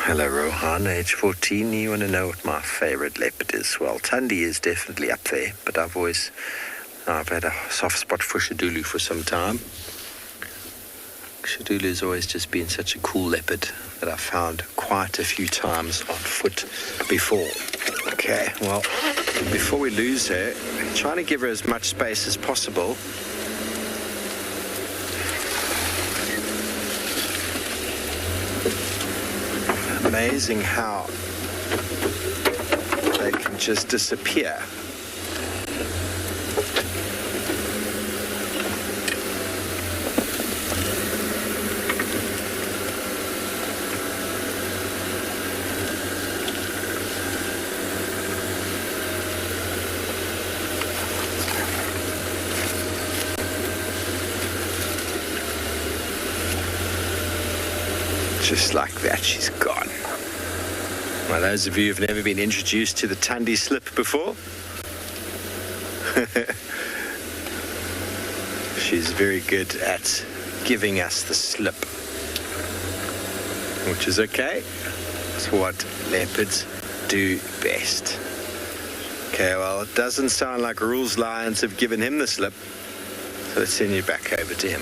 Hello Rohan, age 14. You want to know what my favourite leopard is? Well, Thandi is definitely up there, but I've had a soft spot for Shadulu for some time. Shadulu has always just been such a cool leopard that I've found quite a few times on foot before. Okay, well, before we lose her, I'm trying to give her as much space as possible. Amazing how they can just disappear. Just like that, she's gone. Well, those of you who've never been introduced to the Thandi slip before, she's very good at giving us the slip, which is okay. It's what leopards do best. Okay, well, it doesn't sound like Rules Lions have given him the slip, so let's send you back over to him.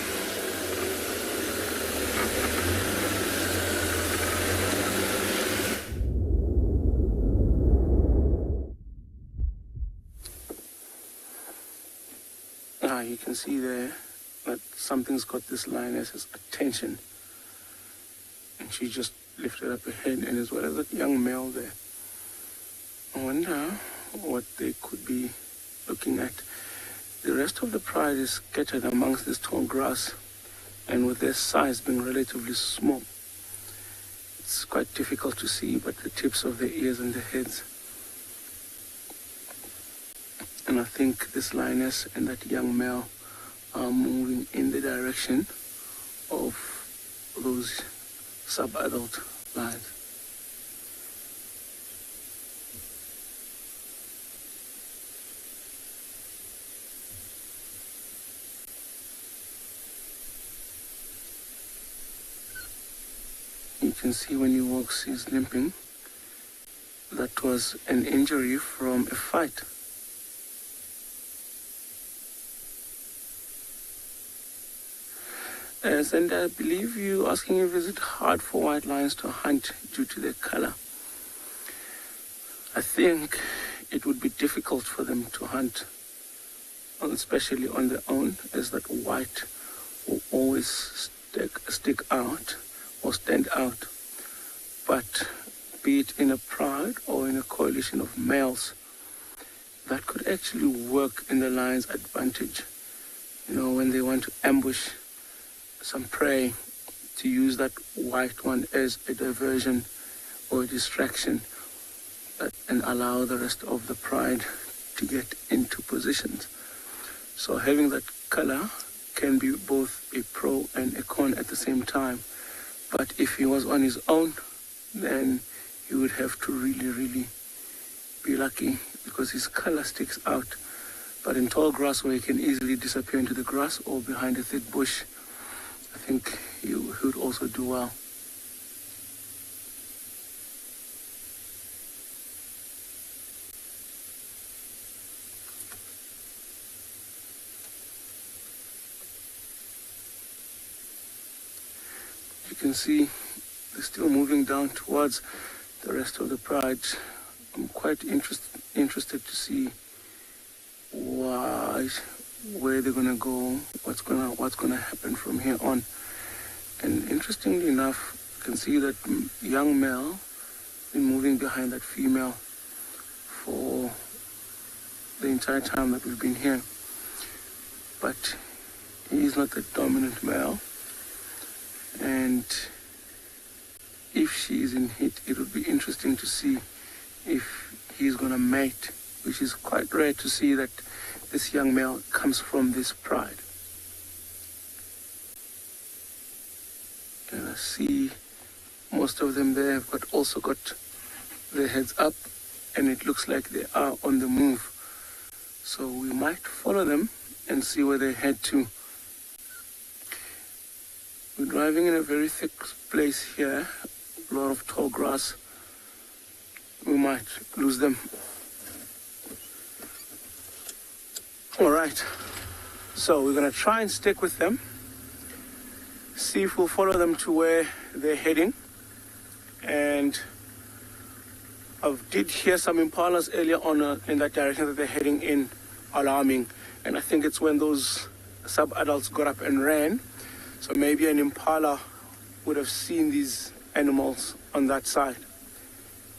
You can see there that something's got this lioness's attention, and she just lifted up her head, and as well as that young male there. I wonder what they could be looking at. The rest of the pride is scattered amongst this tall grass, and with their size being relatively small, it's quite difficult to see but the tips of their ears and their heads. And I think this lioness and that young male are moving in the direction of those sub-adult lions. You can see when he walks, he's limping. That was an injury from a fight. Yes, and I believe you asking if is it hard for white lions to hunt due to their color. I think it would be difficult for them to hunt, especially on their own, as that white will always stick out or stand out. but be it in a pride or in a coalition of males, that could actually work in the lion's advantage. You know, when they want to ambush some prey, to use that white one as a diversion or a distraction, and allow the rest of the pride to get into positions. So having that color can be both a pro and a con at the same time. But if he was on his own, then he would have to really be lucky, because his color sticks out. But in tall grass, where he can easily disappear into the grass or behind a thick bush, I think he would also do well. You can see they're still moving down towards the rest of the pride. I'm quite interested to see where they're gonna go, what's gonna happen from here on. And interestingly enough, you can see that young male been moving behind that female for the entire time that we've been here. But he is not the dominant male, and if she is in heat, it would be interesting to see if he's gonna mate, which is quite rare to see that this young male comes from this pride. And I see most of them there have also got their heads up, and it looks like they are on the move. So we might follow them and see where they head to. We're driving in a very thick place here, a lot of tall grass. We might lose them. All right, so we're gonna try and stick with them, see if we'll follow them to where they're heading. And I did hear some impalas earlier on in that direction that they're heading in, alarming. And I think it's when those sub-adults got up and ran. So maybe an impala would have seen these animals on that side.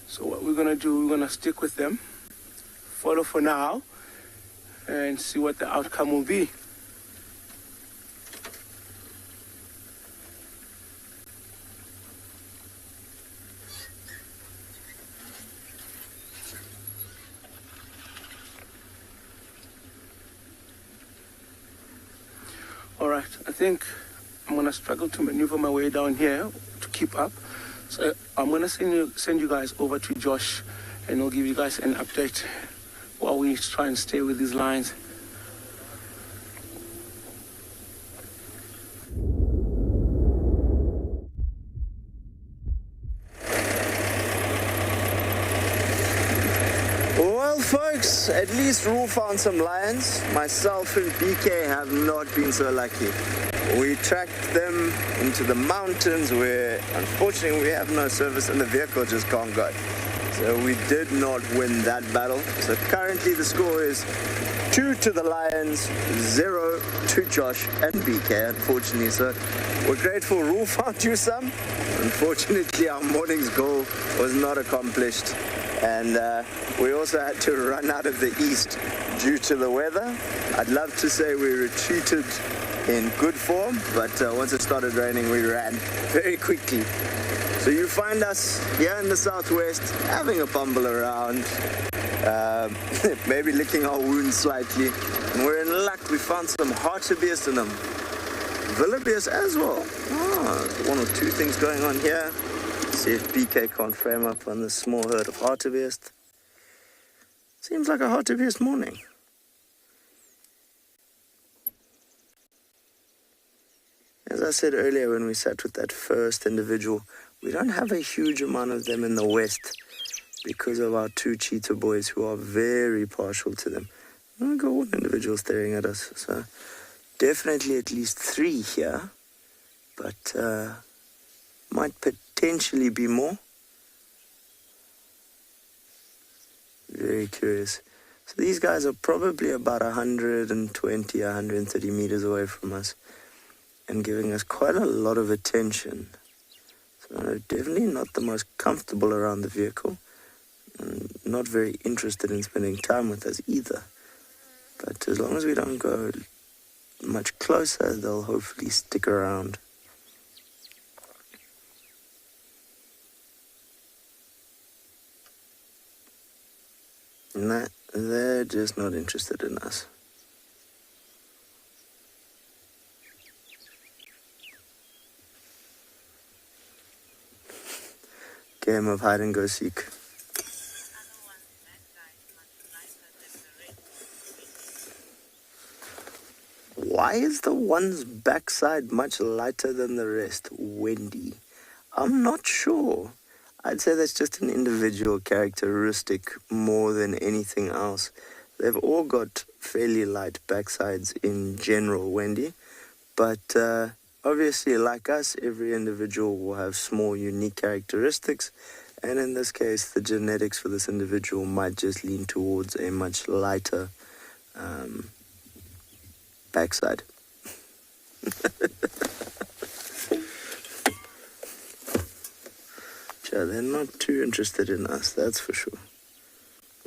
So what we're gonna do, we're gonna stick with them, follow for now, and see what the outcome will be. All right, I think I'm gonna struggle to maneuver my way down here to keep up. So I'm gonna send you guys over to Josh, and he'll give you guys an update while we try and stay with these lines. Well, folks, at least Rule found some lions. Myself and BK have not been so lucky. We tracked them into the mountains where, unfortunately, we have no service and the vehicle just can't go. So we did not win that battle. So currently the score is 2 to the Lions, 0 to Josh and BK, unfortunately. So we're grateful Rule found you some. Unfortunately, our morning's goal was not accomplished. And we also had to run out of the east due to the weather. I'd love to say we retreated in good form, but once it started raining, we ran very quickly. So you find us here in the southwest, having a bumble around, maybe licking our wounds slightly. And we're in luck, we found some hartebeest and some wildebeest as well. One or two things going on here. See if BK can't frame up on this small herd of hartebeest. Seems like a hartebeest morning. As I said earlier when we sat with that first individual, we don't have a huge amount of them in the west because of our two cheetah boys who are very partial to them. I've got one individual staring at us, so definitely at least 3 here, but might potentially be more. Very curious. So these guys are probably about 120, 130 meters away from us and giving us quite a lot of attention. So definitely not the most comfortable around the vehicle. And not very interested in spending time with us either. But as long as we don't go much closer, they'll hopefully stick around. Nah, they're just not interested in us. Game of hide and go seek. Why is the one's backside much lighter than the rest, Wendy? I'm not sure. I'd say that's just an individual characteristic more than anything else. They've all got fairly light backsides in general, Wendy. But obviously, like us, every individual will have small, unique characteristics. And in this case, the genetics for this individual might just lean towards a much lighter backside. Yeah, they're not too interested in us, that's for sure.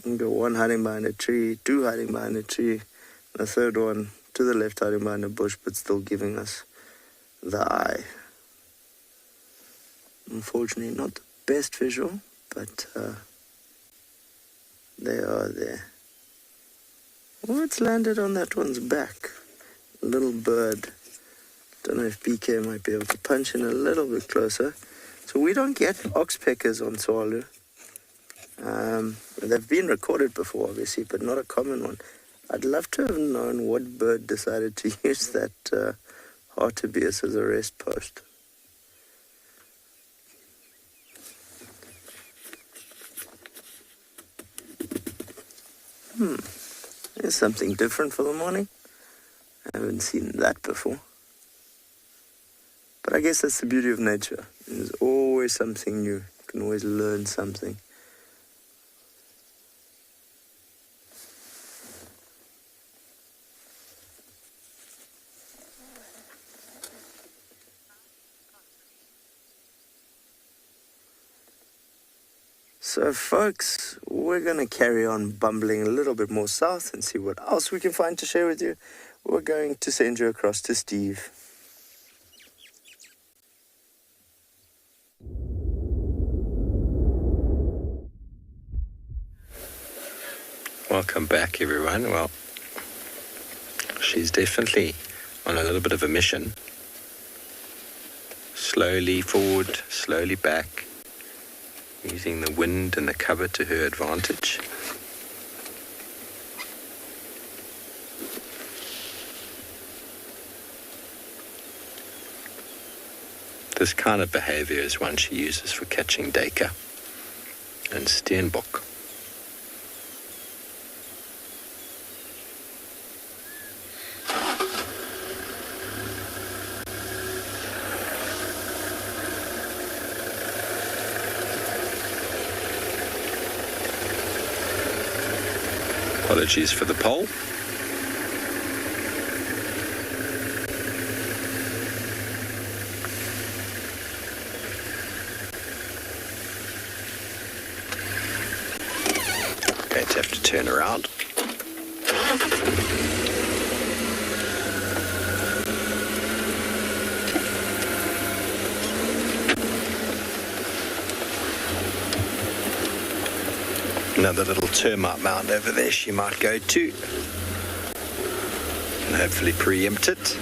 You got one hiding behind a tree, two hiding behind a tree, and a third one to the left hiding behind a bush, but still giving us the eye. Unfortunately, not the best visual, but they are there. What's landed on that one's back? A little bird. Don't know if BK might be able to punch in a little bit closer. So we don't get oxpeckers on Tswalu. They've been recorded before, obviously, but not a common one. I'd love to have known what bird decided to use that hartebeest as a rest post. There's something different for the morning. I haven't seen that before. But I guess that's the beauty of nature. There's always something new. You can always learn something. So folks, we're going to carry on bumbling a little bit more south and see what else we can find to share with you. We're going to send you across to Steve. Welcome back, everyone. Well, she's definitely on a little bit of a mission. Slowly forward, slowly back, using the wind and the cover to her advantage. This kind of behavior is one she uses for catching duiker and steenbok. Apologies for the pole. Going to have to turn around. Another little termite mound over there she might go to. And hopefully preempt it.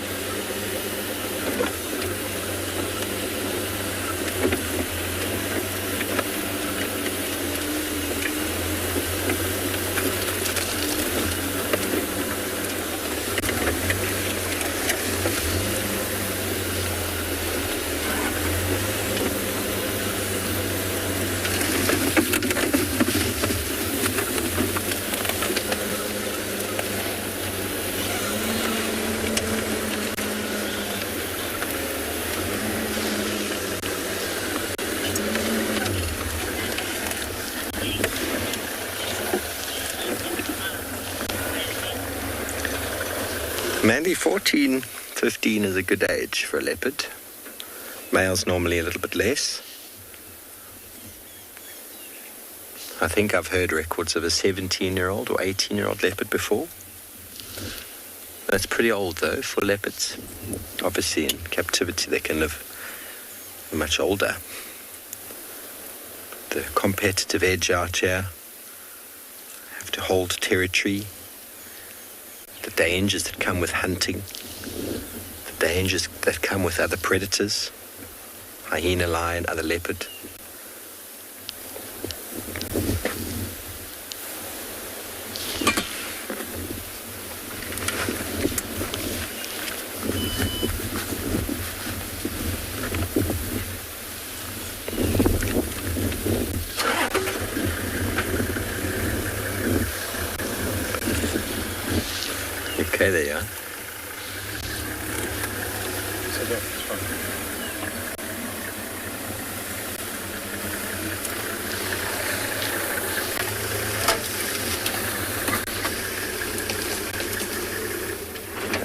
Mandy, 14, 15 is a good age for a leopard. Male's normally a little bit less. I think I've heard records of a 17-year-old or 18-year-old leopard before. That's pretty old, though, for leopards. Obviously, in captivity, they can live much older. The competitive edge out here, have to hold territory, the dangers that come with hunting, the dangers that come with other predators, hyena, lion, other leopard. Okay, there you are.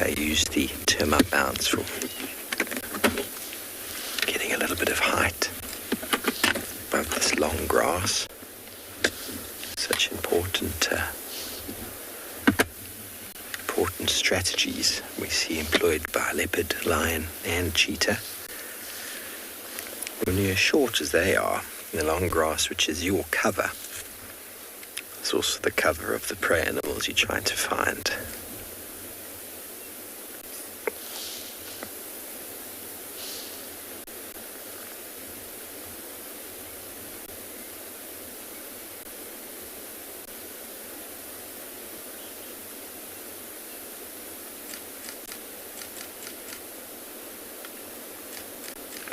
I use the termite mounds for getting a little bit of height above this long grass. Such important strategies we see employed by leopard, lion and cheetah. When you're as short as they are in the long grass, which is your cover, it's also the cover of the prey animals you're trying to find.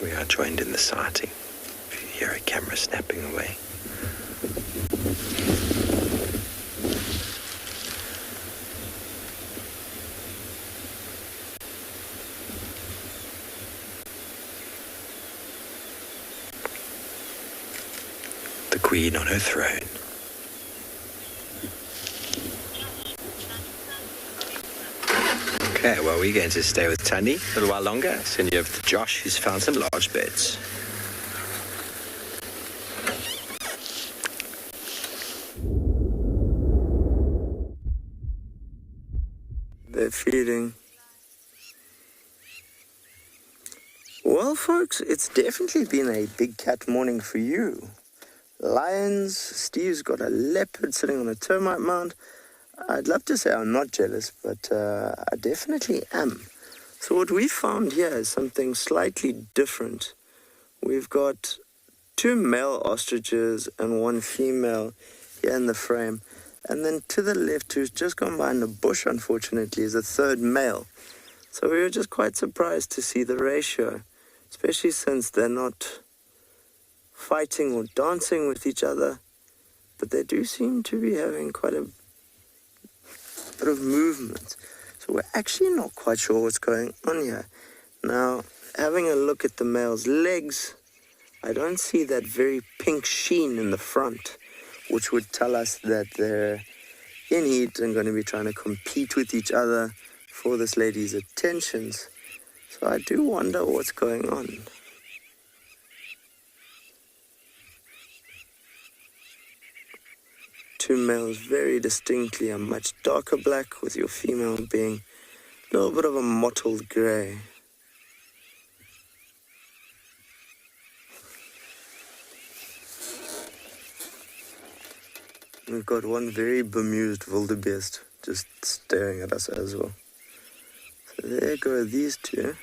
We are joined in the sighting. If you hear a camera snapping away. The queen on her throne. Okay, well, we're going to stay with Tani a little while longer. Send you over to Josh, who's found some large birds. They're feeding. Well, folks, it's definitely been a big cat morning for you. Lions, Steve's got a leopard sitting on a termite mound. I'd love to say I'm not jealous, but I definitely am. So what we found here is something slightly different. We've got 2 male ostriches and 1 female here in the frame. And then to the left, who's just gone behind the bush, unfortunately, is a 3rd male. So we were just quite surprised to see the ratio, especially since they're not fighting or dancing with each other. But they do seem to be having quite a bit of movement. So we're actually not quite sure what's going on here. Now, having a look at the male's legs, I don't see that very pink sheen in the front, which would tell us that they're in heat and going to be trying to compete with each other for this lady's attentions. So I do wonder what's going on. Two males very distinctly a much darker black, with your female being a little bit of a mottled grey. We've got one very bemused wildebeest just staring at us as well. So there go these two.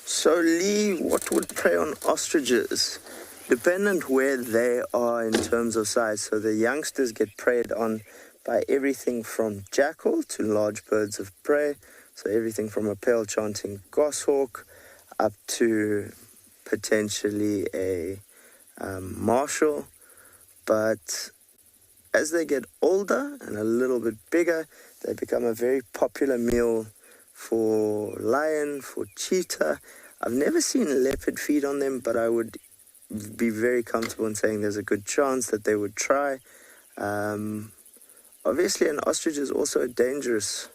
So Lee, what would prey on ostriches? Dependent where they are in terms of size. So the youngsters get preyed on by everything from jackal to large birds of prey. So everything from a pale chanting goshawk up to potentially a marshal. But as they get older and a little bit bigger, they become a very popular meal for lion, for cheetah. I've never seen a leopard feed on them, but I would be very comfortable in saying there's a good chance that they would try. Obviously, an ostrich is also a dangerous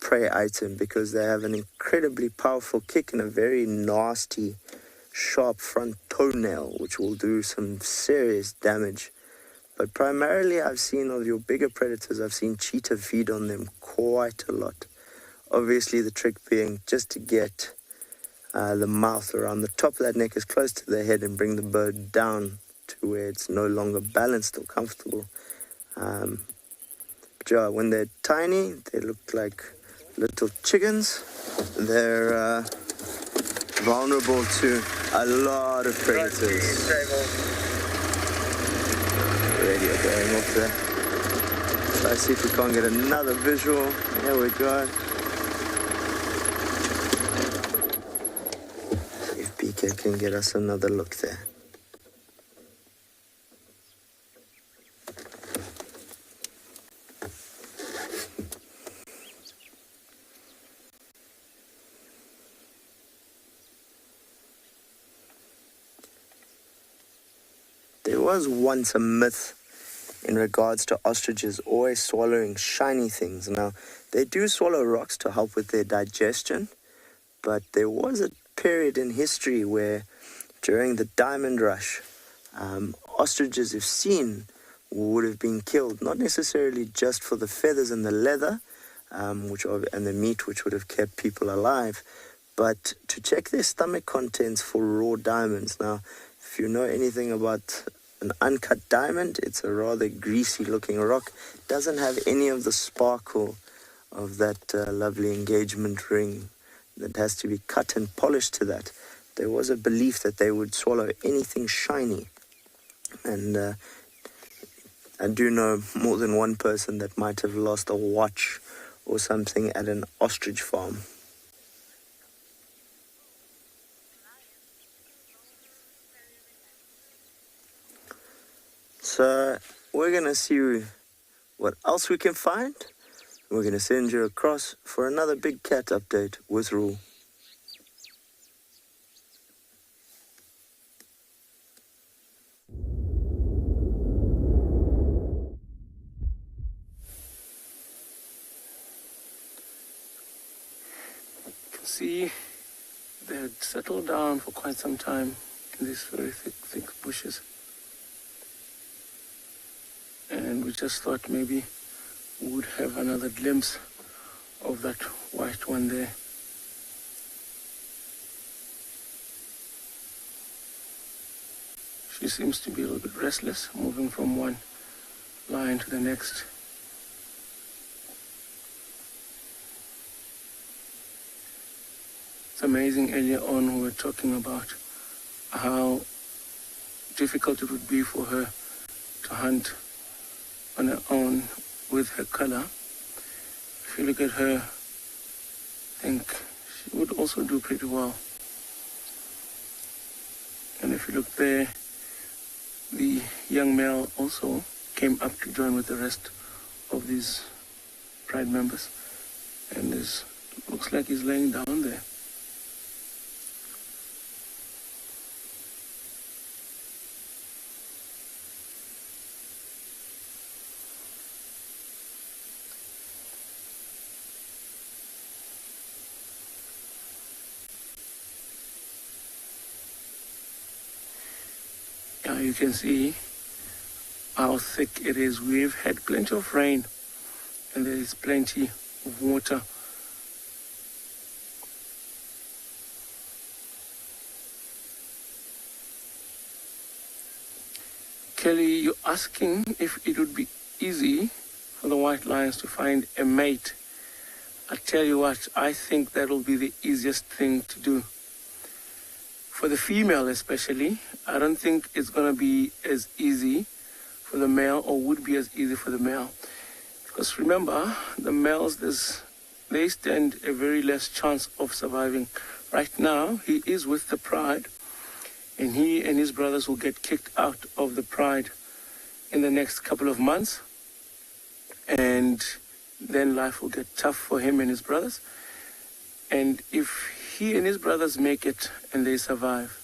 prey item because they have an incredibly powerful kick and a very nasty, sharp front toenail, which will do some serious damage. But primarily I've seen of your bigger predators, I've seen cheetah feed on them quite a lot. Obviously the trick being just to get the mouth around the top of that neck as close to the head and bring the bird down to where it's no longer balanced or comfortable. But yeah, when they're tiny, they look like little chickens. They're vulnerable to a lot of predators. Radio going off there. Let's see if we can't get another visual. Here we go. See if PK can get us another look there. There was once a myth in regards to ostriches always swallowing shiny things. Now, they do swallow rocks to help with their digestion, but there was a period in history where during the diamond rush, ostriches, if seen, would have been killed, not necessarily just for the feathers and the leather, and the meat, which would have kept people alive, but to check their stomach contents for raw diamonds. Now, if you know anything about an uncut diamond, it's a rather greasy looking rock. It doesn't have any of the sparkle of that lovely engagement ring that has to be cut and polished to that. There was a belief that they would swallow anything shiny. And I do know more than one person that might have lost a watch or something at an ostrich farm. So we're going to see what else we can find. We're going to send you across for another big cat update with Rule. You can see they had settled down for quite some time in these very thick bushes. And we just thought maybe we would have another glimpse of that white one there. She seems to be a little bit restless, moving from one lion to the next. It's amazing, earlier on we were talking about how difficult it would be for her to hunt on her own with her color. If you look at her, I think she would also do pretty well. And if you look there, the young male also came up to join with the rest of these pride members, and looks like he's laying down there. Now you can see how thick it is. We've had plenty of rain and there is plenty of water. Kelly, you're asking if it would be easy for the white lions to find a mate. I tell you what, I think that'll be the easiest thing to do. For the female especially, I don't think it's going to be as easy for the male, or would be as easy for the male. Because remember, the males, they stand a very less chance of surviving. Right now, he is with the pride, and he and his brothers will get kicked out of the pride in the next couple of months. And then life will get tough for him and his brothers. And if he and his brothers make it and they survive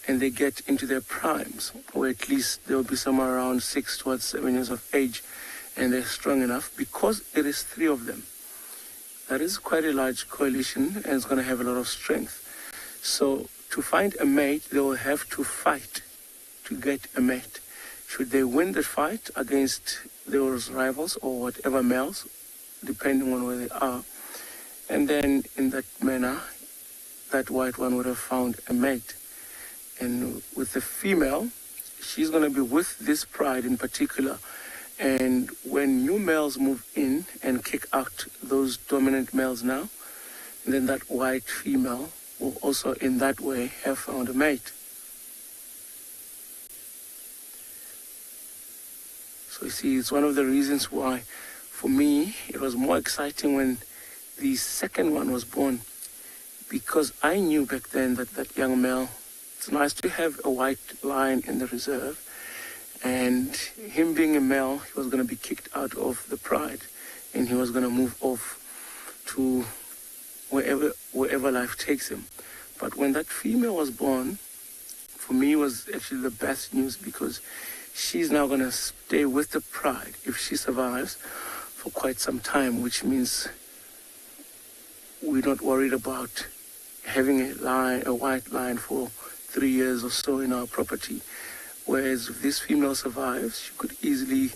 and they get into their primes, or at least they'll be somewhere around 6 towards 7 years of age, and they're strong enough, because it is 3 of them, that is quite a large coalition and it's going to have a lot of strength. So to find a mate, they will have to fight to get a mate. Should they win the fight against those rivals or whatever males, depending on where they are, and then in that manner, that white one would have found a mate. And with the female, she's going to be with this pride in particular. And when new males move in and kick out those dominant males now, then that white female will also in that way have found a mate. So you see, it's one of the reasons why, for me, it was more exciting when the second one was born, because I knew back then that that young male, it's nice to have a white lion in the reserve, and him being a male, he was going to be kicked out of the pride, and he was going to move off to wherever life takes him. But when that female was born, for me, it was actually the best news, because she's now going to stay with the pride, if she survives, for quite some time, which means we're not worried about having a white lion for 3 years or so in our property. Whereas if this female survives, she could easily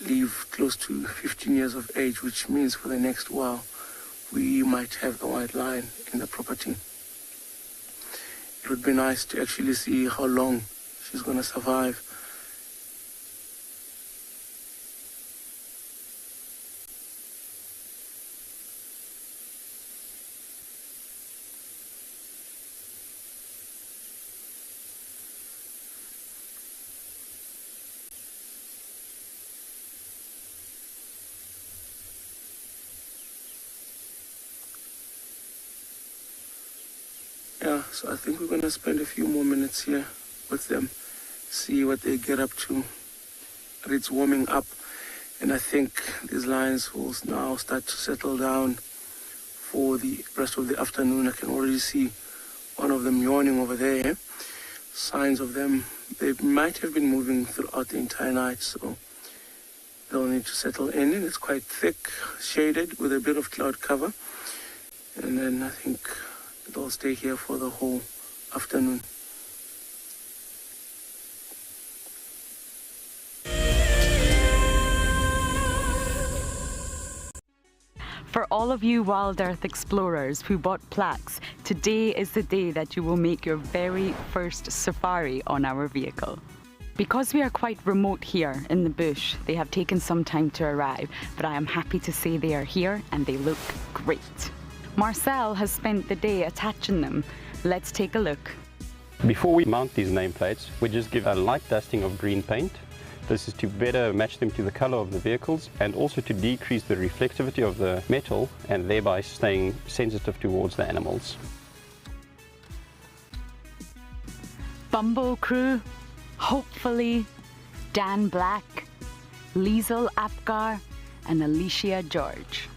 live close to 15 years of age, which means for the next while, we might have a white lion in the property. It would be nice to actually see how long she's going to survive. Yeah, so I think we're going to spend a few more minutes here with them, see what they get up to. It's warming up, and I think these lions will now start to settle down for the rest of the afternoon. I can already see one of them yawning over there. Signs of them, they might have been moving throughout the entire night, so they'll need to settle in. And it's quite thick, shaded with a bit of cloud cover. And then I think they'll stay here for the whole afternoon. For all of you Wild Earth explorers who bought plaques, today is the day that you will make your very first safari on our vehicle. Because we are quite remote here in the bush, they have taken some time to arrive, but I am happy to say they are here and they look great. Marcel has spent the day attaching them. Let's take a look. Before we mount these nameplates, we just give a light dusting of green paint. This is to better match them to the color of the vehicles and also to decrease the reflectivity of the metal and thereby staying sensitive towards the animals. Bumbo crew, hopefully Dan Black, Liesel Apgar and Alicia George.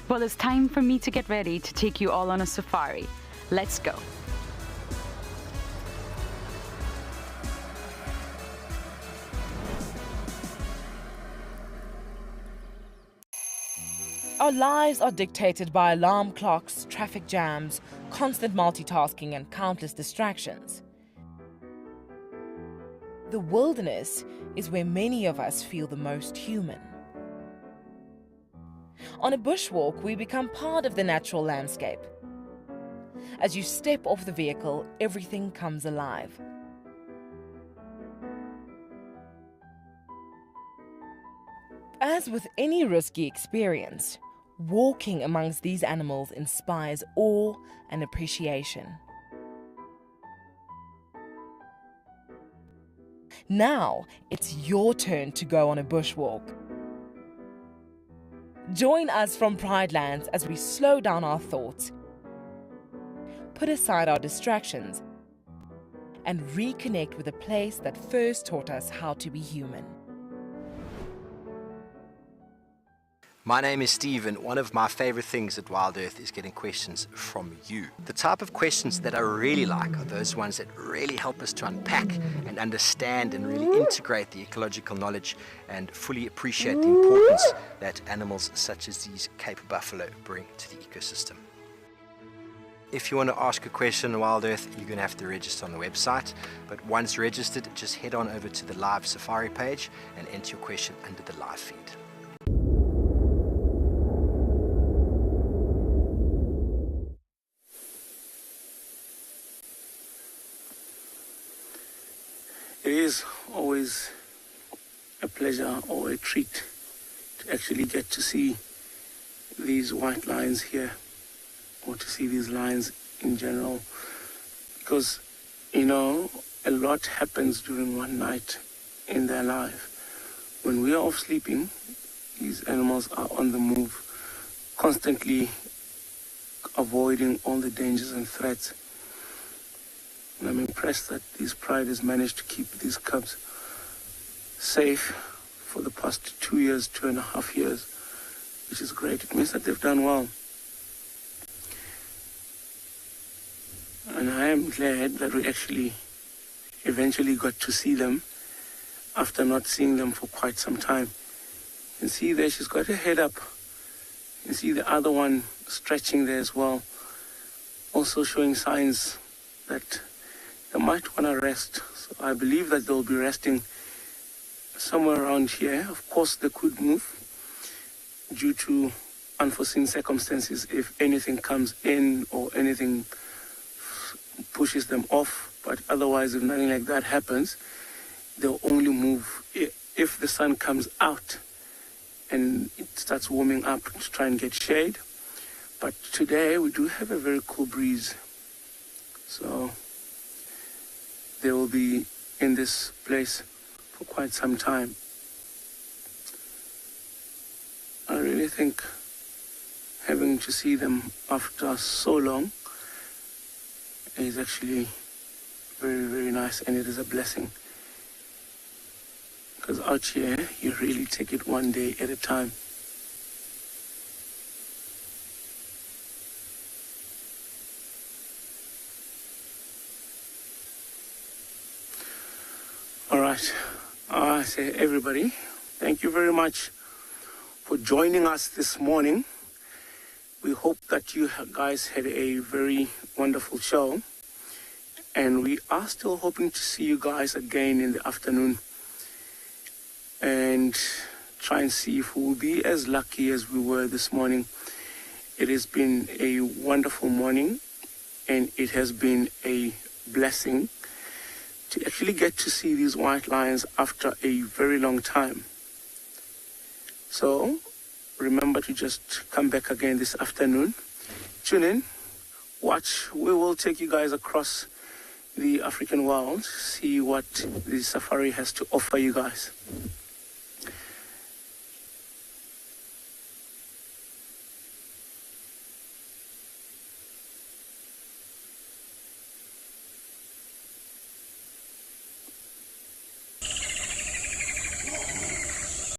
Well, it's time for me to get ready to take you all on a safari. Let's go. Our lives are dictated by alarm clocks, traffic jams, constant multitasking, and countless distractions. The wilderness is where many of us feel the most human. On a bushwalk, we become part of the natural landscape. As you step off the vehicle, everything comes alive. As with any risky experience, walking amongst these animals inspires awe and appreciation. Now, it's your turn to go on a bushwalk. Join us from Pride Lands as we slow down our thoughts, put aside our distractions, and reconnect with a place that first taught us how to be human. My name is Steve, and one of my favorite things at Wild Earth is getting questions from you. The type of questions that I really like are those ones that really help us to unpack and understand and really integrate the ecological knowledge and fully appreciate the importance that animals such as these Cape buffalo bring to the ecosystem. If you want to ask a question on Wild Earth, you're going to have to register on the website. But once registered, just head on over to the live safari page and enter your question under the live feed. It is always a pleasure or a treat to actually get to see these white lions here, or to see these lions in general, because, you know, a lot happens during one night in their life. When we are off sleeping, these animals are on the move, constantly avoiding all the dangers and threats. And I'm impressed that this pride has managed to keep these cubs safe for the past 2 years, 2.5 years, which is great. It means that they've done well. And I am glad that we actually eventually got to see them after not seeing them for quite some time. You can see there she's got her head up. You can see the other one stretching there as well, also showing signs that they might want to rest. So I believe that they'll be resting somewhere around here. Of course, they could move due to unforeseen circumstances if anything comes in or anything pushes them off. But otherwise, if nothing like that happens, they'll only move if the sun comes out and it starts warming up to try and get shade. But today we do have a very cool breeze, so they will be in this place for quite some time. I really think having to see them after so long is actually very, very nice, and it is a blessing. Because out here, you really take it one day at a time. All right, I say everybody, thank you very much for joining us this morning. We hope that you guys had a very wonderful show, and we are still hoping to see you guys again in the afternoon and try and see if we'll be as lucky as we were this morning. It has been a wonderful morning, and it has been a blessing to actually get to see these white lions after a very long time. So remember to just come back again this afternoon. Tune in, watch. We will take you guys across the African wild, see what the safari has to offer you guys.